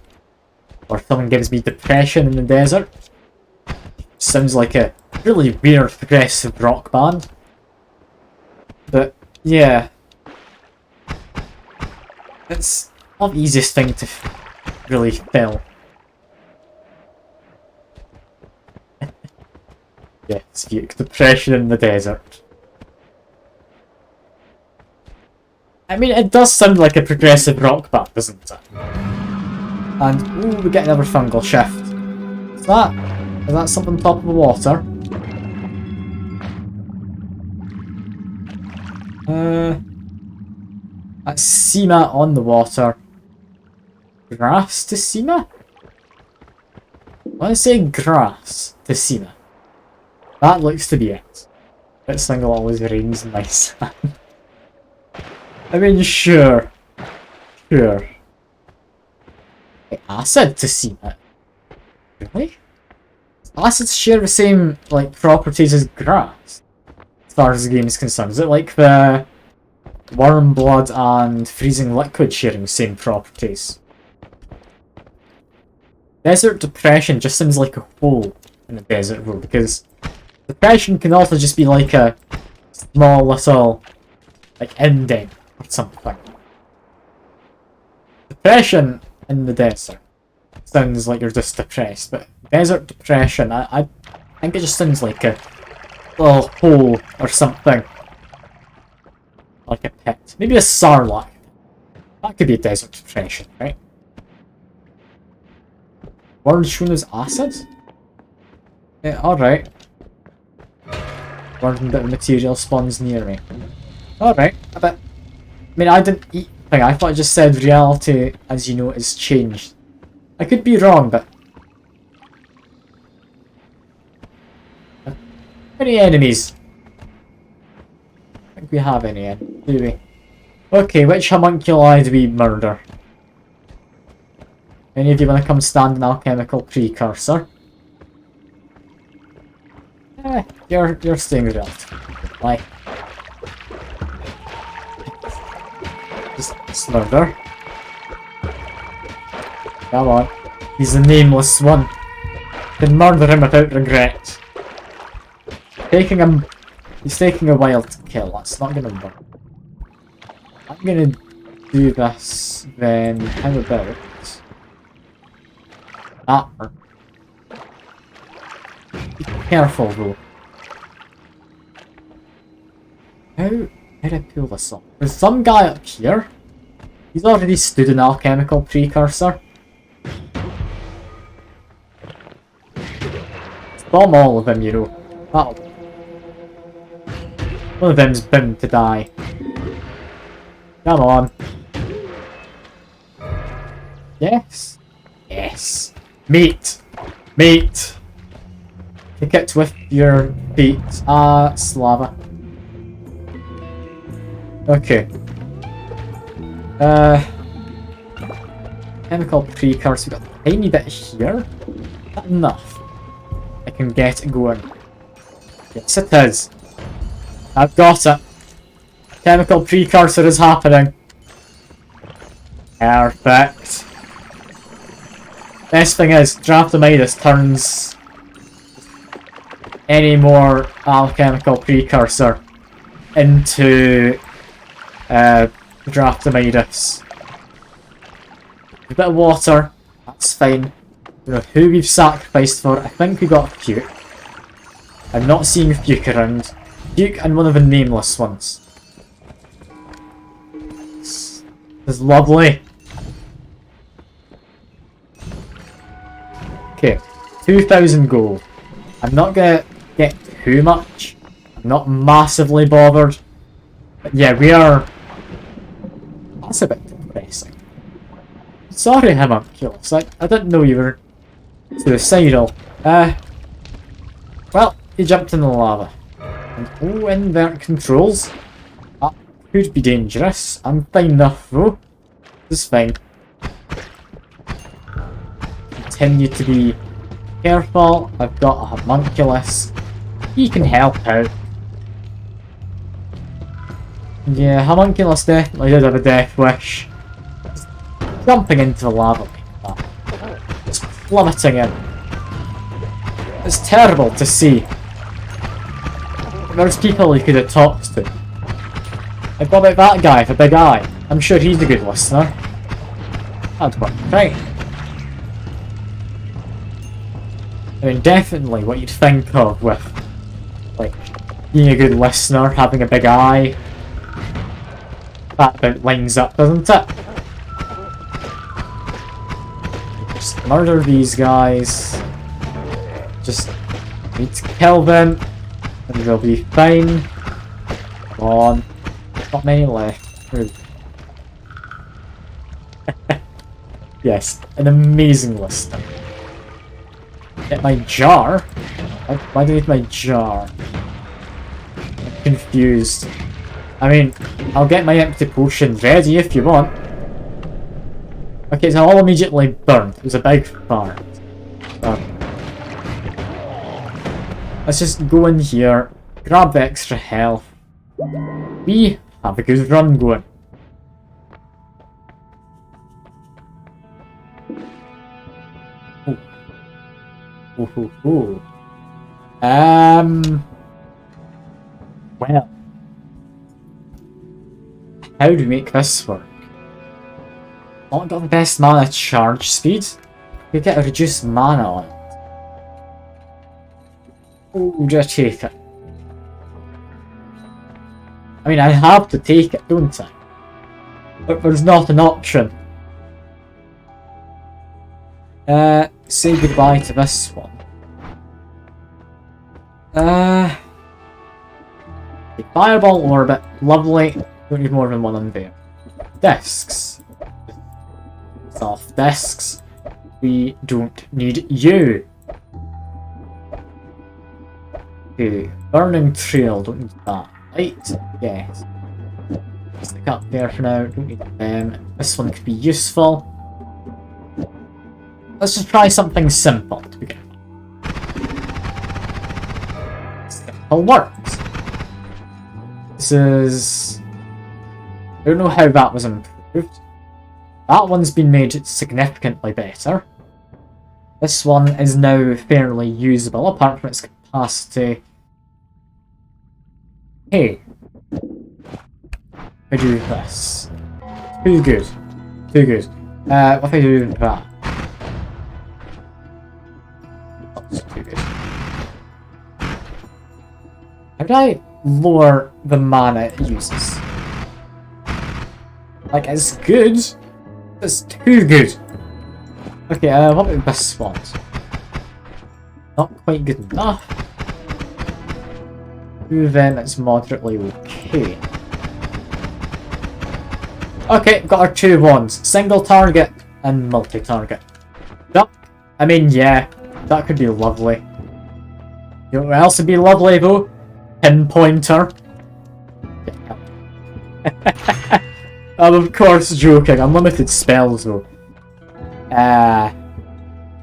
[SPEAKER 1] Or someone gives me depression in the desert. Sounds like a really weird progressive rock band. But yeah. It's not the easiest thing to really fill. Yes, depression in the desert. I mean, it does sound like a progressive rock band, doesn't it? And, ooh, we get another fungal shift. Is that something on top of the water? That's Sema on the water. Grass to Sema? I want to say grass to Sema. That looks to be it. That single always rains in my sand. I mean, sure. Sure. Acid to Sema? Really? Acids share the same, like, properties as grass, as far as the game is concerned. Is it like the worm blood and freezing liquid sharing the same properties? Desert depression just seems like a hole in the desert world, because depression can also just be like a small little, like, indent or something. Depression in the desert sounds like you're just depressed, but desert depression, I think it just sounds like a little hole or something. Like a pit. Maybe a sarlacc. That could be a desert depression, right? Word shown as acid? Yeah, alright. Random bit of material spawns near me. Alright, I mean, I didn't eat thing. I thought it just said reality, as you know, is changed. I could be wrong, but... Any enemies? I think we have any, do we? Okay, which homunculi do we murder? Any of you want to come stand an alchemical precursor? You're staying relatively. Like, just murder. Come on, he's the nameless one. You can murder him without regret. He's taking a while to kill. That's not gonna work. I'm gonna do this. Then how about that work? Be careful though. How did I pull this off? There's some guy up here. He's already stood an alchemical precursor. Bomb all of them, you know. That'll... One of them's bound to die. Come on. Yes. Yes. Meat. Meat. Kick it with your feet. Ah, Slava. Okay. Chemical precursor. We got a tiny bit here. Not enough. I can get it going. Yes, it is. I've got it. Chemical precursor is happening. Perfect. Best thing is, Draftomidas turns any more alchemical precursor into Draftomidas. A bit of water, that's fine. I don't know who we've sacrificed for. I think we got Fuke. I'm not seeing Fuke around. Fuke and one of the nameless ones. This is lovely. Okay, 2,000 gold. I'm not gonna get too much. I'm not massively bothered. But yeah, we are... That's a bit depressing. Sorry, Homunculus. I didn't know you were suicidal. Well, he jumped in the lava. And oh, invert controls. That could be dangerous. I'm fine enough though. This is fine. Continue to be careful. I've got a homunculus. He can help out. Yeah, homunculus definitely did have a death wish. Just jumping into the lava like that. Just plummeting in. It's terrible to see. There's people he could have talked to. Like, what about that guy with a big eye? I'm sure he's a good listener. That'd work, right? I mean, definitely what you'd think of with, like, being a good listener, having a big eye. That about lines up, doesn't it? Just murder these guys. Just need to kill them, and they'll be fine. Come on. Not many left. Yes, an amazing listener. Get my jar? Why do I need my jar? I'm confused. I mean, I'll get my empty potion ready if you want. Okay, so I'll immediately burn. It was a big fart. Let's just go in here, grab the extra health. We have a good run going. Ooh. Well. How do we make this work? Not got the best mana charge speed. We get a reduced mana on it. Oh, just take it. I mean, I have to take it, don't I? But there's not an option. Say goodbye to this one. Fireball orbit, lovely. Don't need more than one on there. Discs. Soft discs. We don't need you. Okay, burning trail, don't need that. Light, yes. Stick up there for now, don't need them. This one could be useful. Let's just try something simple to begin with. Simple works. This is... I don't know how that was improved. That one's been made significantly better. This one is now fairly usable, apart from its capacity. Hey. If I do this. Too good. Too good. What if I do that? That's too good. How do I lower the mana it uses? Like, it's good. It's too good. Okay, what about this one? Not quite good enough. Then it's moderately okay. Okay, got our two wands. Single target and multi-target. Yep. I mean, yeah, that could be lovely. You know what else would be lovely though? Pinpointer. I'm of course joking. Unlimited spells though.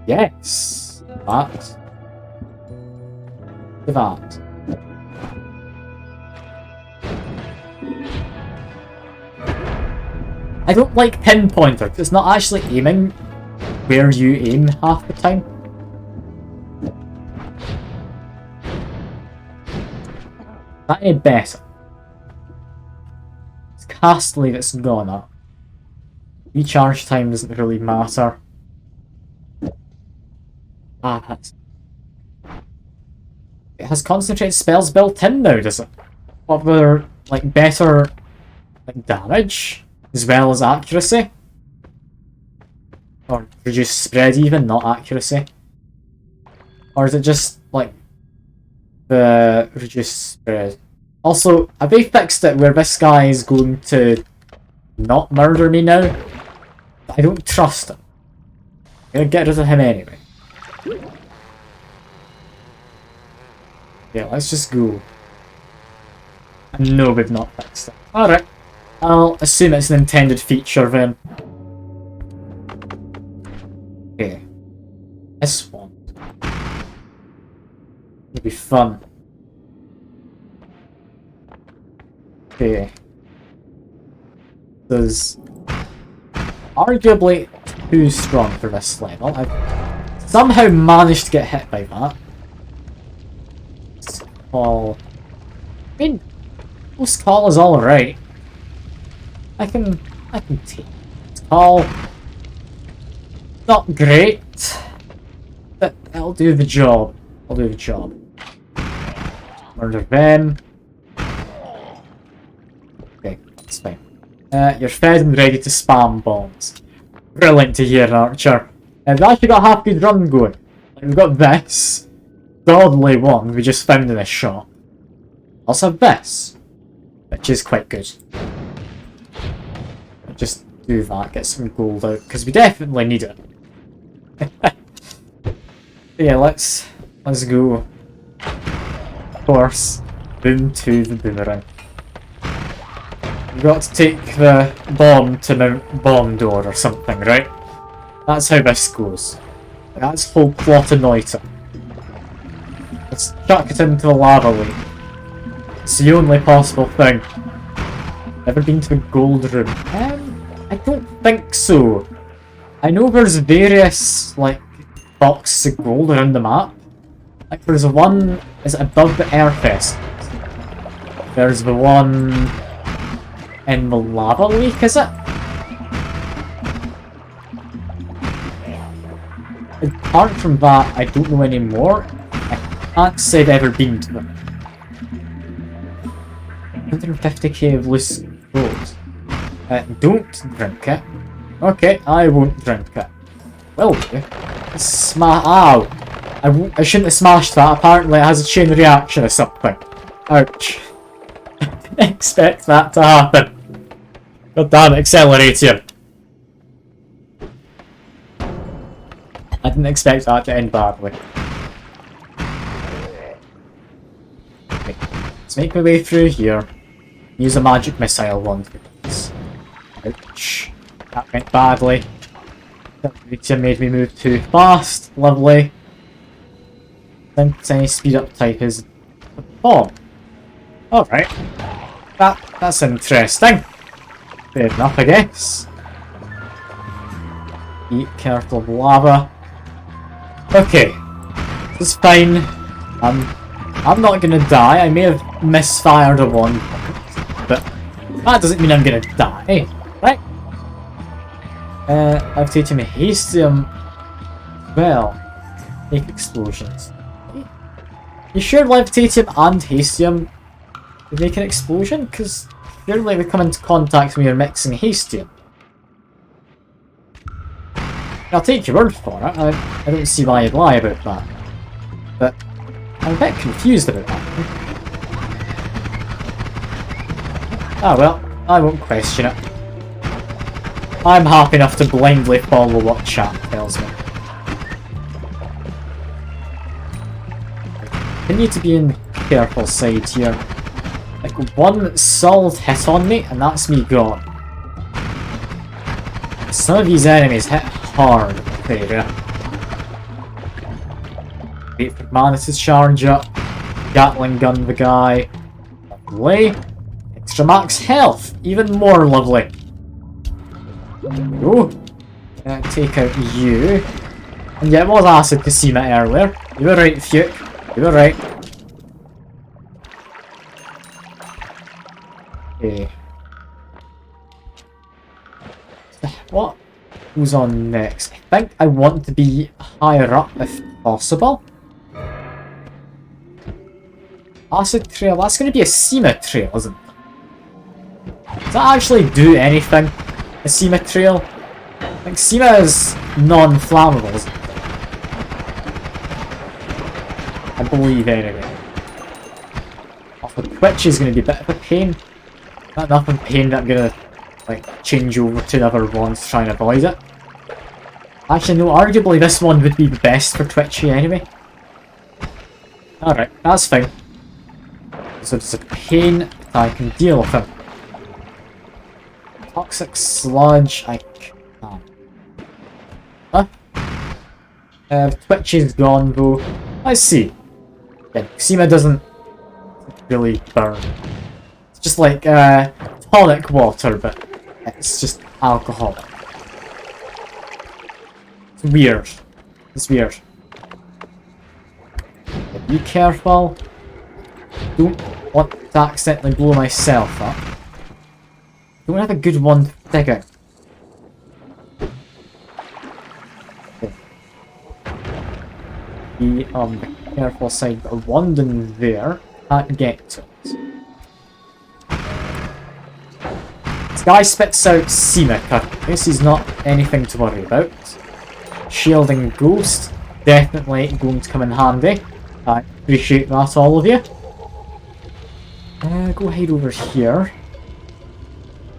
[SPEAKER 1] Yes. That. That. I don't like pinpointer because it's not actually aiming where you aim half the time. Not any better. It's castly that's gone up. Recharge time doesn't really matter. Ah, that's... It has concentrated spells built in now, does it? What were like better like damage as well as accuracy? Or reduced spread even, not accuracy? Or is it just like the reduced spread? Also, have they fixed it where this guy is going to not murder me now? I don't trust him. I'm gonna get rid of him anyway. Yeah, let's just go. No, we've not fixed it. Alright. I'll assume it's an intended feature then. Okay. This one. It'll be fun. Okay. There's arguably too strong for this level. I've somehow managed to get hit by that. Call. I mean, Ghost Call is alright. I can take it. Call. Not great, but it'll do the job. I'll do the job. Murder them. Okay, that's fine. You're fed and ready to spam bombs. Brilliant to hear, Archer. We've actually got a half good run going. Like, we've got this godly one we just found in a shop. Also have this, which is quite good. Just do that, get some gold out, because we definitely need it. Yeah, let's go. Of course, boom to the boomerang. We've got to take the bomb to Mount Bomb Door or something, right? That's how this goes. That's whole plot of Noita. Let's chuck it into the lava lake. It's the only possible thing. Ever been to the gold room? I don't think so. I know there's various, like, boxes of gold around the map. Like, there's one is above the Airfest. There's the one in the lava lake, is it? Apart from that, I don't know any more. I can't say I've ever been to them. 150k of loose gold. Don't drink it. Okay, I won't drink it. Will do. Ow! I shouldn't have smashed that. Apparently it has a chain reaction or something. Ouch. I didn't expect that to happen. God damn it, Accelerator. I didn't expect that to end badly. Okay, let's make my way through here. Use a magic missile once. Ouch. That went badly. That made me move too fast. Lovely. Any speed up type is a bomb. Alright. That's interesting. Fair enough, I guess. Be careful of lava. Okay. This is fine. I'm not gonna die. I may have misfired at one point, but that doesn't mean I'm gonna die. Right? I've taken Hastium. Well, make explosions. You sure Levitatum and Hastium would make an explosion? Because surely we come into contact when you're mixing Hastium. I'll take your word for it. I don't see why you'd lie about that. But I'm a bit confused about that. Ah well, I won't question it. I'm happy enough to blindly follow what chat tells me. I need to be in the careful side here. Like one solid hit on me and that's me gone. Some of these enemies hit hard in the area. Wait for mana to charge up. Gatling gun the guy. Lovely. Extra max health. Even more lovely. There we go. Take out you. And yeah, it was Acid Casima earlier. You were right, Fuke. You were right. Okay. What goes on next? I think I want to be higher up if possible. Acid Trail, that's going to be a Sema Trail, isn't it? Does that actually do anything? A Sema Trail? Like, Sema is non-flammable, isn't it? I believe anyway. The Twitch is going to be a bit of a pain. Not enough of a pain that I'm going to like change over to another one to try and avoid it. Actually no, arguably this one would be the best for Twitchy anyway. Alright, that's fine. So it's a pain that I can deal with him. Toxic Sludge, I can't. Huh? Twitchy's gone though. Let's see. Yeah, Xema doesn't really burn. It's just like tonic water, but it's just alcohol. It's weird. It's weird. But be careful. Don't want to accidentally blow myself up. Don't have a good one to dig out. Okay. Be on the careful side, but a wand in there. Can't get to it. This guy spits out Sema currently. This is not anything to worry about. Shielding Ghost, definitely going to come in handy. I appreciate that, all of you. Go ahead over here.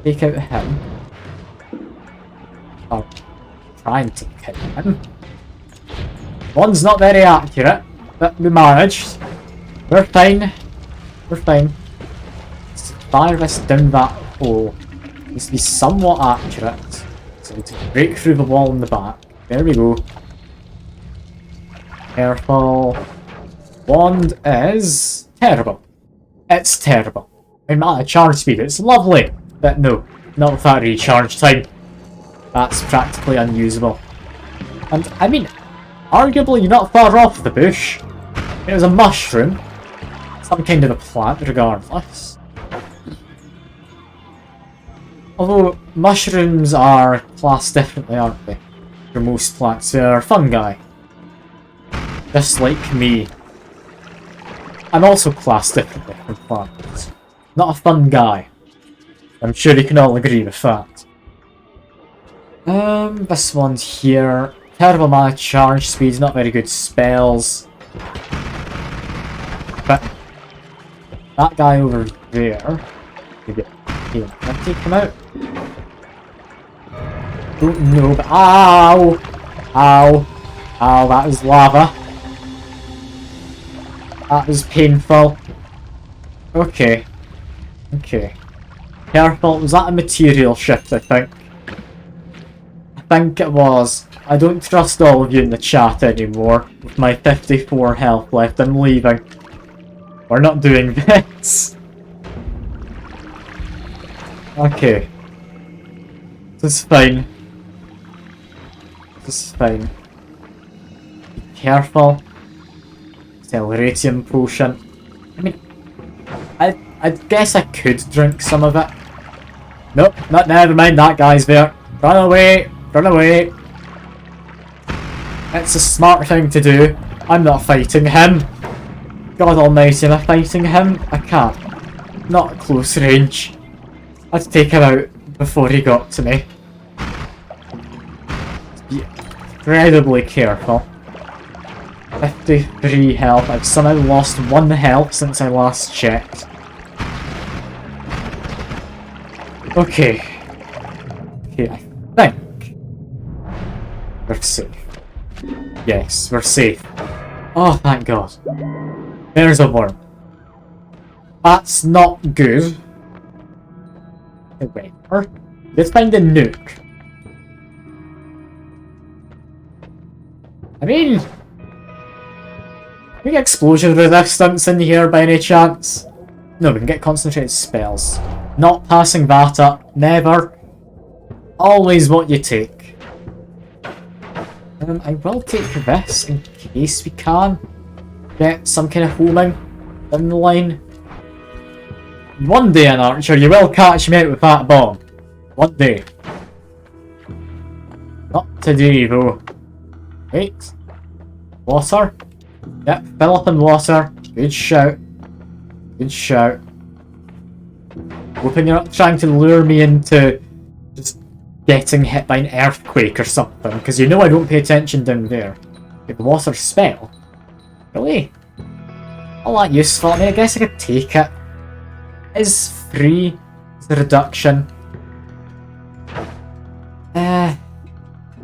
[SPEAKER 1] Take out him. Or try and take out him. One's not very accurate, but we managed. We're fine. We're fine. Let's fire this down that hole. Needs to be somewhat accurate. So we need to break through the wall in the back. There we go. Careful. Wand is terrible. It's terrible. I mean, not a charge speed, it's lovely. But no, not with that recharge time. That's practically unusable. And, I mean, arguably you're not far off the bush. It was a mushroom. Some kind of a plant, regardless. Although, mushrooms are classed differently, aren't they? For most plants, they're fungi. Just like me. I'm also classed differently from plants. Not a fun guy. I'm sure you can all agree with that. This one's here. Terrible amount of charge speed, not very good spells. But that guy over there. Maybe can I take him out? Don't know, but ow! Ow! Oh, that was lava. That was painful. Okay. Okay. Careful. Was that a material shift, I think? I think it was. I don't trust all of you in the chat anymore. With my 54 health left, I'm leaving. We're not doing this. Okay. This is fine. This is fine. Be careful. Acceleratium potion. I mean, I guess I could drink some of it. Nope, never mind, that guy's there. Run away! Run away! It's a smart thing to do. I'm not fighting him. God almighty, am I fighting him? I can't. Not at close range. I had to take him out before he got to me. Be incredibly careful. 53 health. I've somehow lost 1 health since I last checked. Okay. Okay, I think we're safe. Yes, we're safe. Oh, thank God. There's a worm. That's not good. However, let's find a nuke. I mean, we get explosion resistance in here by any chance? No, we can get concentrated spells. Not passing that up. Never. Always what you take. I will take this in case we can get some kind of homing in the line. One day, an archer, you will catch me out with that bomb. One day. Not today, though. Wait. Water? Yep, fill up in water. Good shout. Good shout. Hoping you're not trying to lure me into just getting hit by an earthquake or something, because you know I don't pay attention down there. Get the water spell? Really? All that useful? I mean, I guess I could take it. Is free? Is the reduction?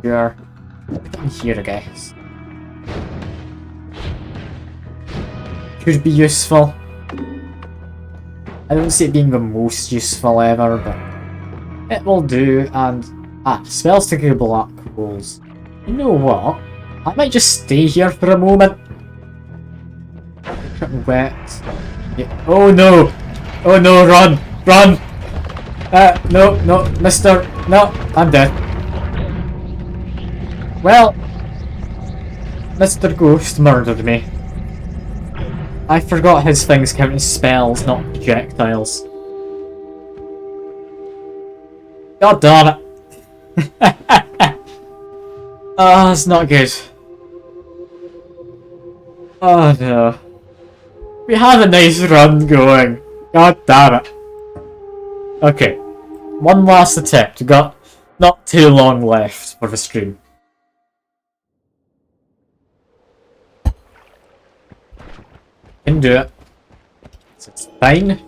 [SPEAKER 1] Sure. Put it in here, I guess. Could be useful. I don't see it being the most useful ever, but it will do. And spells to get black holes. You know what? I might just stay here for a moment. Wet. Yeah. Oh no! Oh no! Run! Run! No, Mister. No, I'm dead. Well, Mr. Ghost murdered me. I forgot his things count as spells, not projectiles. God damn it. Oh, that's not good. Oh no. We have a nice run going. God damn it. Okay. One last attempt. We've got not too long left for the stream. Can do it. It's fine.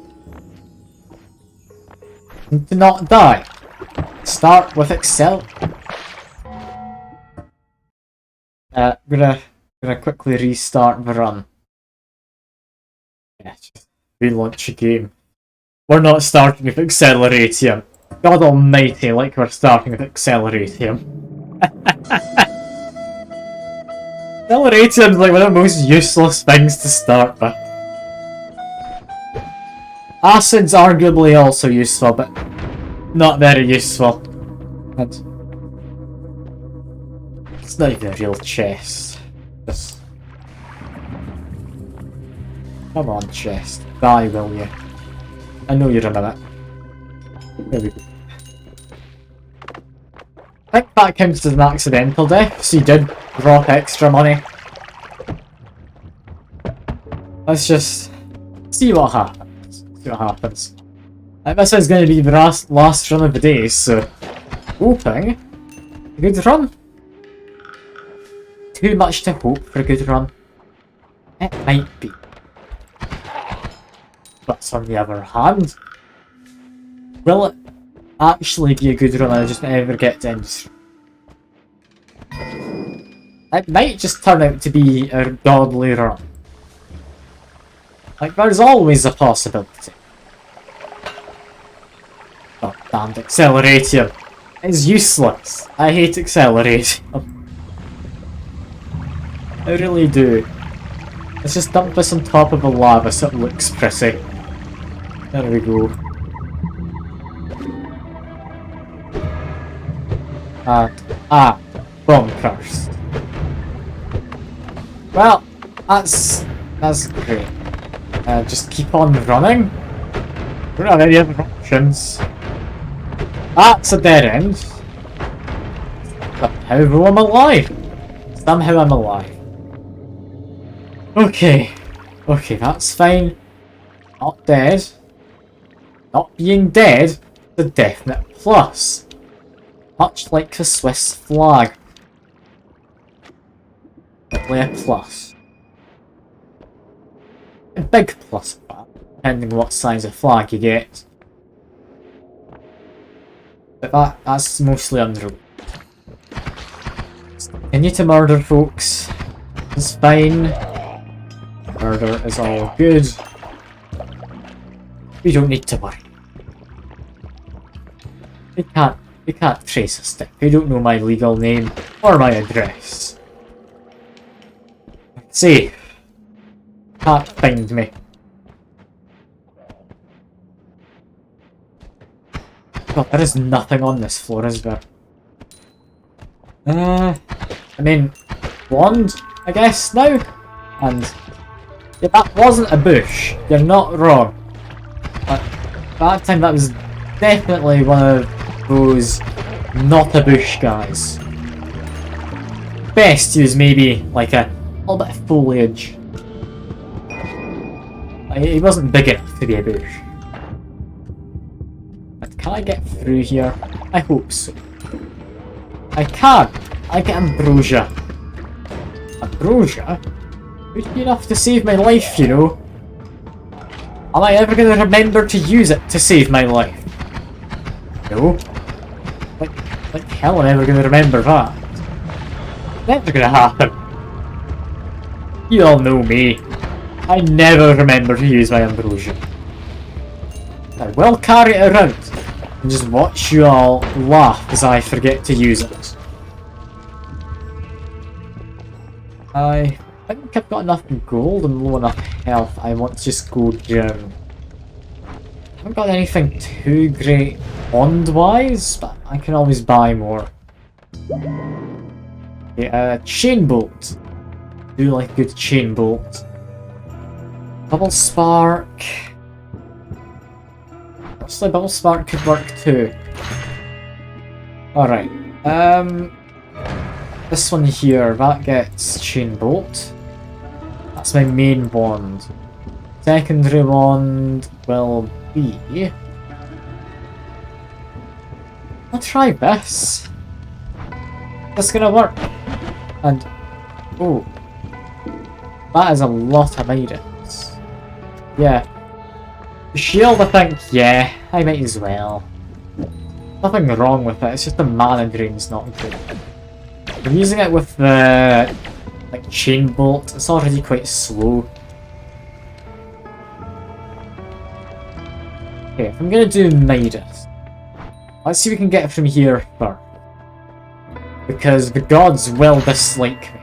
[SPEAKER 1] Do not die. Start with Excel. Gonna quickly restart the run. Yeah, just relaunch a game. We're not starting with Acceleratium. God almighty, like we're starting with Acceleratium. Acceleratium's like one of the most useless things to start with. Acid's arguably also useful, but not very useful. And it's not even a real chest. Just... Come on, chest. Die, will you? I know you're a minute. There we go. I think that counts as an accidental death, so you did drop extra money. Let's just see what happens. See what happens. This is going to be the last run of the day, so hoping a good run. Too much to hope for a good run. It might be. But on the other hand, will it actually be a good run? I just never get to end. It might just turn out to be a godly run. Like, there's always a possibility. Oh, damned Accelerator. It's useless. I hate Accelerator. I really do. Let's just dump this on top of the lava so it looks pretty. There we go. And, bunkers. Well, that's great. Just keep on running. We don't have any other options. That's a dead end. Somehow I'm alive. Somehow I'm alive. Okay. Okay, that's fine. Not dead. Not being dead is a definite plus. Much like the Swiss flag. Definitely a plus. A big plus, depending on what size of flag you get. But that's mostly under. Continue to murder folks. It's fine. Murder is all good. We don't need to worry. We can't trace a stick. They don't know my legal name or my address. Safe. Can't find me. God, there is nothing on this floor, is there? I mean, wand, I guess, now? And yeah, that wasn't a bush. You're not wrong. But that time that was definitely one of those not a bush guys. Best to use maybe like a little bit of foliage. He wasn't big enough to be a bush. But can I get through here? I hope so. I can! I get ambrosia. Ambrosia? Would be enough to save my life, you know. Am I ever going to remember to use it to save my life? No. Like hell I'm ever going to remember that. Never going to happen. You all know me. I never remember to use my ambrosia. I will carry it around and just watch you all laugh as I forget to use it. I think I've got enough gold and low enough health. I want to just go down. I haven't got anything too great bond-wise, but I can always buy more. Okay, chain bolt. Do like a good chain bolt. Bubble spark. Actually, bubble spark could work too. Alright. This one here, that gets chain bolt. That's my main wand. Secondary wand will be. I'll try this. That's gonna work. And oh, that is a lot of items. Yeah. The shield, I think, yeah, I might as well. Nothing wrong with it, it's just the mana drain's not good. I'm using it with the like chain bolt, it's already quite slow. Okay, if I'm gonna do Midas, let's see if we can get it from here first. Because the gods will dislike me.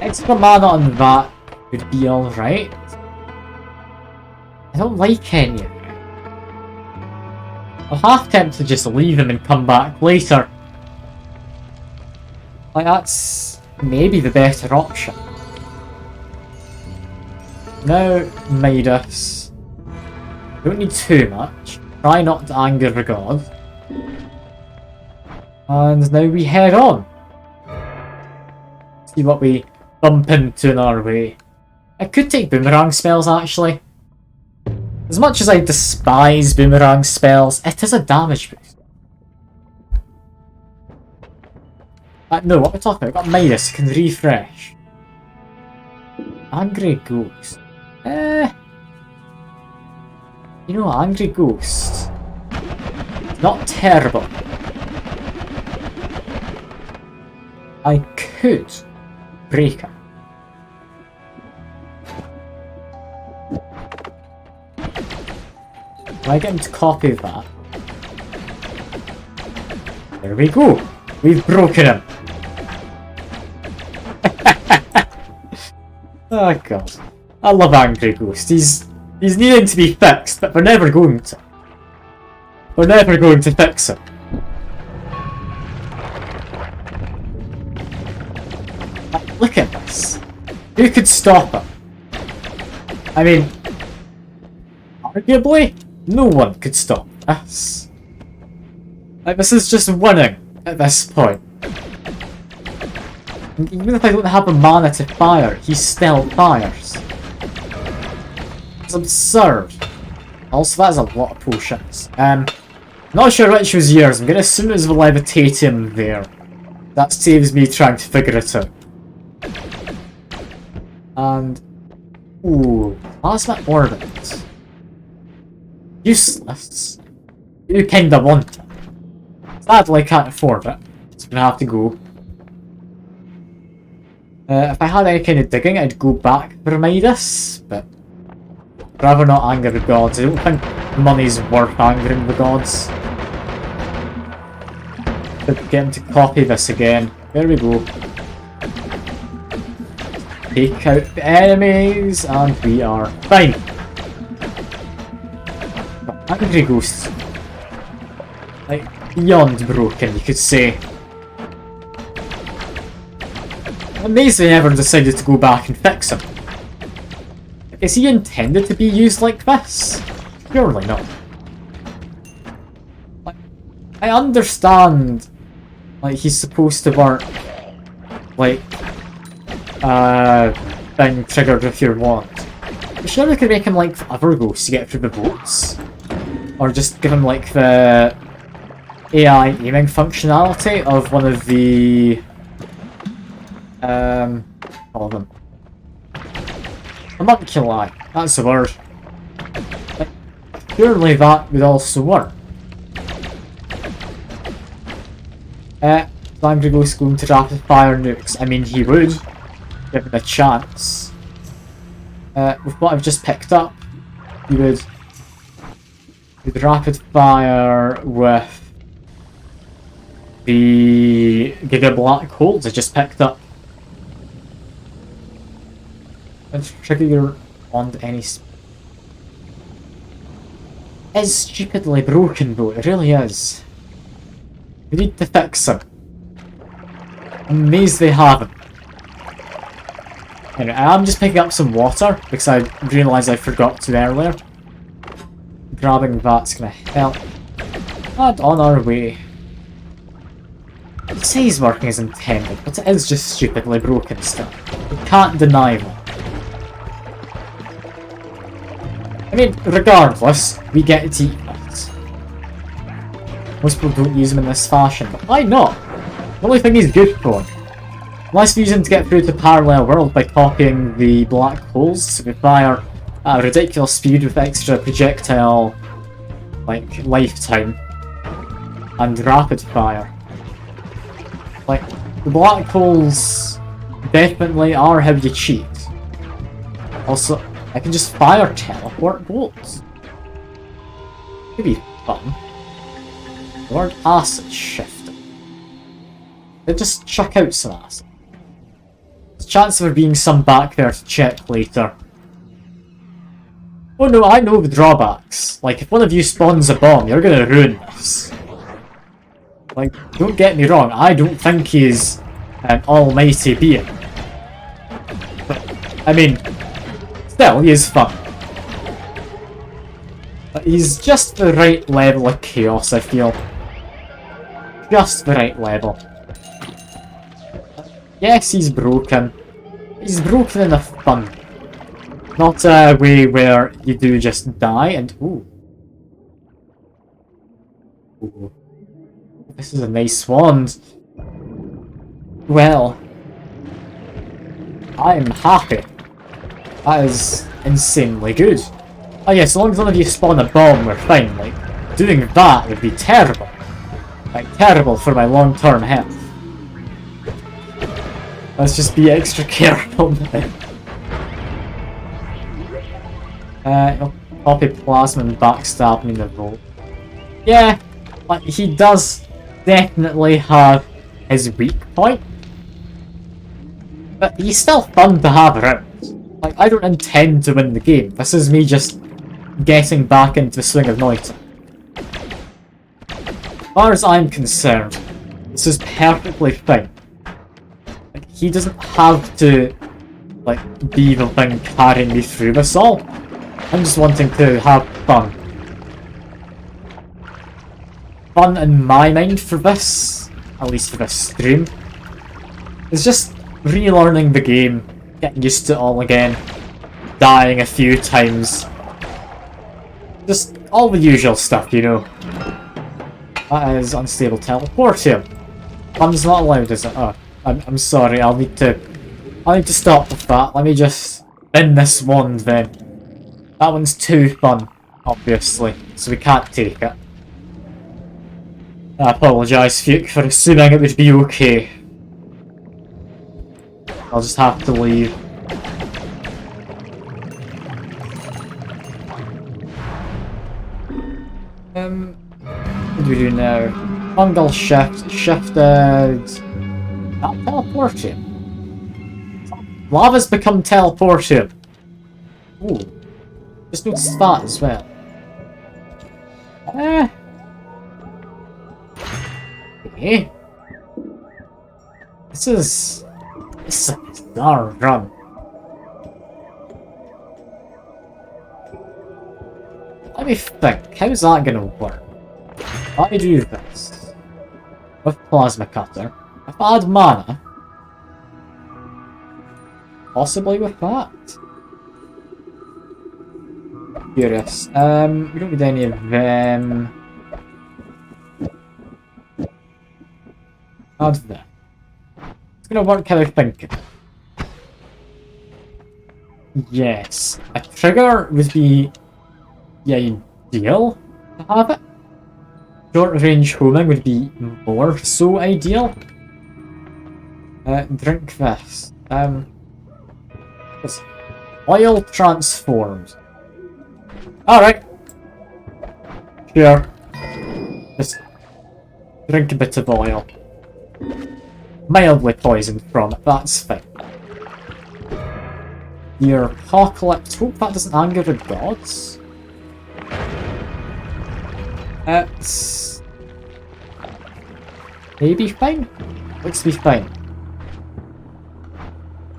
[SPEAKER 1] Extra mana on that would be alright. I don't like any of it. I'm half tempted to just leave him and come back later. Like, that's maybe the better option. Now, Midas. Don't need too much. Try not to anger the god. And now we head on. See what we bump into in our way. I could take boomerang spells actually. As much as I despise boomerang spells, it is a damage boost. No, what are we talking about? I've got Midas, can refresh. Angry Ghost. You know, Angry Ghost. Not terrible. I could break it. If I get him to copy that. There we go. We've broken him. Oh god. I love Angry Ghost. He's needing to be fixed, but we're never going to. We're never going to fix him. Look at this. Who could stop him? I mean, arguably, no one could stop this. Like, this is just winning at this point. And even if I don't have a mana to fire, he still fires. It's absurd. Also, that's a lot of potions. Not sure which was yours. I'm gonna assume it was the levitating there. That saves me trying to figure it out. And... ooh, plasma orbit. Useless. You kinda want it. Sadly, I can't afford it. So I'm gonna have to go. If I had any kind of digging, I'd go back for Midas, but... I'd rather not anger the gods. I don't think money's worth angering the gods. But get him to copy this again. There we go. Take out the enemies, and we are fine. But Angry Ghost, like, beyond broken, you could say. I'm amazed they never decided to go back and fix him. Is he intended to be used like this? Surely not. Like, I understand, like, he's supposed to work, like, being triggered if you want. But surely we could make him like other ghosts to get through the boats. Or just give him like the AI aiming functionality of one of the all of them. Homunculi, that's the word. Like, surely that would also work. Angry Ghost going to rapid fire nukes. I mean, he would, given a chance. With what I've just picked up, he would rapid fire with the Giga Black Holes I just picked up. And trigger on any is stupidly broken though, it really is. We need to fix him. I'm amazed they haven't. Anyway, I'm just picking up some water because I realised I forgot to earlier. Grabbing that's gonna help. And on our way. It says working as intended, but it is just stupidly broken stuff. You can't deny that. I mean, regardless, we get to eat it. Most people don't use them in this fashion, but why not? The only thing he's good for. Unless we use him to get through to parallel world by copying the black holes, so we fire at a ridiculous speed with extra projectile, like, lifetime, and rapid fire. Like, the black holes definitely are how you cheat. Also, I can just fire teleport bolts. Could be fun. The word acid shifting. They just chuck out some acid. There's a chance of there being some back there to check later. Oh no, I know the drawbacks. Like, if one of you spawns a bomb, you're gonna ruin this. Like, don't get me wrong, I don't think he's an almighty being. But, I mean, still, he is fun. But he's just the right level of chaos, I feel. Just the right level. Yes, he's broken. He's broken in a fun way. Not a way where you do just die and... ooh. Ooh. This is a nice wand. Well, I'm happy. That is insanely good. Oh yeah, so long as none of you spawn a bomb, we're fine. Like, doing that would be terrible. Like, terrible for my long-term health. Let's just be extra careful now. He'll copy plasma and backstab me in the roll. Yeah, like, he does definitely have his weak point. But he's still fun to have around. Like, I don't intend to win the game. This is me just getting back into the swing of Noita. As far as I'm concerned, this is perfectly fine. Like, he doesn't have to, like, be the thing carrying me through this all. I'm just wanting to have fun. Fun in my mind for this, at least for this stream, is just relearning the game, getting used to it all again, dying a few times. Just all the usual stuff, you know. That is unstable teleportium. Fun's not allowed, is it? Oh, I'm sorry, I'll need to stop with that. Let me just spin this wand then. That one's too fun, obviously, so we can't take it. I apologise, Fuke, for assuming it would be okay. I'll just have to leave. What do we do now? Fungal shift, shifted. Not teleportium. Lava's become teleportium. Ooh. Just noticed that as well. Okay. This is a bizarre run. Let me think, how's that gonna work? Let me do this. With Plasma Cutter. If I add mana, possibly with that? Curious. We don't need any of them. Add that. It's gonna work how I think. Yes. A trigger would be ideal to have it. Short range homing would be more so ideal. Drink this. This oil transformed. Alright. Sure. Just drink a bit of oil. Mildly poisoned from it, that's fine. Your apocalypse. Hope that doesn't anger the gods. It's maybe fine. Looks to be fine.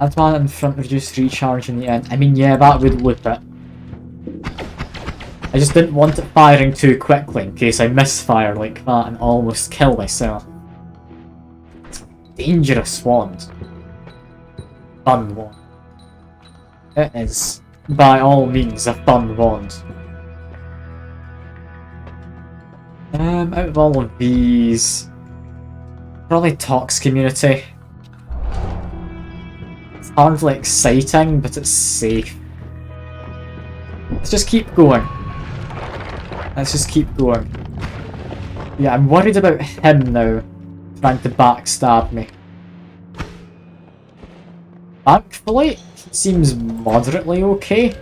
[SPEAKER 1] Add mana in front, reduce recharge in the end. I mean, yeah, that would loop it. I just didn't want it firing too quickly in case I misfire like that and almost kill myself. It's a dangerous wand. Fun wand. It is, by all means, a fun wand. Out of all of these, probably Tox Community. It's hardly exciting, but it's safe. Let's just keep going. Let's just keep going. Yeah, I'm worried about him now, trying to backstab me. Thankfully, he seems moderately okay.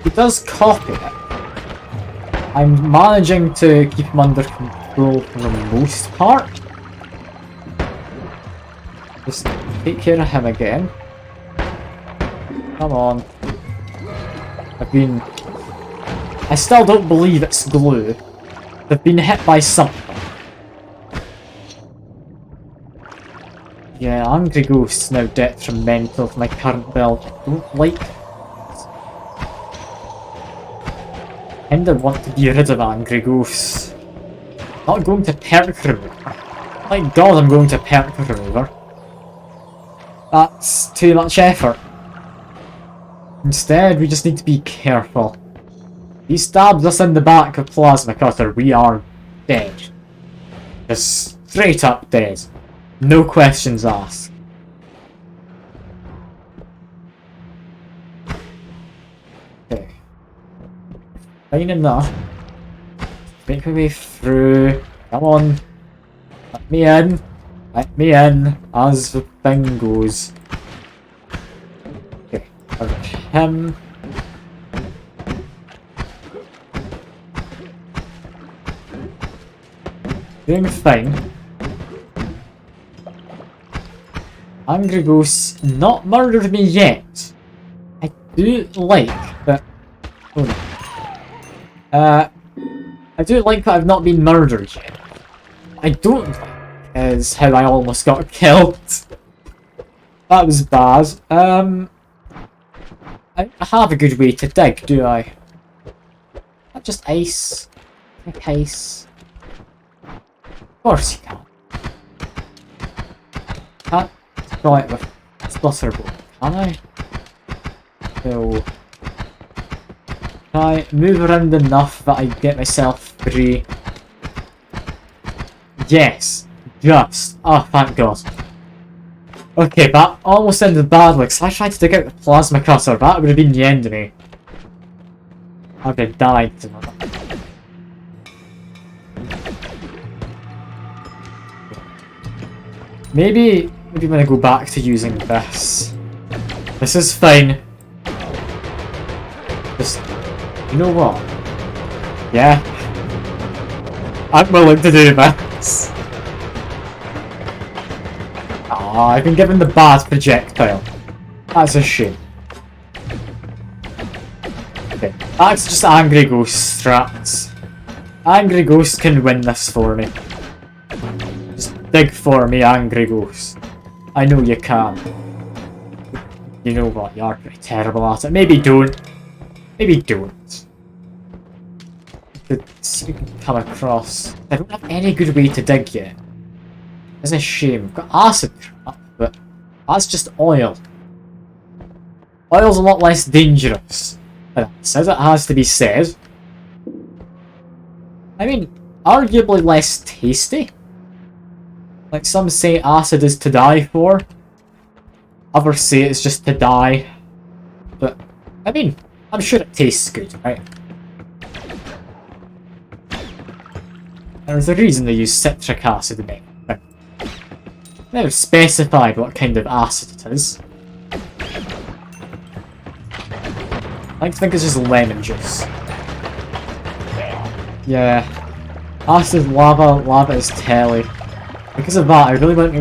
[SPEAKER 1] He does copy it. I'm managing to keep him under control for the most part. Just take care of him again. Come on. I still don't believe it's glue. They've been hit by something. Yeah, Angry Ghost's now detrimental to my current build. I don't like it. I kinda want to be rid of Angry Ghosts. Not going to perk remover. My god, I'm going to perk remover. That's too much effort. Instead, we just need to be careful. He stabs us in the back with Plasma Cutter, we are dead. Just straight up dead. No questions asked. Okay. Fine enough. Make my way through. Come on. Let me in. Let me in. As the thing goes. Okay. Over him. Doing fine. Angry Ghost not murdered me yet. I do like that. Oh no. I do like that I've not been murdered yet. I don't like is how I almost got killed. That was bad. I have a good way to dig, do I? Not just ice. Like ice. Of course you can. Can't destroy it with Splatterbolt, can I? So, can I move around enough that I get myself free? Yes, just. Oh, thank God. Okay, that almost ended badly, because I tried to dig out the plasma cutter. That would have been the end of me. I would have died. Maybe I'm gonna go back to using this. This is fine. Just, you know what? Yeah. I'm willing to do this. Ah, I've been given the bad projectile. That's a shame. Okay, that's just Angry Ghost strats. Angry Ghost can win this for me. Just dig for me, Angry Ghost. I know you can. You know what, you are pretty terrible at it. Maybe don't. Maybe don't. See if we can come across. I don't have any good way to dig yet. It's a shame. I've got acid trap, but that's just oil. Oil's a lot less dangerous. It says it has to be said. I mean, arguably less tasty. Like some say acid is to die for. Others say it's just to die. But, I mean, I'm sure it tastes good, right? There's a reason they use citric acid in it. They never specified what kind of acid it is. I like to think it's just lemon juice. Yeah. Acid, lava, lava is telly. Because of that, I really went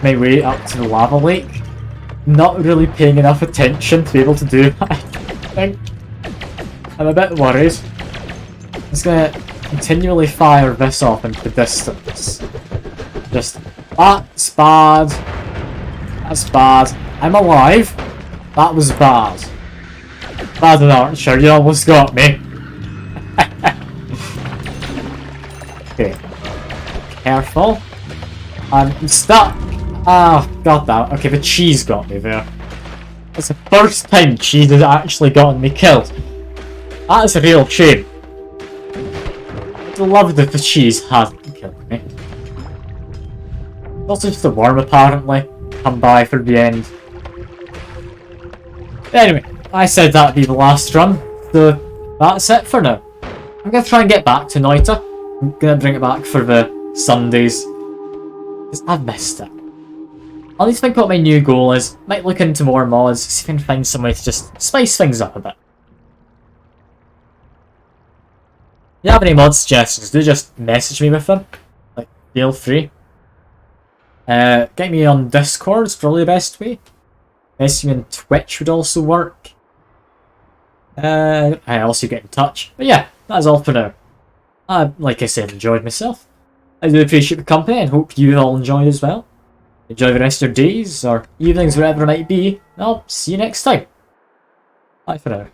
[SPEAKER 1] my way up to the lava lake. Not really paying enough attention to be able to do that, I think. I'm a bit worried. I'm just gonna continually fire this off into the distance. Just, that's bad. That's bad. I'm alive. That was bad. Bad an archer, you almost got me. Okay. Careful. I'm stuck. Ah, got that. Okay, the cheese got me there. It's the first time cheese has actually gotten me killed. That is a real shame. I'd love that the cheese hasn't killed me. Also just a worm apparently. Come by for the end. Anyway, I said that'd be the last run, so that's it for now. I'm gonna try and get back to Noita. I'm gonna bring it back for the Sundays. Because I've missed it. I'll need to think what my new goal is. Might look into more mods, see if I can find some way to just spice things up a bit. If you have any mod suggestions, do just message me with them. Like, feel free. Get me on Discord is probably the best way. Message me on Twitch would also work. I also get in touch. But yeah, that is all for now. I, like I said, enjoyed myself. I do appreciate the company and hope you all enjoyed as well. Enjoy the rest of your days or evenings, wherever it might be. I'll see you next time. Bye for now.